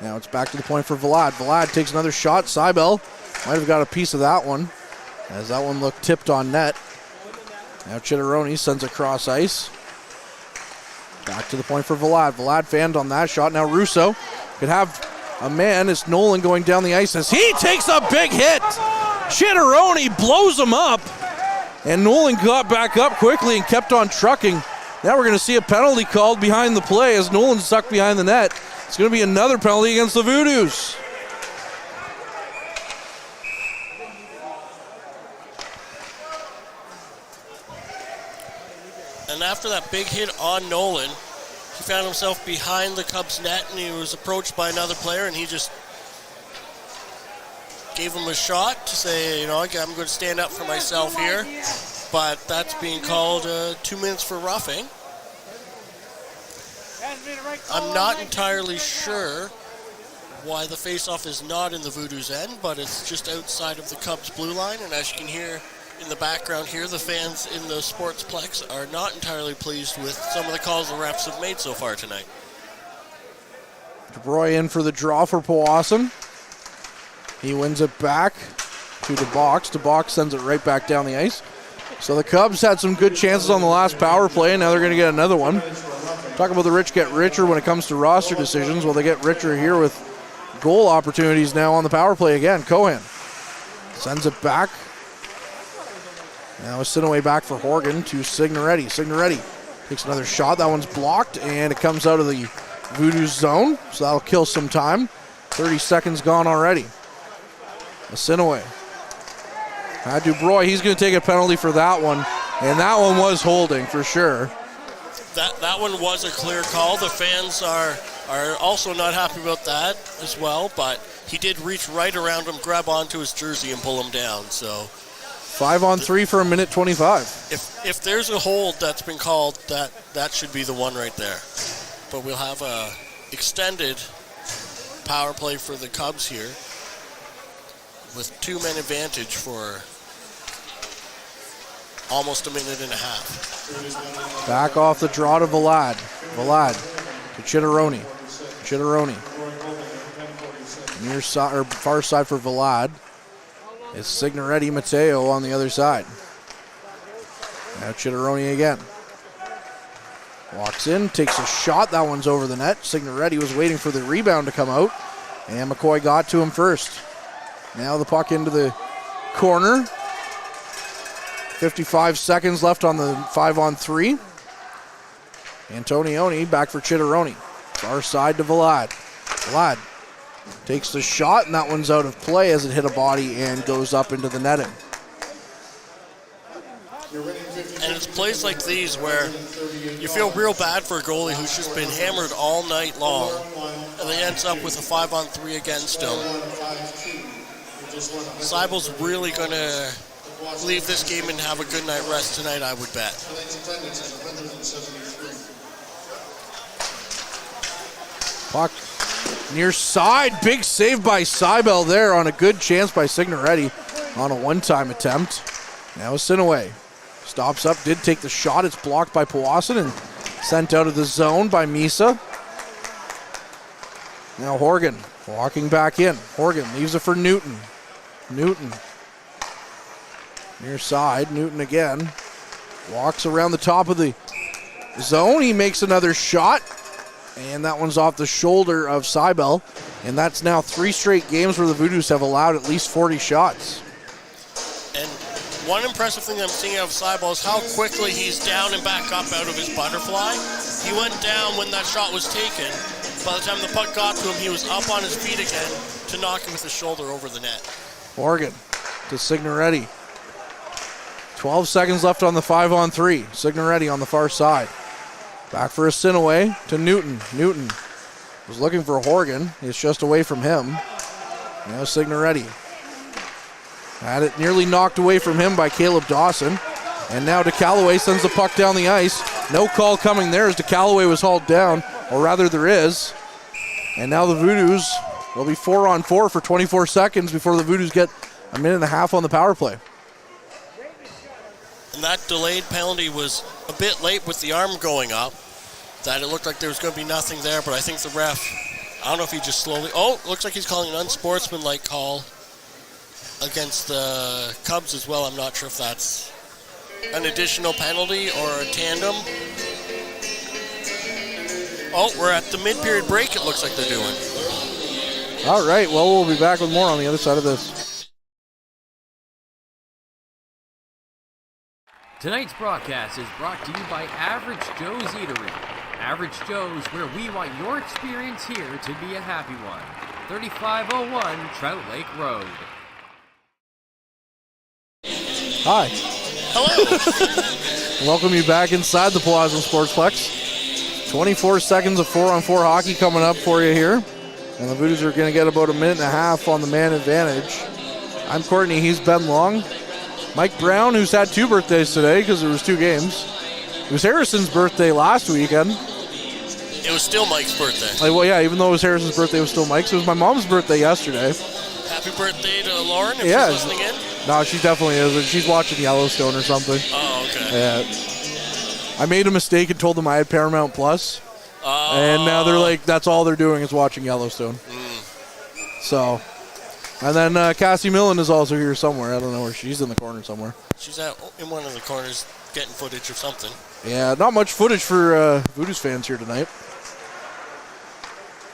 Now it's back to the point for Vlad. Vlad takes another shot. Cybele might have got a piece of that one, as that one looked tipped on net. Now Chitteroni sends it cross ice. Back to the point for Vlad. Vlad fanned on that shot. Now Russo could have a man. It's Nolan going down the ice as he takes a big hit. Chitteroni blows him up, and Nolan got back up quickly and kept on trucking. Now we're going to see a penalty called behind the play as Nolan's stuck behind the net. It's going to be another penalty against the Voodoos. And after that big hit on Nolan, he found himself behind the Cubs net, and he was approached by another player, and he just gave him a shot to say, you know, I'm going to stand up for myself here. But that's being called 2 minutes for roughing. I'm not entirely sure why the faceoff is not in the Voodoos' end, but it's just outside of the Cubs' blue line. And as you can hear in the background here, the fans in the Sportsplex are not entirely pleased with some of the calls the refs have made so far tonight. DeBroy in for the draw for Powassan. He wins it back to the box. The box sends it right back down the ice. So the Cubs had some good chances on the last power play, and now they're going to get another one. Talk about the rich get richer when it comes to roster decisions. Well, they get richer here with goal opportunities now on the power play again. Cohen sends it back. Now a Sinaway back for Horgan to Signoretti. Signoretti takes another shot. That one's blocked, and it comes out of the Voodoos zone, so that'll kill some time. 30 seconds gone already. A Sinaway. DuBroy, he's going to take a penalty for that one, and that one was holding for sure. That one was a clear call. The fans are also not happy about that as well, but he did reach right around him, grab onto his jersey, and pull him down. So 5-on-3 for 1:25. If there's a hold that's been called, that should be the one right there. But we'll have a extended power play for the Cubs here with 2-man advantage for almost a minute and a half. Back off the draw to Vlad. Vlad to Chitteroni. Chitteroni. Near side, or far side for Vlad. It's Signoretti Mateo on the other side. Now Chitteroni again. Walks in, takes a shot. That one's over the net. Signoretti was waiting for the rebound to come out, and McCoy got to him first. Now the puck into the corner. 55 seconds left on the 5-on-3. Antonioni back for Chitteroni. Far side to Vlad. Vlad takes the shot, and that one's out of play as it hit a body and goes up into the netting. And it's plays like these where you feel real bad for a goalie who's just been hammered all night long, and he ends up with a 5-on-3 against him. Seibel's really going to leave this game and have a good night rest tonight, I would bet. Puck near side. Big save by Cybele there on a good chance by Signoretti on a one-time attempt. Now Sinaway stops up, did take the shot. It's blocked by Powassan and sent out of the zone by Misa. Now Horgan walking back in. Horgan leaves it for Newton. Newton near side. Newton again. Walks around the top of the zone. He makes another shot. And that one's off the shoulder of Seibel. And that's now 3 straight games where the Voodoos have allowed at least 40 shots. And one impressive thing I'm seeing of Seibel is how quickly he's down and back up out of his butterfly. He went down when that shot was taken. By the time the puck got to him, he was up on his feet again to knock him with his shoulder over the net. Morgan to Signoretti. 12 seconds left on the 5-on-3. Signoretti on the far side. Back for a Sinaway to Newton. Newton was looking for Horgan. It's just away from him. Now Signoretti. Had it nearly knocked away from him by Caleb Dawson. And now DeCalloway sends the puck down the ice. No call coming there as DeCalloway was hauled down. Or rather there is. And now the Voodoos will be 4-on-4 for 24 seconds before the Voodoos get a minute and a half on the power play. And that delayed penalty was a bit late with the arm going up. That it looked like there was going to be nothing there, but I think the ref, I don't know if he just slowly... Oh, looks like he's calling an unsportsmanlike call against the Cubs as well. I'm not sure if that's an additional penalty or a tandem. Oh, we're at the mid-period break, it looks like they're doing. All right, well, we'll be back with more on the other side of this. Tonight's broadcast is brought to you by Average Joe's Eatery. Average Joe's, where we want your experience here to be a happy one. 3501 Trout Lake Road. Hi. Hello. Welcome you back inside the Powassan Sportsplex. 24 seconds of 4-on-4 hockey coming up for you here. And the Voodoos are going to get about a minute and a half on the man advantage. I'm Courtney, he's Ben Long. Mike Brown, who's had 2 birthdays today because there was 2 games. It was Harrison's birthday last weekend. It was still Mike's birthday. Well, yeah, even though it was Harrison's birthday, it was still Mike's. It was my mom's birthday yesterday. Happy birthday to Lauren, if she's listening in. No, she definitely is. She's watching Yellowstone or something. Oh, okay. Yeah. I made a mistake and told them I had Paramount Plus. And now they're like, that's all they're doing is watching Yellowstone. So, and then Cassie Millen is also here somewhere. I don't know where. She's in the corner somewhere. She's out in one of the corners getting footage of something. Yeah, not much footage for Voodoos fans here tonight.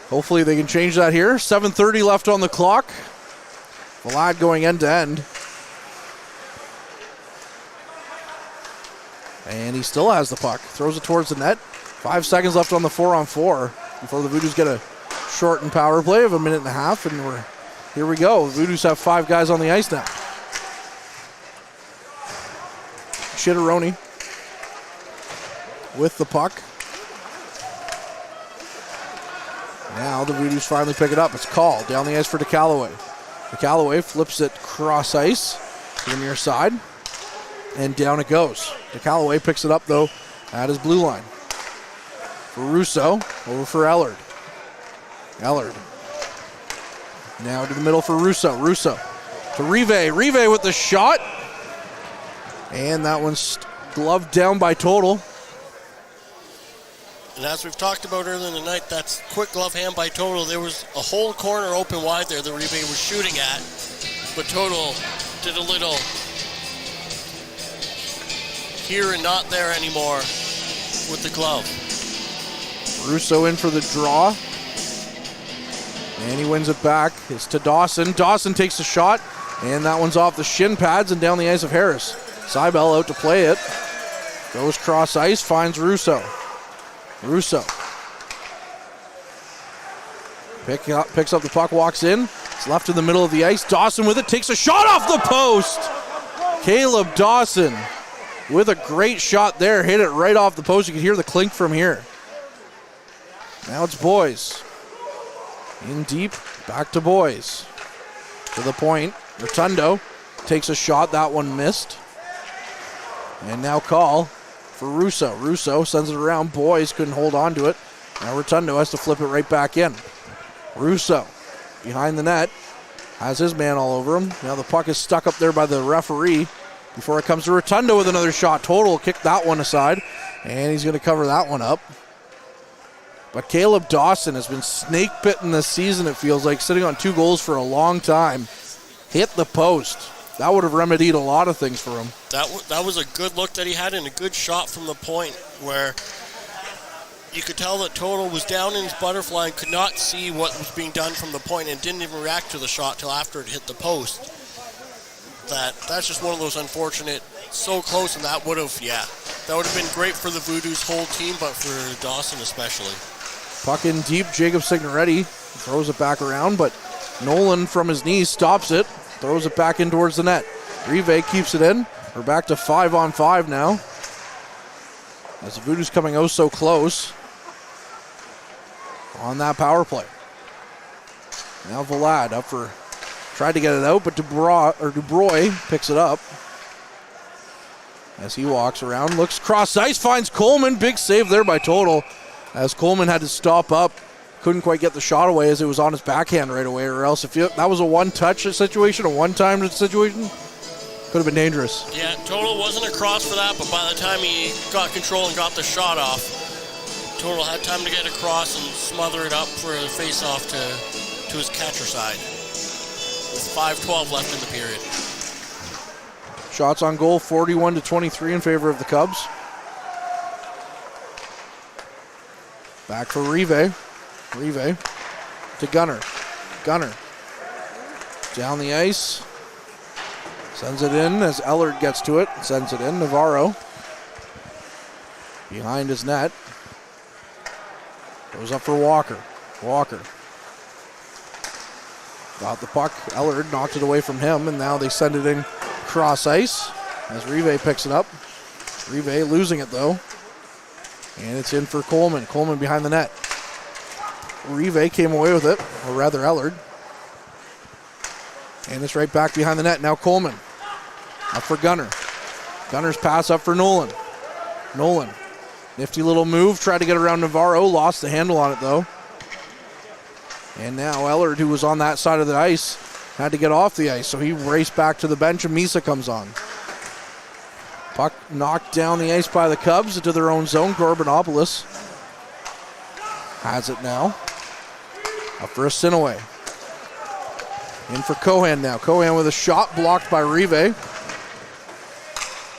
Hopefully they can change that here. 7:30 left on the clock. Vlad going end to end. And he still has the puck. Throws it towards the net. 5 seconds left on the 4-on-4 before the Voodoos get a shortened power play of a minute and a half. And here we go. The Voodoos have 5 guys on the ice now. Chitteroni with the puck. Now the Voodoos finally pick it up. It's called down the ice for DeCalloway. DeCalloway flips it cross ice to the near side. And down it goes. DeCalloway picks it up, though, at his blue line. For Russo, over for Ellard. Ellard. Now to the middle for Russo. Russo to Rive. Rive with the shot. And that one's gloved down by Total. And as we've talked about earlier in the night, that's quick glove hand by Total. There was a whole corner open wide there that Rive was shooting at. But Total did a little here and not there anymore with the glove. Russo in for the draw. And he wins it back. It's to Dawson. Dawson takes a shot. And that one's off the shin pads and down the ice of Harris. Seibel out to play it. Goes cross ice, finds Russo. Russo. Picks up the puck, walks in. It's left in the middle of the ice. Dawson with it, takes a shot off the post. Caleb Dawson with a great shot there. Hit it right off the post. You can hear the clink from here. Now it's Boys. In deep, back to Boys. To the point. Rotundo takes a shot. That one missed. And now call for Russo. Russo sends it around. Boys couldn't hold on to it. Now Rotundo has to flip it right back in. Russo behind the net. Has his man all over him. Now the puck is stuck up there by the referee before it comes to Rotundo with another shot. Total kicked that one aside. And he's going to cover that one up. But Caleb Dawson has been snake bitten this season, it feels like, sitting on 2 goals for a long time. Hit the post. That would have remedied a lot of things for him. That was a good look that he had and a good shot from the point where you could tell that Total was down in his butterfly and could not see what was being done from the point and didn't even react to the shot till after it hit the post. That's just one of those unfortunate, so close, and that would have been great for the Voodoos' whole team, but for Dawson especially. Puck in deep, Jacob Signoretti throws it back around, but Nolan from his knees stops it, throws it back in towards the net. Rive keeps it in. We're back to 5-on-5 now. As the Voodoos coming oh so close on that power play. Now Vlad up for, tried to get it out, but Dubroy picks it up. As he walks around, looks cross ice, finds Coleman. Big save there by Total. As Coleman had to stop up, couldn't quite get the shot away as it was on his backhand right away, or else if that was a one-touch situation, a one-time situation, could have been dangerous. Yeah, Total wasn't across for that, but by the time he got control and got the shot off, Total had time to get across and smother it up for a face-off to his catcher side. With 5:12 left in the period. Shots on goal, 41-23 in favor of the Cubs. Back for Rive. Rive to Gunner. Gunner down the ice. Sends it in as Ellard gets to it. Sends it in. Navarro behind his net. Goes up for Walker. Walker got the puck. Ellard knocked it away from him, and now they send it in cross ice as Rive picks it up. Rive losing it though. And it's in for Coleman. Coleman behind the net. Rive came away with it, or rather Ellard. And it's right back behind the net. Now Coleman up for Gunner. Gunner's pass up for Nolan. Nolan, nifty little move, tried to get around Navarro, lost the handle on it though. And now Ellard, who was on that side of the ice, had to get off the ice, so he raced back to the bench and Misa comes on. Puck knocked down the ice by the Cubs into their own zone. Corbinopoulos has it now. Up for a Sinaway. In for Cohan now. Cohan with a shot blocked by Rive.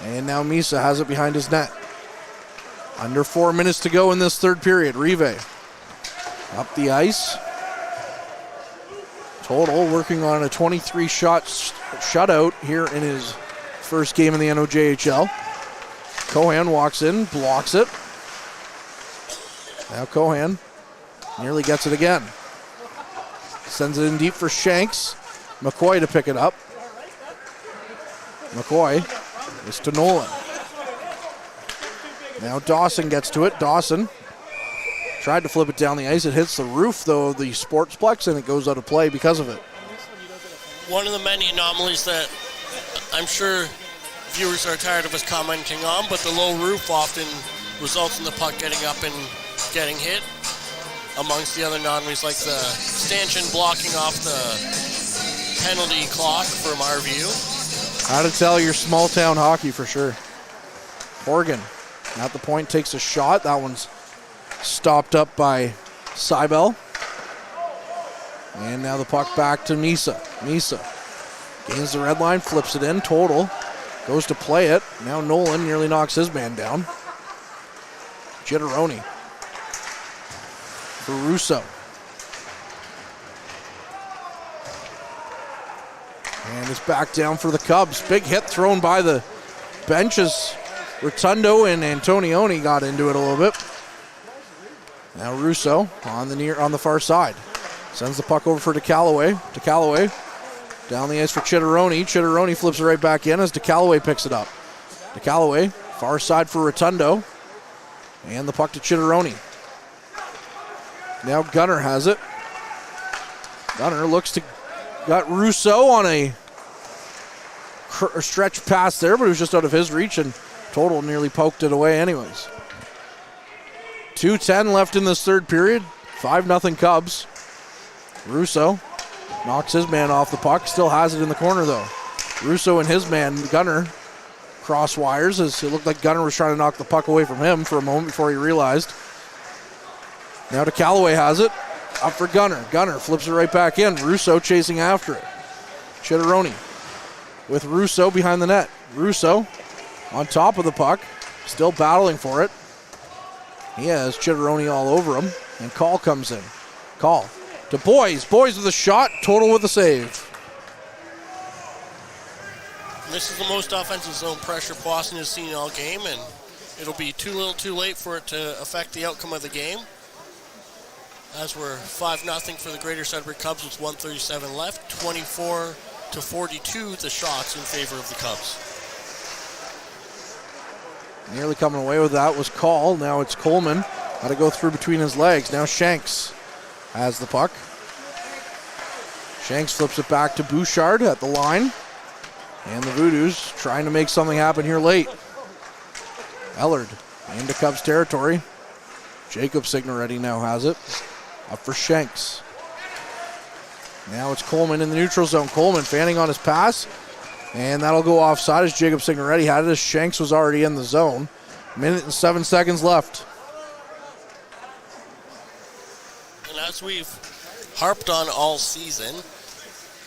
And now Misa has it behind his net. Under 4 minutes to go in this third period. Rive up the ice. Total working on a 23-shot shutout here in his first game in the NOJHL. Cohan walks in, blocks it. Now Cohan nearly gets it again. Sends it in deep for Shanks. McCoy to pick it up. McCoy is to Nolan. Now Dawson gets to it. Dawson tried to flip it down the ice. It hits the roof, though, of the Sportsplex, and it goes out of play because of it. One of the many anomalies that I'm sure viewers are tired of us commenting on, but the low roof often results in the puck getting up and getting hit, amongst the other anomalies like the stanchion blocking off the penalty clock from our view. How to tell your small town hockey for sure. Horgan at the point takes a shot. That one's stopped up by Seibel. And now the puck back to Misa. Misa gains the red line, flips it in. Total goes to play it. Now Nolan nearly knocks his man down. Chitteroni for Russo. And it's back down for the Cubs. Big hit thrown by the benches. Rotundo and Antonioni got into it a little bit. Now Russo on the far side. Sends the puck over for DeCallaway. DeCallaway down the ice for Chitteroni. Chitteroni flips it right back in as DeCallaway picks it up. DeCallaway, far side for Rotundo. And the puck to Chitteroni. Now Gunner has it. Gunner got Russo on a stretch pass there, but it was just out of his reach, and Total nearly poked it away anyways. 2:10 left in this third period. 5-0 Cubs. Russo knocks his man off the puck. Still has it in the corner though. Russo and his man, Gunner, cross wires as it looked like Gunner was trying to knock the puck away from him for a moment before he realized. Now DeCallaway has it. Up for Gunner. Gunner flips it right back in. Russo chasing after it. Chitteroni with Russo behind the net. Russo on top of the puck, still battling for it. He has Chitteroni all over him, and Call comes in. Call to Boys. Boys with a shot, Total with a save. This is the most offensive zone pressure Powassan has seen all game, and it'll be too little too late for it to affect the outcome of the game. As we're 5-0 for the Greater Sudbury Cubs with 1:37 left, 24-42 the shots in favor of the Cubs. Nearly coming away with that was Call. Now it's Coleman. Had to go through between his legs. Now Shanks has the puck. Shanks flips it back to Bouchard at the line. And the Voodoos trying to make something happen here late. Ellard into Cubs territory. Jacob Signoretti now has it. Up for Shanks. Now it's Coleman in the neutral zone. Coleman fanning on his pass. And that'll go offside as Jacob Signoretti had it as Shanks was already in the zone. 1:07 left. And as we've harped on all season,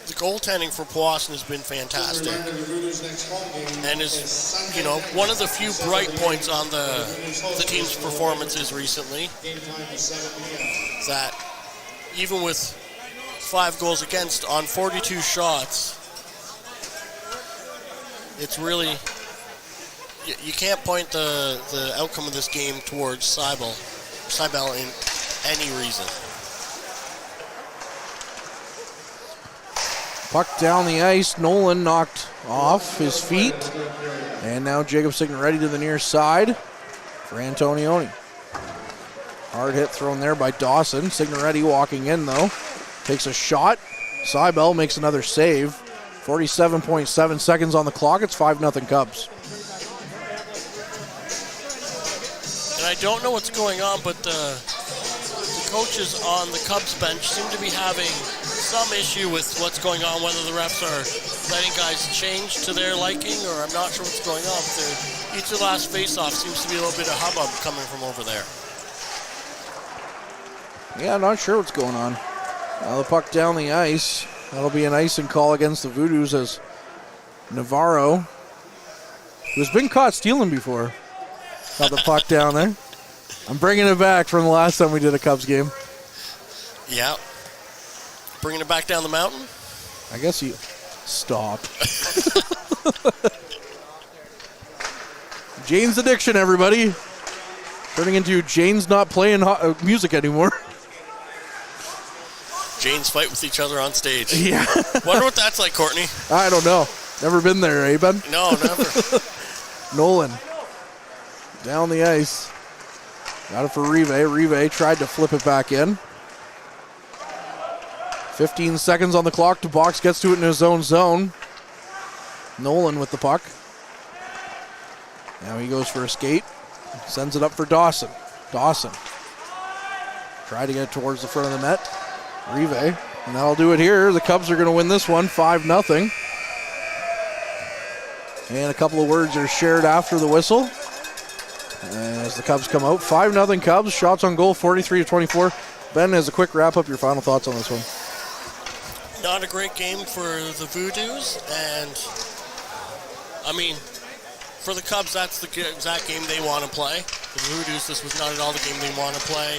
the goaltending for Powassan has been fantastic. And is, one of the few bright points on the team's performances recently. That even with 5 goals against on 42 shots, it's really, you can't point the outcome of this game towards Cybele in any reason. Puck down the ice. Nolan knocked off his feet. And now Jacob Signoretti to the near side for Antonioni. Hard hit thrown there by Dawson. Signoretti walking in though. Takes a shot. Cybele makes another save. 47.7 seconds on the clock. It's 5-0 Cubs. And I don't know what's going on, but the coaches on the Cubs bench seem to be having some issue with what's going on, whether the refs are letting guys change to their liking, or I'm not sure what's going on. But each of the last face-off seems to be a little bit of hubbub coming from over there. Yeah, not sure what's going on. The puck down the ice. That'll be an icing call against the Voodoos as Navarro, who's been caught stealing before, got the puck down there. I'm bringing it back from the last time we did a Cubs game. Yeah. Bringing it back down the mountain? I guess you... Stop. Jane's Addiction, everybody. Turning into Jane's not playing music anymore. Janes fight with each other on stage. Yeah. Wonder what that's like, Courtney. I don't know. Never been there, eh, Ben? No, never. Nolan. Down the ice. Got it for Rive. Rive tried to flip it back in. 15 seconds on the clock. The box gets to it in his own zone. Nolan with the puck. Now he goes for a skate. Sends it up for Dawson. Dawson. Try to get it towards the front of the net. Rive. And that'll do it here. The Cubs are going to win this one 5-0. And a couple of words are shared after the whistle. As the Cubs come out. 5-0 Cubs. Shots on goal 43-24. Ben, as a quick wrap up, your final thoughts on this one. Not a great game for the Voodoos, and I mean, for the Cubs, that's the exact game they want to play. For the Voodoos, this was not at all the game they want to play.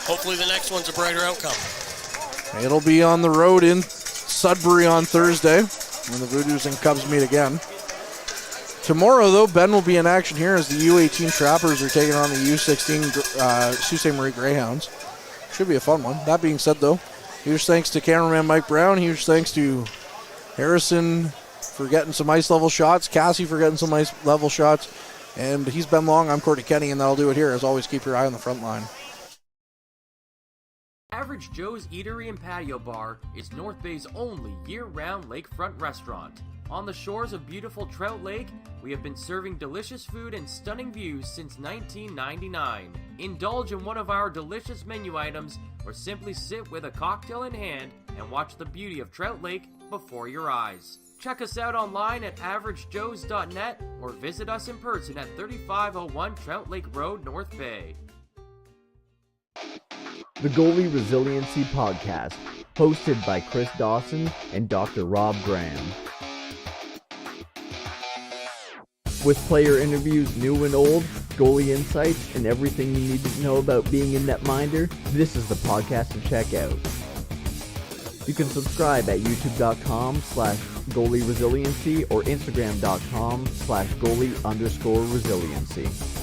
Hopefully the next one's a brighter outcome. It'll be on the road in Sudbury on Thursday when the Voodoos and Cubs meet again. Tomorrow, though, Ben will be in action here as the U18 Trappers are taking on the U16 Sault Ste. Marie Greyhounds. Should be a fun one. That being said, though, huge thanks to cameraman Mike Brown. Huge thanks to Harrison for getting some ice level shots. Cassie for getting some ice level shots. And he's Ben Long. I'm Courtney Kenny, and that'll do it here. As always, keep your eye on the front line. Average Joe's Eatery and Patio Bar is North Bay's only year-round lakefront restaurant. On the shores of beautiful Trout Lake, we have been serving delicious food and stunning views since 1999. Indulge in one of our delicious menu items or simply sit with a cocktail in hand and watch the beauty of Trout Lake before your eyes. Check us out online at averagejoes.net or visit us in person at 3501 Trout Lake Road, North Bay. the Goalie Resiliency Podcast, hosted by Chris Dawson and Dr. Rob Graham. With player interviews new and old, goalie insights, and everything you need to know about being a netminder, this is the podcast to check out. You can subscribe at youtube.com/goalie resiliency or instagram.com/goalie_resiliency.